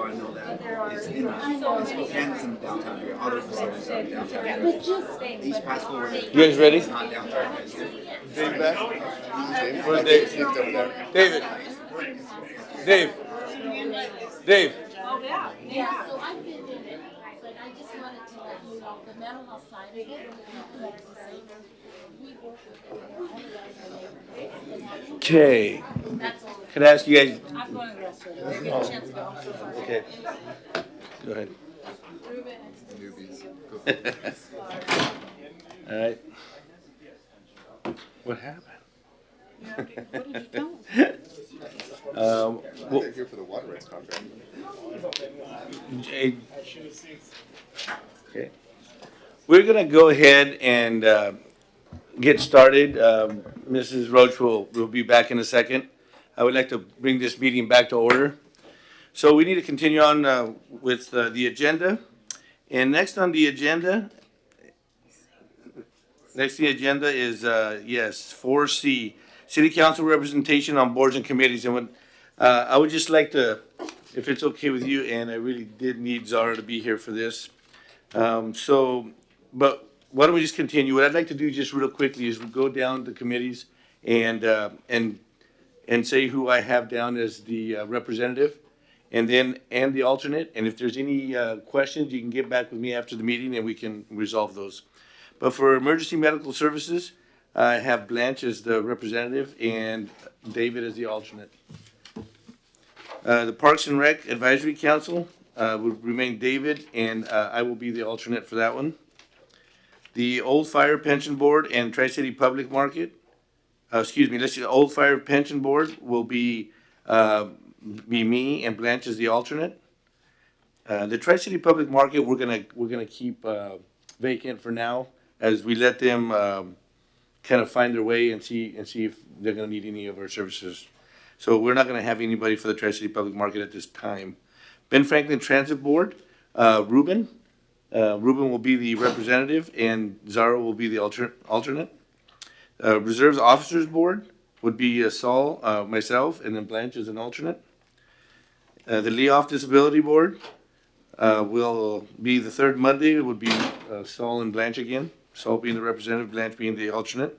I know that it's in Spokane is in the downtown area. Other facilities are in the downtown area. East Pasco, where
You guys ready?
it's not downtown, it's different.
Dave back?
Where's
Dave? David. Dave. Dave.
Oh, yeah. Yeah. So I've been in it, but I just wanted to let you know the mental health side of it. We work with
Okay. Can I ask you guys?
I'm going to the restroom. I didn't get a chance to go. I'm so sorry.
Okay. Go ahead. All right. What happened?
What did you tell
Well,
They're here for the water rights contract.
Okay. We're gonna go ahead and get started. Mrs. Roach will be back in a second. I would like to bring this meeting back to order. So we need to continue on with the agenda. And next on the agenda is, yes, 4C, City Council representation on boards and committees. And when, I would just like to, if it's okay with you, and I really did need Zara to be here for this. But why don't we just continue? What I'd like to do just real quickly is go down the committees and say who I have down as the representative and the alternate. And if there's any questions, you can get back with me after the meeting and we can resolve those. But for emergency medical services, I have Blanche as the representative and David as the alternate. The Parks and Rec Advisory Council would remain David, and I will be the alternate for that one. The Old Fire Pension Board and Tri-City Public Market, the Old Fire Pension Board will be me and Blanche as the alternate. The Tri-City Public Market, we're gonna keep vacant for now as we let them kind of find their way and see if they're gonna need any of our services. So we're not gonna have anybody for the Tri-City Public Market at this time. Ben Franklin Transit Board, Ruben will be the representative and Zara will be the alternate. Reserves Officers Board would be Saul, myself, and then Blanche as an alternate. The Lay-Off Disability Board will be the third Monday. It would be Saul and Blanche again. Saul being the representative, Blanche being the alternate.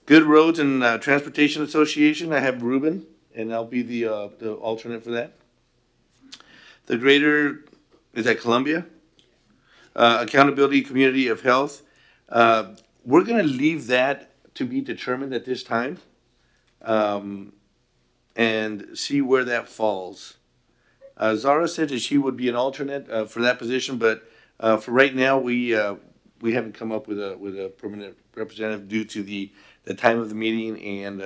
Good Roads and Transportation Association, I have Ruben, and I'll be the alternate for that. The Greater, is that Columbia? Accountability Community of Health. We're gonna leave that to be determined at this time and see where that falls. Zara said that she would be an alternate for that position, but for right now, we haven't come up with a permanent representative due to the time of the meeting and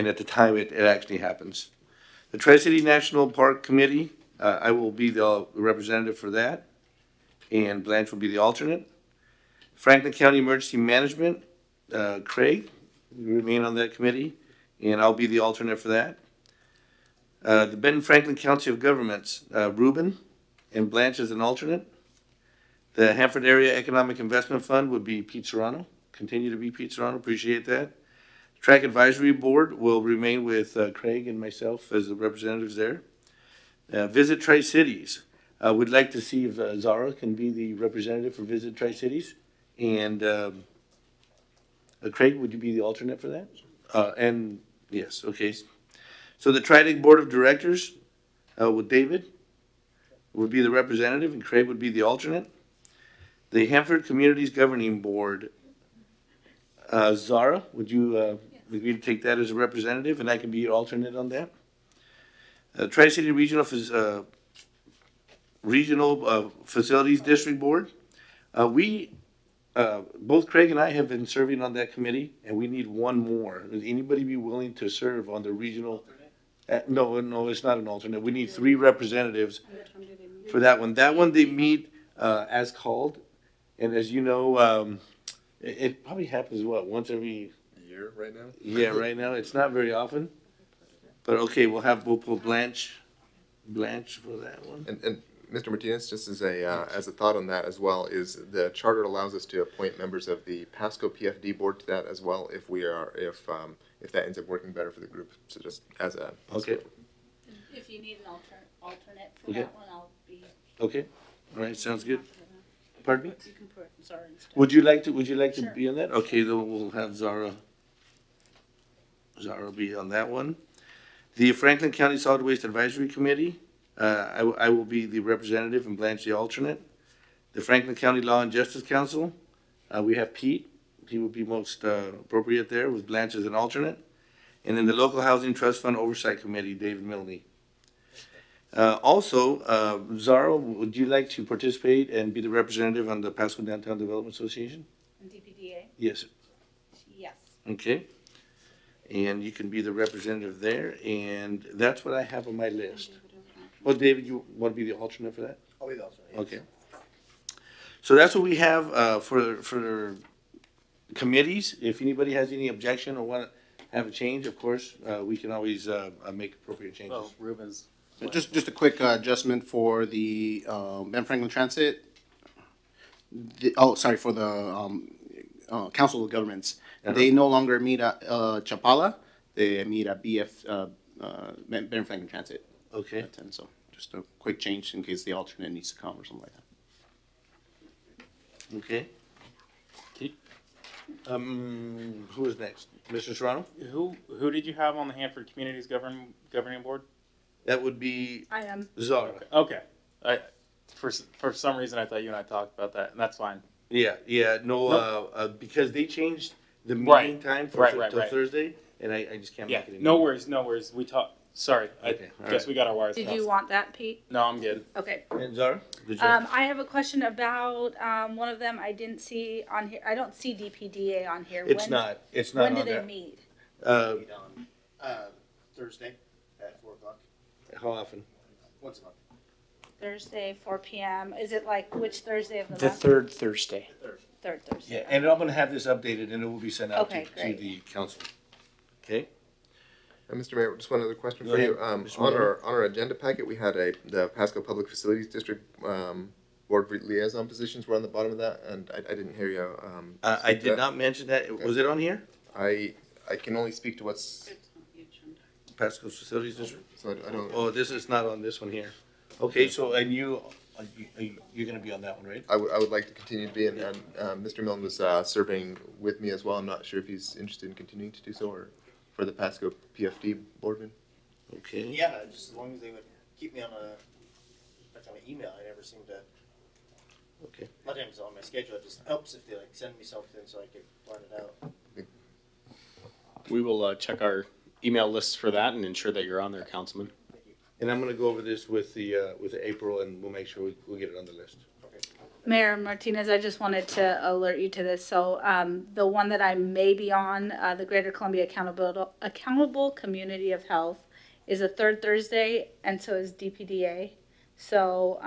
at the time it actually happens. The Tri-City National Park Committee, I will be the representative for that, and Blanche will be the alternate. Franklin County Emergency Management, Craig will remain on that committee, and I'll be the alternate for that. The Benton Franklin Council of Governments, Ruben and Blanche as an alternate. The Hanford Area Economic Investment Fund would be Pete Serrano, continue to be Pete Serrano, appreciate that. Track Advisory Board will remain with Craig and myself as the representatives there. Visit Tri-Cities, would like to see if Zara can be the representative for Visit Tri-Cities. And Craig, would you be the alternate for that? And yes, okay. So the Tri-Dig Board of Directors with David would be the representative and Craig would be the alternate. The Hanford Communities Governing Board, Zara, would you agree to take that as a representative and I can be your alternate on that? Tri-City Regional Facilities District Board, both Craig and I have been serving on that committee, and we need one more. Would anybody be willing to serve on the regional? No, it's not an alternate. We need 3 representatives for that one. That one they meet as called, and as you know, it probably happens once every
year right now.
Yeah, right now it's not very often, but okay, we'll put Blanche for that one.
And Mr. Martinez, just as a thought on that as well, is the charter allows us to appoint members of the Pasco PFD board to that as well if that ends up working better for the group. So just as a
Okay.
If you need an alternate for
Okay.
that one, I'll be.
Okay, all right, sounds good. Pardon me?
You can put Zara instead.
Would you like to
Sure.
be on that? Okay, then we'll have Zara be on that one. The Franklin County Solid Waste Advisory Committee, I will be the representative and Blanche the alternate. The Franklin County Law and Justice Council, we have Pete. He would be most appropriate there with Blanche as an alternate. And then the Local Housing Trust Fund Oversight Committee, David Milne. Also, Zara, would you like to participate and be the representative on the Pasco Downtown Development Association?
And DPDA?
Yes.
Yes.
Okay. And you can be the representative there, and that's what I have on my list. Well, David, you want to be the alternate for that?
I'll be the alternate, yes.
Okay. So that's what we have for committees. If anybody has any objection or want to have a change, of course, we can always make appropriate changes.
Oh, Ruben's.
Just a quick adjustment for the Ben Franklin Transit. For the Council of Governments. They no longer meet at Chapala. They meet at Ben Franklin Transit.
Okay.
So just a quick change in case the alternate needs to come or something like that.
Okay. Who is next? Mr. Serrano?
Who did you have on the Hanford Communities Governing Board?
That would be
I am.
Zara.
Okay. For some reason, I thought you and I talked about that, and that's fine.
Yeah, no,
Nope.
Because they changed the meeting
Right.
time
Right.
till Thursday, and I just can't
Yeah,
make it.
no worries. We talked. Sorry,
Okay,
I
all
guess
right.
we got our wires
Did
crossed.
you want that, Pete?
No, I'm good.
Okay.
And Zara? Did you?
I have a question about one of them I didn't see on here. I don't see DPDA on here.
It's not
When do
on
they
there.
meet?
Meet on Thursday at 4:00.
How often?
Once a month.
Thursday, 4 p.m. Is it like which Thursday of the
The
month?
third Thursday.
Third Thursday.
Yeah, and I'm gonna have this updated and it will be sent out
Okay,
to
great.
the council. Okay?
Mr. Mayor, just one other question
Go
for
ahead,
you.
Mr.
On
Miller.
our agenda packet, we had the Pasco Public Facilities District Board Liaison positions were on the bottom of that, and I didn't hear you.
I
speak to
did
that.
not mention that. Was it on here?
I can only speak to what's.
Pasco Facilities District?
So I don't.
Oh, this is not on this one here. Okay, so, and you're gonna be on that one, right?
I would like to continue to be, and Mr. Milne was serving with me as well. I'm not sure if he's interested in continuing to do so, or for the Pasco PFD boardman.
Okay.
Yeah, just as long as they would keep me on an email, I never seem to.
Okay.
A lot of times on my schedule, it just helps if they send me something so I can plan it out.
We will check our email lists for that and ensure that you're on there, Councilman.
And I'm gonna go over this with the April, and we'll make sure we'll get it on the list.
Mayor Martinez, I just wanted to alert you to this. So the one that I may be on, the Greater Columbia Accountable Community of Health, is a third Thursday, and so is DPDA. So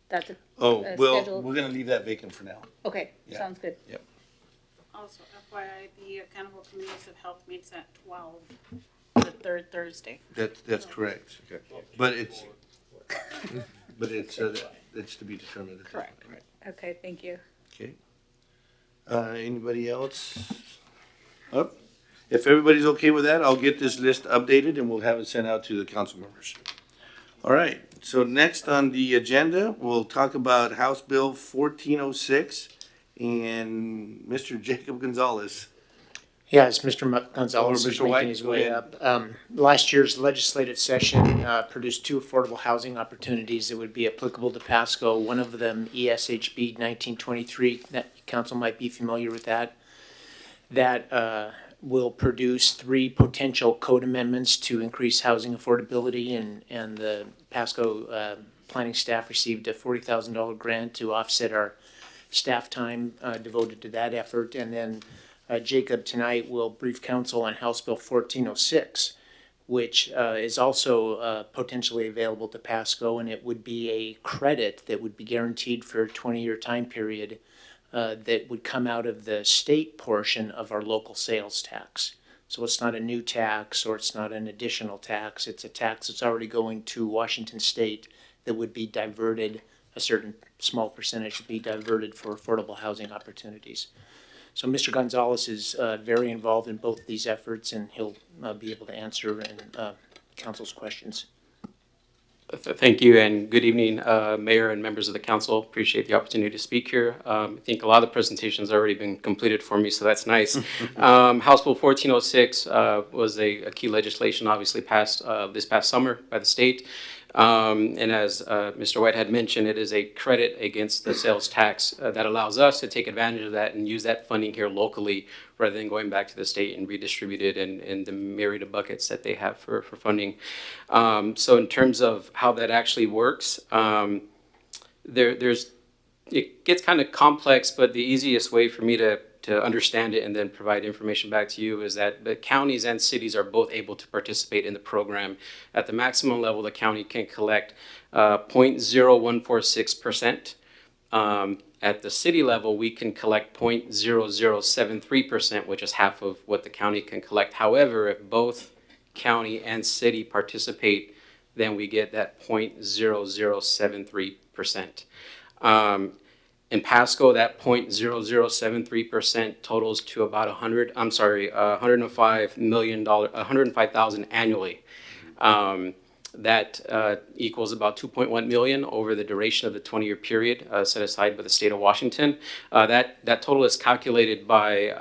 that's a
Well,
scheduled.
we're gonna leave that vacant for now.
Okay,
Yeah.
sounds good.
Yep.
Also, FYI, the Accountable Communities of Health meets at 12, the third Thursday.
That's correct. Okay. But it's to be determined.
Correct.
Right.
Okay, thank you.
Okay. Anybody else? Up? If everybody's okay with that, I'll get this list updated and we'll have it sent out to the council members. All right, so next on the agenda, we'll talk about House Bill 1406 and Mr. Jacob Gonzalez.
Yes, Mr. Gonzalez
Or
is
Mr. White,
making his
go
way
ahead.
up. Last year's legislative session produced 2 affordable housing opportunities that would be applicable to Pasco. One of them, ESHB 1923, that council might be familiar with that. That will produce 3 potential code amendments to increase housing affordability, and the Pasco planning staff received a $40,000 grant to offset our staff time devoted to that effort. And then Jacob tonight will brief council on House Bill 1406, which is also potentially available to Pasco, and it would be a credit that would be guaranteed for a 20-year time period that would come out of the state portion of our local sales tax. So it's not a new tax or it's not an additional tax. It's a tax that's already going to Washington State that would be diverted, a certain small percentage would be diverted for affordable housing opportunities. So Mr. Gonzalez is very involved in both these efforts, and he'll be able to answer council's questions.
Thank you, and good evening, Mayor and members of the council. Appreciate the opportunity to speak here. I think a lot of the presentations have already been completed for me, so that's nice. House Bill 1406 was a key legislation obviously passed this past summer by the state. And as Mr. White had mentioned, it is a credit against the sales tax that allows us to take advantage of that and use that funding here locally rather than going back to the state and redistribute it in the myriad of buckets that they have for funding. So in terms of how that actually works, it gets kind of complex, but the easiest way for me to understand it and then provide information back to you is that the counties and cities are both able to participate in the program. At the maximum level, the county can collect 0.0146%. At the city level, we can collect 0.0073%, which is half of what the county can collect. However, if both county and city participate, then we get that 0.0073%. In Pasco, that 0.0073% totals to about $105,000 annually. That equals about 2.1 million over the duration of the 20-year period set aside by the state of Washington. That total is calculated by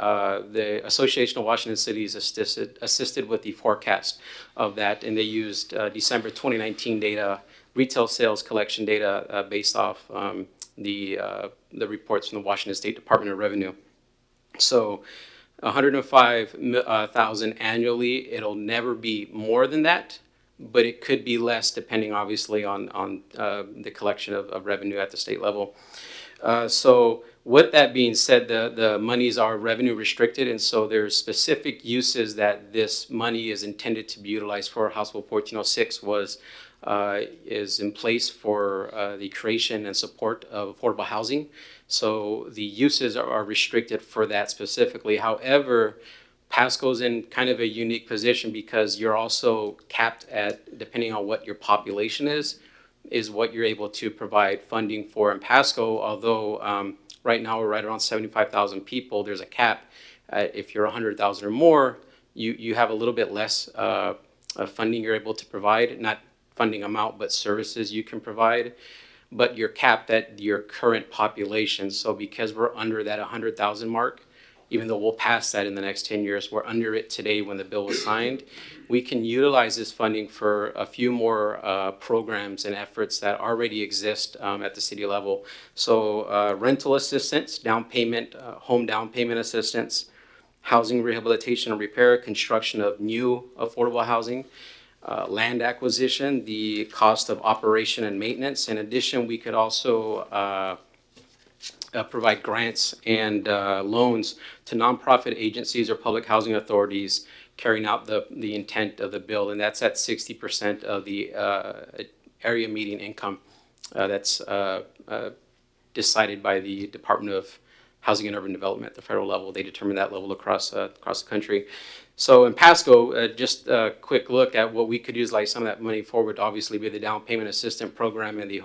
the Association of Washington Cities assisted with the forecast of that, and they used December 2019 data, retail sales collection data based off the reports from the Washington State Department of Revenue. So 105,000 annually. It'll never be more than that, but it could be less depending obviously on the collection of revenue at the state level. So with that being said, the monies are revenue restricted, and so there's specific uses that this money is intended to be utilized for. House Bill 1406 is in place for the creation and support of affordable housing. So the uses are restricted for that specifically. However, Pasco's in kind of a unique position because you're also capped at, depending on what your population is what you're able to provide funding for in Pasco. Although right now we're right around 75,000 people, there's a cap. If you're 100,000 or more, you have a little bit less funding you're able to provide, not funding amount, but services you can provide. But you're capped at your current population. So because we're under that 100,000 mark, even though we'll pass that in the next 10 years, we're under it today when the bill was signed. We can utilize this funding for a few more programs and efforts that already exist at the city level. So rental assistance, down payment, home down payment assistance, housing rehabilitation and repair, construction of new affordable housing, land acquisition, the cost of operation and maintenance. In addition, we could also provide grants and loans to nonprofit agencies or public housing authorities carrying out the intent of the bill, and that's at 60% of the area median income that's decided by the Department of Housing and Urban Development at the federal level. They determine that level across the country. So in Pasco, just a quick look at what we could use, like some of that money for would obviously be the down payment assistance program and the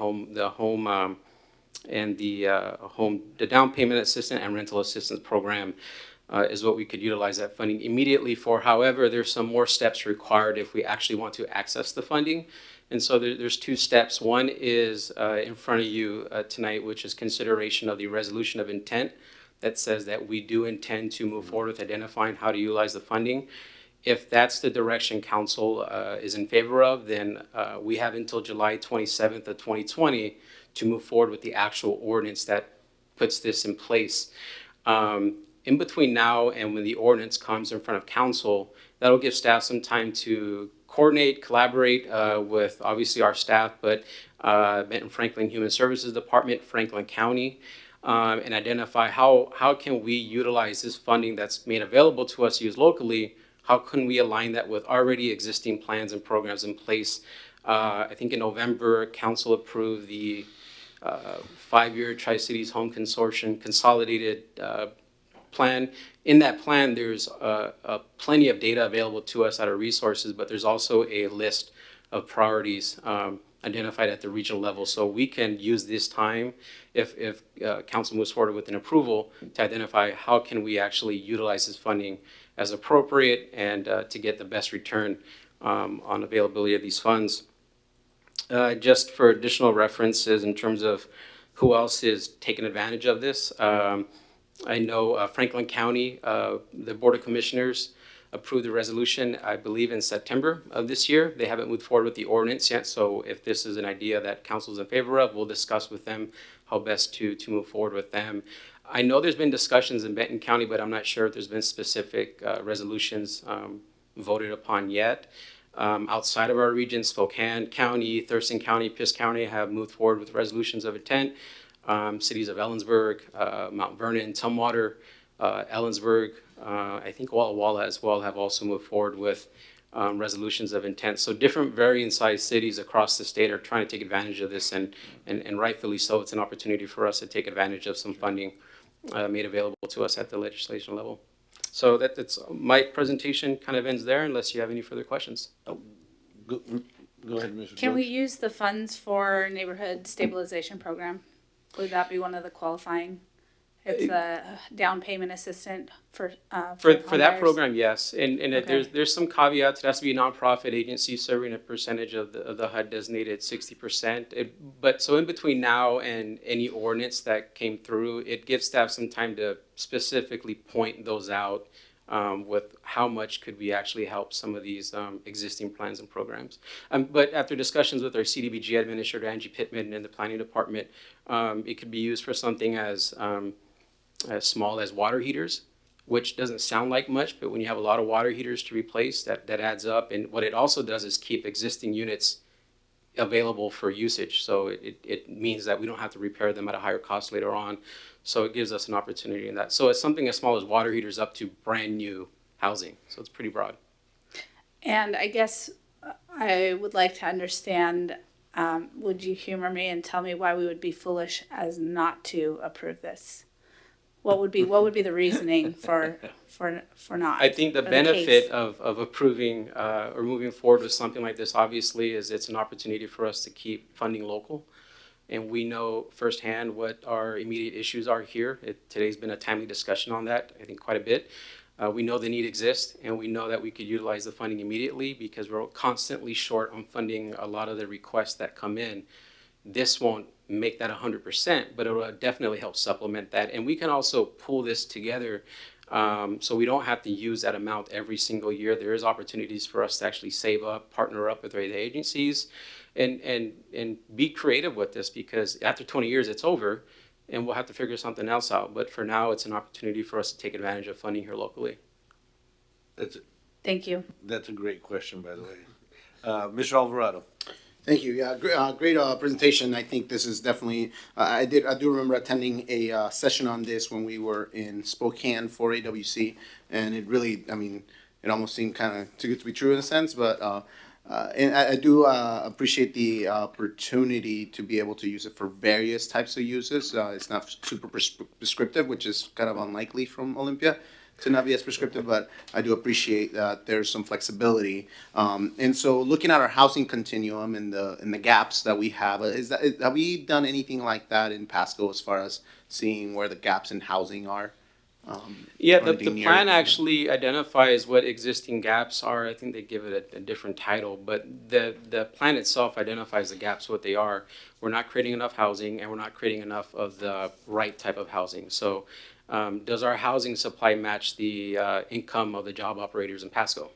down payment assistance and rental assistance program is what we could utilize that funding immediately for. However, there's some more steps required if we actually want to access the funding. And so there's two steps. One is in front of you tonight, which is consideration of the resolution of intent that says that we do intend to move forward with identifying how to utilize the funding. If that's the direction council is in favor of, then we have until July 27th of 2020 to move forward with the actual ordinance that puts this in place. In between now and when the ordinance comes in front of council, that'll give staff some time to coordinate, collaborate with obviously our staff, but Benton Franklin Human Services Department, Franklin County, and identify how can we utilize this funding that's made available to us used locally. How can we align that with already existing plans and programs in place? I think in November, council approved the 5-year Tri-Cities Home Consortium consolidated plan. In that plan, there's plenty of data available to us out of resources, but there's also a list of priorities identified at the regional level. So we can use this time, if council moves forward with an approval, to identify how can we actually utilize this funding as appropriate and to get the best return on availability of these funds. Just for additional references in terms of who else is taking advantage of this, I know Franklin County, the Board of Commissioners approved the resolution, I believe, in September of this year. They haven't moved forward with the ordinance yet, so if this is an idea that council is in favor of, we'll discuss with them how best to move forward with them. I know there's been discussions in Benton County, but I'm not sure if there's been specific resolutions voted upon yet. Outside of our region, Spokane County, Thurston County, Pierce County have moved forward with resolutions of intent. Cities of Ellensburg, Mount Vernon, Tumwater, Ellensburg, I think Walla Walla as well have also moved forward with resolutions of intent. So different varying size cities across the state are trying to take advantage of this, and rightfully so. It's an opportunity for us to take advantage of some funding made available to us at the legislation level. So that's my presentation kind of ends there unless you have any further questions.
Go ahead, Mr.
Can we use the funds for neighborhood stabilization program? Would that be one of the qualifying? It's a down payment assistant for
that
homebuyers?
program, yes, and
Okay.
there's some caveats. It has to be a nonprofit agency serving a percentage of the HUD designated 60%. But so in between now and any ordinance that came through, it gives staff some time to specifically point those out with how much could we actually help some of these existing plans and programs. But after discussions with our CDBG administrator, Angie Pittman, and the planning department, it could be used for something as small as water heaters, which doesn't sound like much, but when you have a lot of water heaters to replace, that adds up. And what it also does is keep existing units available for usage. So it means that we don't have to repair them at a higher cost later on. So it gives us an opportunity in that. So it's something as small as water heaters up to brand new housing. So it's pretty broad.
And I guess I would like to understand, would you humor me and tell me why we would be foolish as not to approve this? What would be the reasoning for not?
I think the
for
benefit
case?
of approving or moving forward with something like this, obviously, is it's an opportunity for us to keep funding local. And we know firsthand what our immediate issues are here. Today's been a timely discussion on that, I think quite a bit. We know the need exists, and we know that we could utilize the funding immediately because we're constantly short on funding a lot of the requests that come in. This won't make that 100%, but it will definitely help supplement that. And we can also pull this together so we don't have to use that amount every single year. There is opportunities for us to actually save up, partner up with the agencies, and be creative with this, because after 20 years, it's over, and we'll have to figure something else out. But for now, it's an opportunity for us to take advantage of funding here locally.
Thank you.
That's a great question, by the way. Mr. Alvarado.
Thank you. Yeah, great presentation. I think this is definitely. I do remember attending a session on this when we were in Spokane for AWC, and it really, I mean, it almost seemed kind of too good to be true in a sense. But and I do appreciate the opportunity to be able to use it for various types of uses. It's not super prescriptive, which is kind of unlikely from Olympia to not be as prescriptive, but I do appreciate that there's some flexibility. And so looking at our housing continuum and the gaps that we have, have we done anything like that in Pasco as far as seeing where the gaps in housing are?
Yeah, the plan actually identifies what existing gaps are. I think they give it a different title, but the plan itself identifies the gaps, what they are. We're not creating enough housing, and we're not creating enough of the right type of housing. So does our housing supply match the income of the job operators in Pasco?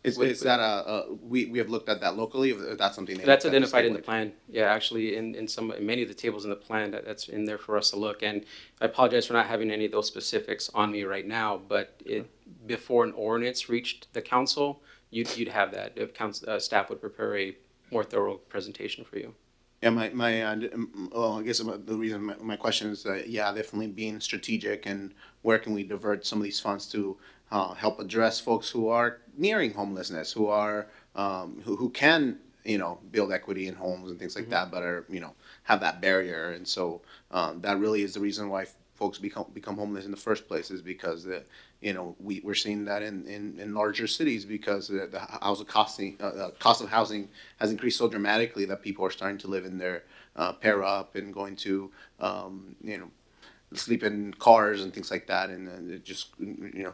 Is that we have looked at that locally, or that's something
that's identified in the plan? Yeah, actually, in many of the tables in the plan, that's in there for us to look. And I apologize for not having any of those specifics on me right now, but before an ordinance reached the council, you'd have that. Staff would prepare a more thorough presentation for you.
Yeah, I guess the reason my question is definitely being strategic and where can we divert some of these funds to help address folks who are nearing homelessness, who are who can build equity in homes and things like that, but are have that barrier. And so that really is the reason why folks become homeless in the first place is because we're seeing that in larger cities because the cost of housing has increased so dramatically that people are starting to live in their pair up and going to sleep in cars and things like that, and it just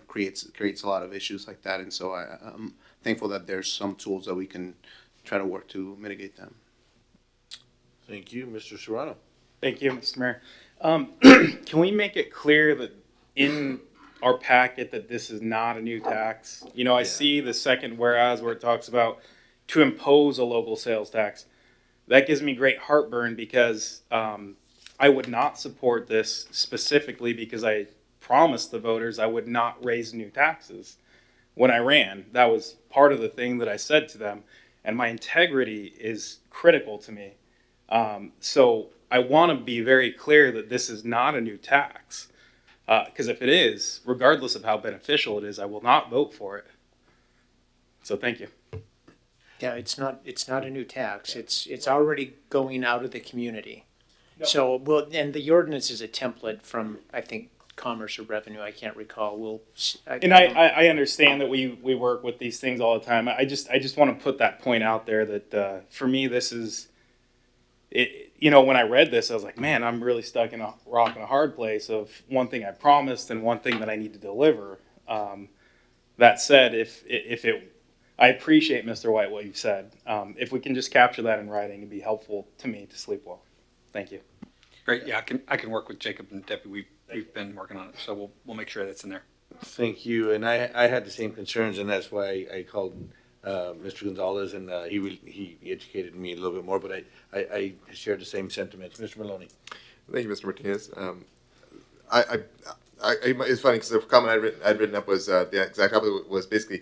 creates a lot of issues like that. And so I'm thankful that there's some tools that we can try to work to mitigate them.
Thank you, Mr. Serrano.
Thank you, Mr. Mayor. Can we make it clear that in our packet that this is not a new tax? I see the second whereas where it talks about to impose a local sales tax. That gives me great heartburn because I would not support this specifically because I promised the voters I would not raise new taxes when I ran. That was part of the thing that I said to them, and my integrity is critical to me. So I want to be very clear that this is not a new tax, because if it is, regardless of how beneficial it is, I will not vote for it. So thank you.
Yeah, it's not a new tax. It's already going out of the community. No. So, and the ordinance is a template from, I think, Commerce or Revenue. I can't recall.
I understand that we work with these things all the time. I just want to put that point out there that for me, this is it. When I read this, I was like, man, I'm really stuck in a rock and a hard place of one thing I promised and one thing that I need to deliver. That said, I appreciate, Mr. White, what you've said. If we can just capture that in writing, it'd be helpful to me to sleep well. Thank you.
Great. Yeah, I can work with Jacob and Debbie. We've been working on it, so we'll make sure that's in there.
Thank you. And I had the same concerns, and that's why I called Mr. Gonzalez, and he educated me a little bit more. But I shared the same sentiments. Mr. Maloney.
Thank you, Mr. Martinez. It's funny because the comment I'd written up was the exact opposite. Was basically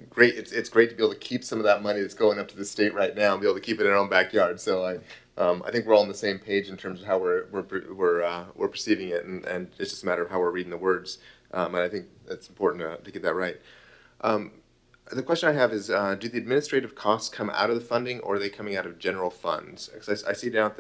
great. It's great to be able to keep some of that money that's going up to the state right now and be able to keep it in our own backyard. So I think we're all on the same page in terms of how we're perceiving it, and it's just a matter of how we're reading the words. And I think that's important to get that right. The question I have is, do the administrative costs come out of the funding, or are they coming out of general funds? Because I see down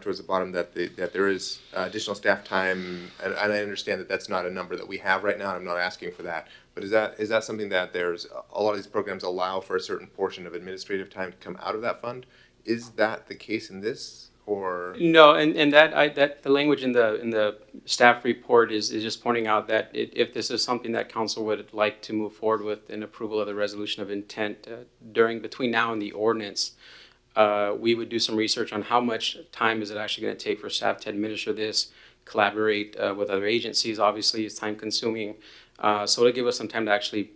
towards the bottom that there is additional staff time, and I understand that that's not a number that we have right now. And I'm not asking for that, but is that something that there's a lot of these programs allow for a certain portion of administrative time to come out of that fund? Is that the case in this, or
no? And that the language in the staff report is just pointing out that if this is something that council would like to move forward with in approval of the resolution of intent between now and the ordinance, we would do some research on how much time is it actually going to take for staff to administer this, collaborate with other agencies. Obviously, it's time consuming, so it'll give us some time to actually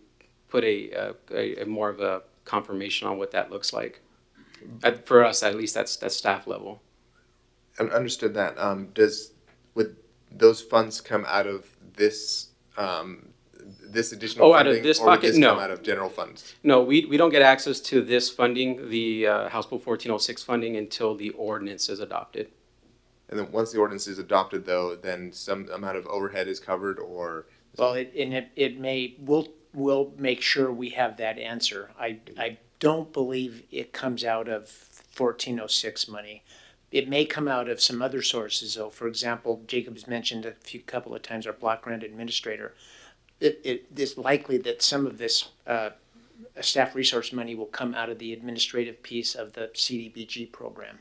put a more of a confirmation on what that looks like. For us, at least, that's staff level.
Understood that. Would those funds come out of this this additional funding,
out of this
or
pocket?
would this
No.
come out of general funds?
No, we don't get access to this funding, the House Bill 1406 funding, until the ordinance is adopted.
And then once the ordinance is adopted, though, then some amount of overhead is covered, or
well, we'll make sure we have that answer. I don't believe it comes out of 1406 money. It may come out of some other sources, though. For example, Jacob's mentioned a couple of times our block grant administrator. It is likely that some of this staff resource money will come out of the administrative piece of the CDBG program.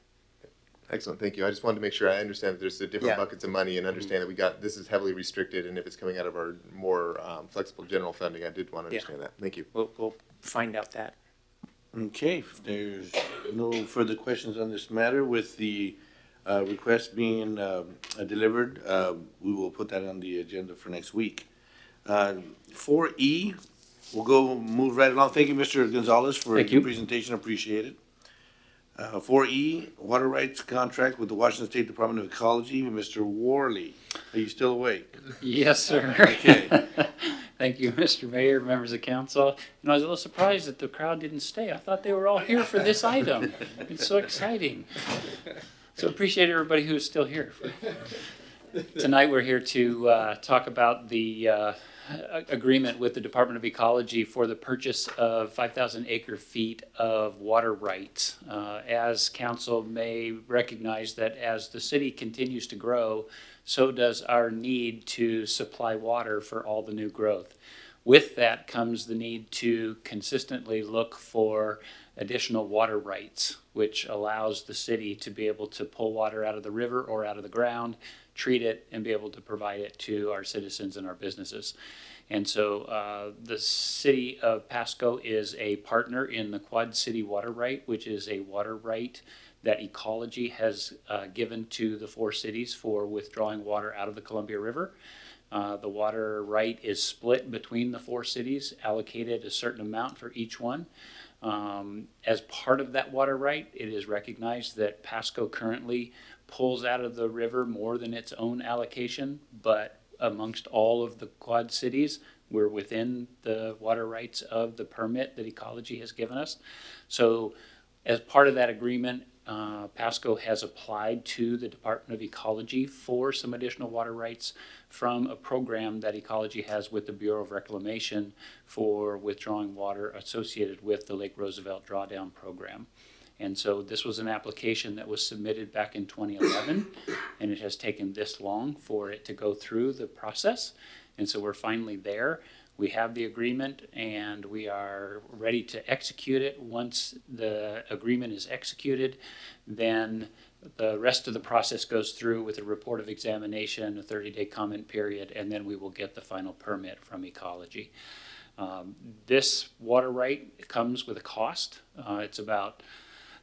Excellent, thank you. I just wanted to make sure I understand that there's the different buckets of money and understand that this is heavily restricted, and if it's coming out of our more flexible general funding, I did want to understand that. Thank you.
We'll find out that.
Okay, if there's no further questions on this matter, with the request being delivered, we will put that on the agenda for next week. 4E, we'll move right along. Thank you, Mr. Gonzalez, for your presentation. Appreciate it. 4E, water rights contract with the Washington State Department of Ecology. Mr. Worley, are you still awake?
Yes, sir.
Okay.
Thank you, Mr. Mayor, members of council. I was a little surprised that the crowd didn't stay. I thought they were all here for this item. It's so exciting. So appreciate everybody who is still here. Tonight we're here to talk about the agreement with the Department of Ecology for the purchase of 5,000 acre-feet of water rights. As council may recognize that as the city continues to grow, so does our need to supply water for all the new growth. With that comes the need to consistently look for additional water rights, which allows the city to be able to pull water out of the river or out of the ground, treat it, and be able to provide it to our citizens and our businesses. And so the city of Pasco is a partner in the Quad City Water Right, which is a water right that Ecology has given to the 4 cities for withdrawing water out of the Columbia River. The water right is split between the 4 cities, allocated a certain amount for each one. As part of that water right, it is recognized that Pasco currently pulls out of the river more than its own allocation, but amongst all of the Quad cities, we're within the water rights of the permit that Ecology has given us. So as part of that agreement, Pasco has applied to the Department of Ecology for some additional water rights from a program that Ecology has with the Bureau of Reclamation for withdrawing water associated with the Lake Roosevelt Drawdown Program. And so this was an application that was submitted back in 2011, and it has taken this long for it to go through the process. And so we're finally there. We have the agreement, and we are ready to execute it. Once the agreement is executed, then the rest of the process goes through with a report of examination, a 30-day comment period, and then we will get the final permit from Ecology. This water right comes with a cost. It's about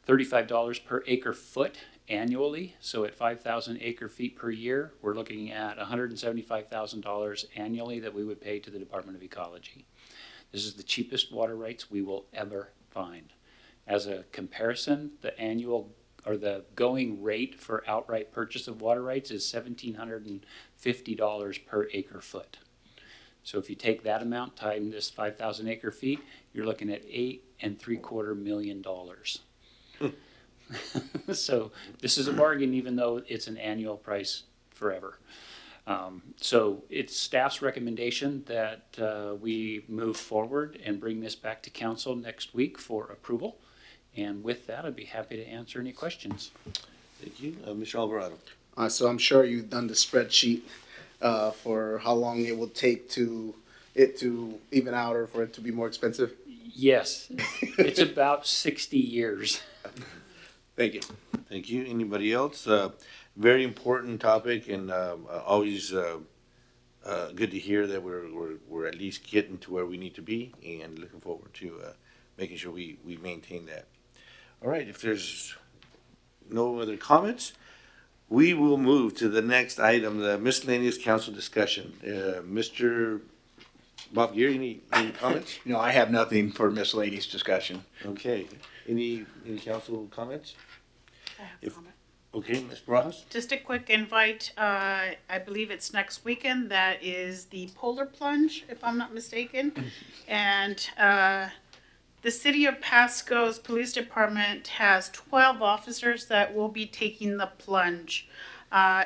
$35 per acre foot annually. So at 5,000 acre feet per year, we're looking at $175,000 annually that we would pay to the Department of Ecology. This is the cheapest water rights we will ever find. As a comparison, the annual or the going rate for outright purchase of water rights is $1,750 per acre foot. So if you take that amount times this 5,000 acre feet, you're looking at $8.75 million. So this is a bargain, even though it's an annual price forever. So it's staff's recommendation that we move forward and bring this back to council next week for approval. And with that, I'd be happy to answer any questions.
Thank you. Mr. Alvarado.
So I'm sure you've done the spreadsheet for how long it will take to even out or for it to be more expensive.
Yes, it's about 60 years.
Thank you.
Thank you. Anybody else? Very important topic, and always good to hear that we're at least getting to where we need to be, and looking forward to making sure we maintain that. All right. If there's no other comments, we will move to the next item, the miscellaneous council discussion. Mr. Bob Gear, any comments?
No, I have nothing for miscellaneous discussion.
Okay. Any council comments? Okay, Ms. Bras?
Just a quick invite. I believe it's next weekend. That is the Polar Plunge, if I'm not mistaken. And the city of Pasco's police department has 12 officers that will be taking the plunge.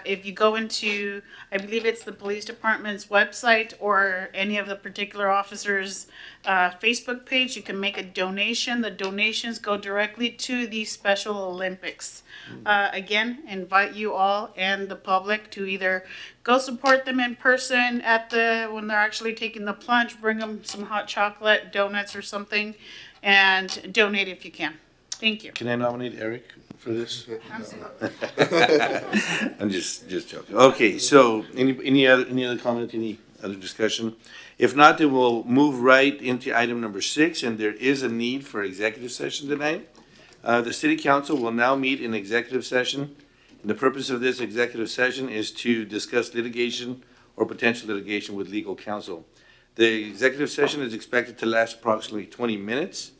If you go into, I believe it's the police department's website or any of the particular officers' Facebook page, you can make a donation. The donations go directly to the Special Olympics. Again, invite you all and the public to either go support them in person at when they're actually taking the plunge, bring them some hot chocolate, donuts or something, and donate if you can. Thank you.
Can I nominate Eric for this?
Absolutely.
I'm just joking. Okay, so any other comment, any other discussion? If not, then we'll move right into item number 6, and there is a need for executive session tonight. The city council will now meet in executive session. And the purpose of this executive session is to discuss litigation or potential litigation with legal counsel. The executive session is expected to last approximately 20 minutes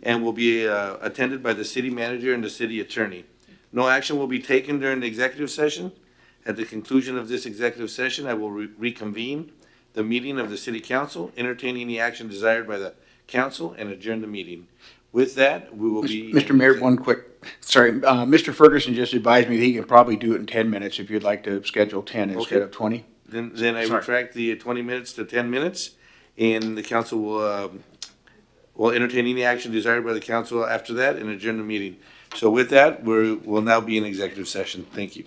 and will be attended by the city manager and the city attorney. No action will be taken during the executive session. At the conclusion of this executive session, I will reconvene the meeting of the city council, entertain any action desired by the council, and adjourn the meeting. With that, we will be...
Mr. Mayor, Mr. Ferguson just advised me that he can probably do it in 10 minutes if you'd like to schedule 10 instead of 20.
Then I retract the 20 minutes to 10 minutes, and the council will entertain any action desired by the council after that and adjourn the meeting. So with that, we'll now be in executive session. Thank you.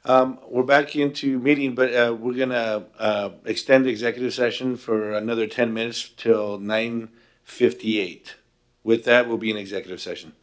We're back into meeting, but we're gonna extend the executive session for another 10 minutes till 9:58. With that, we'll be in executive session.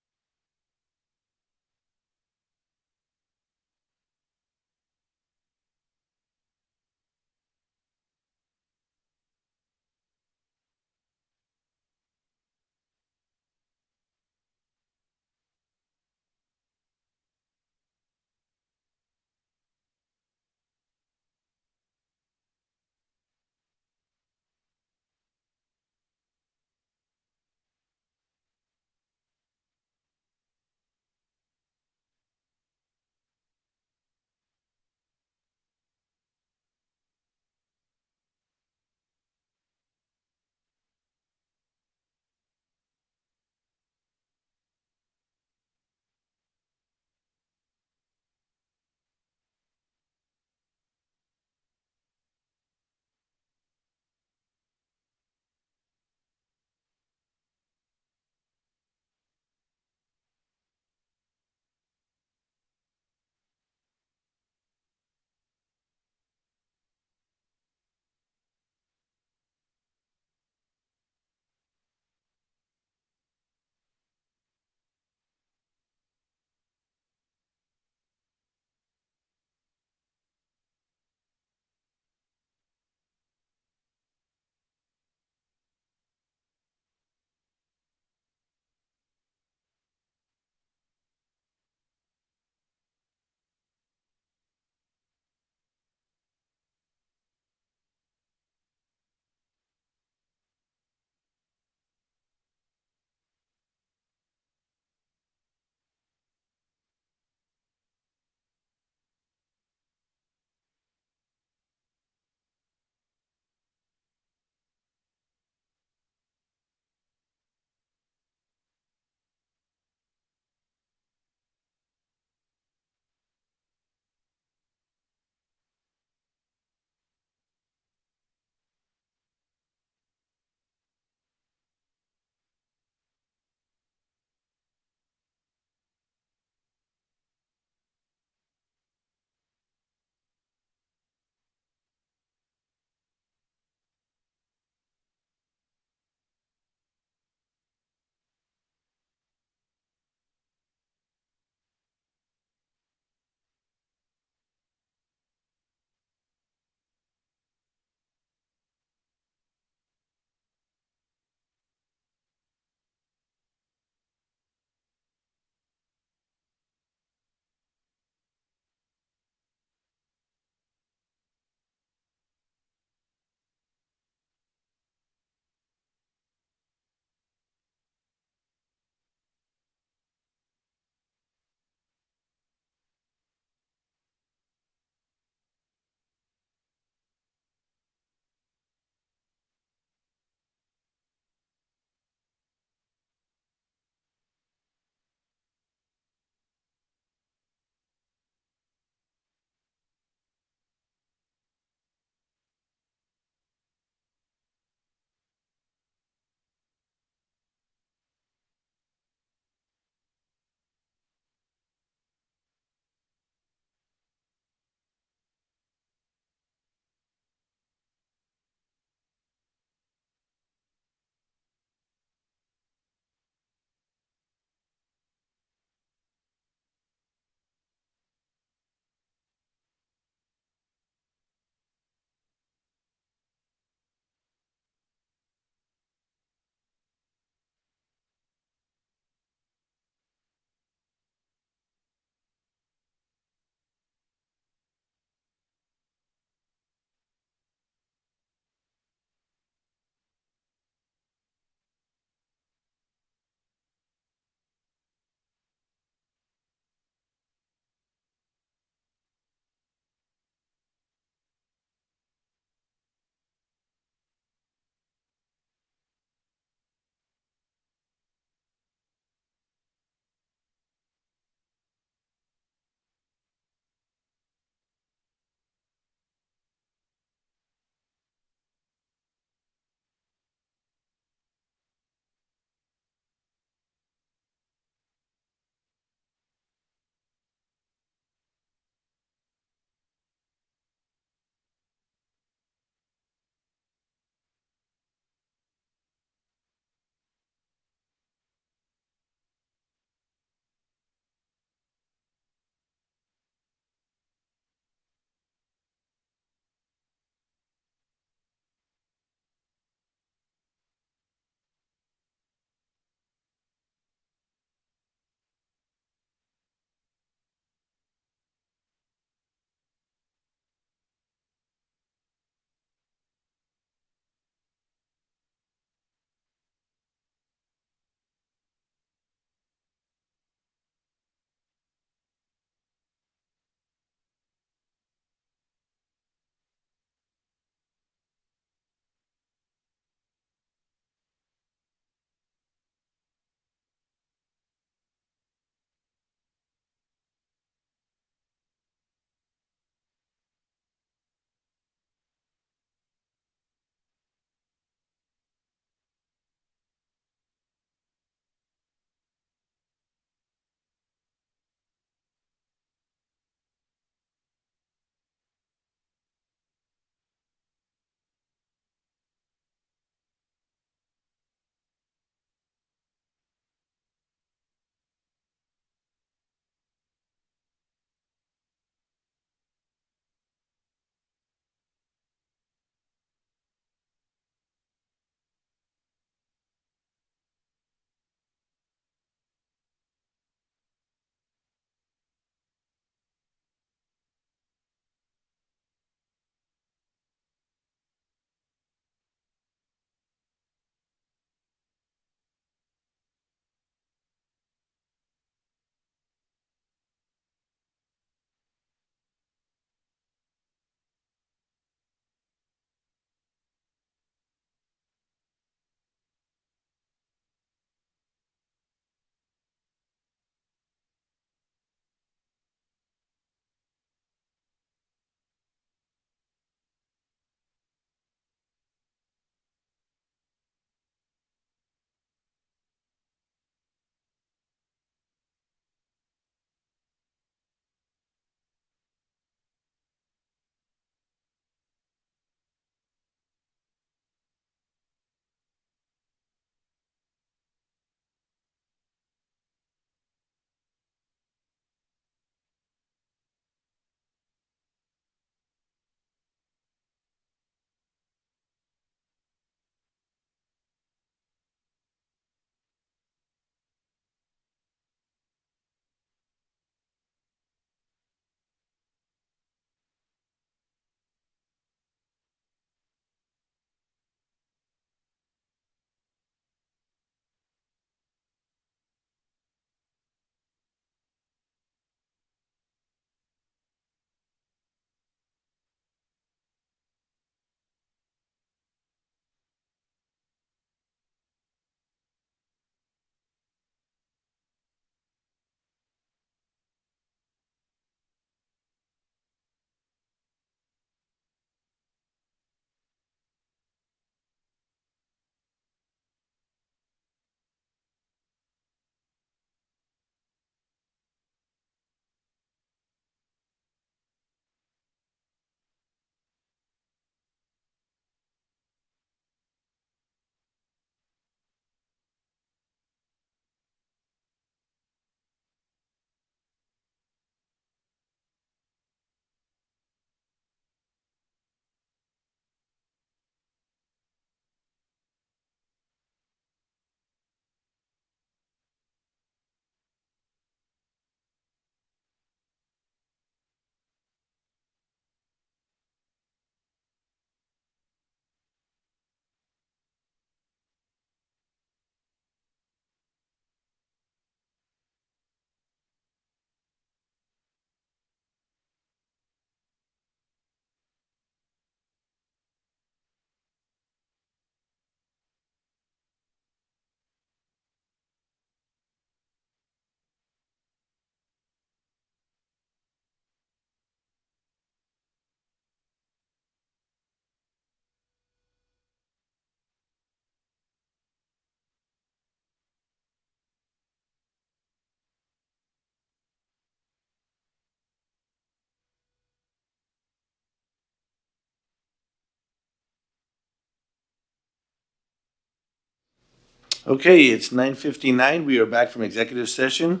Okay, it's 9:59. We are back from executive session.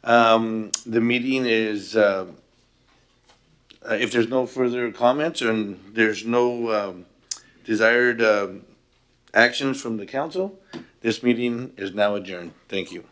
The meeting is, if there's no further comments and there's no desired actions from the council, this meeting is now adjourned. Thank you.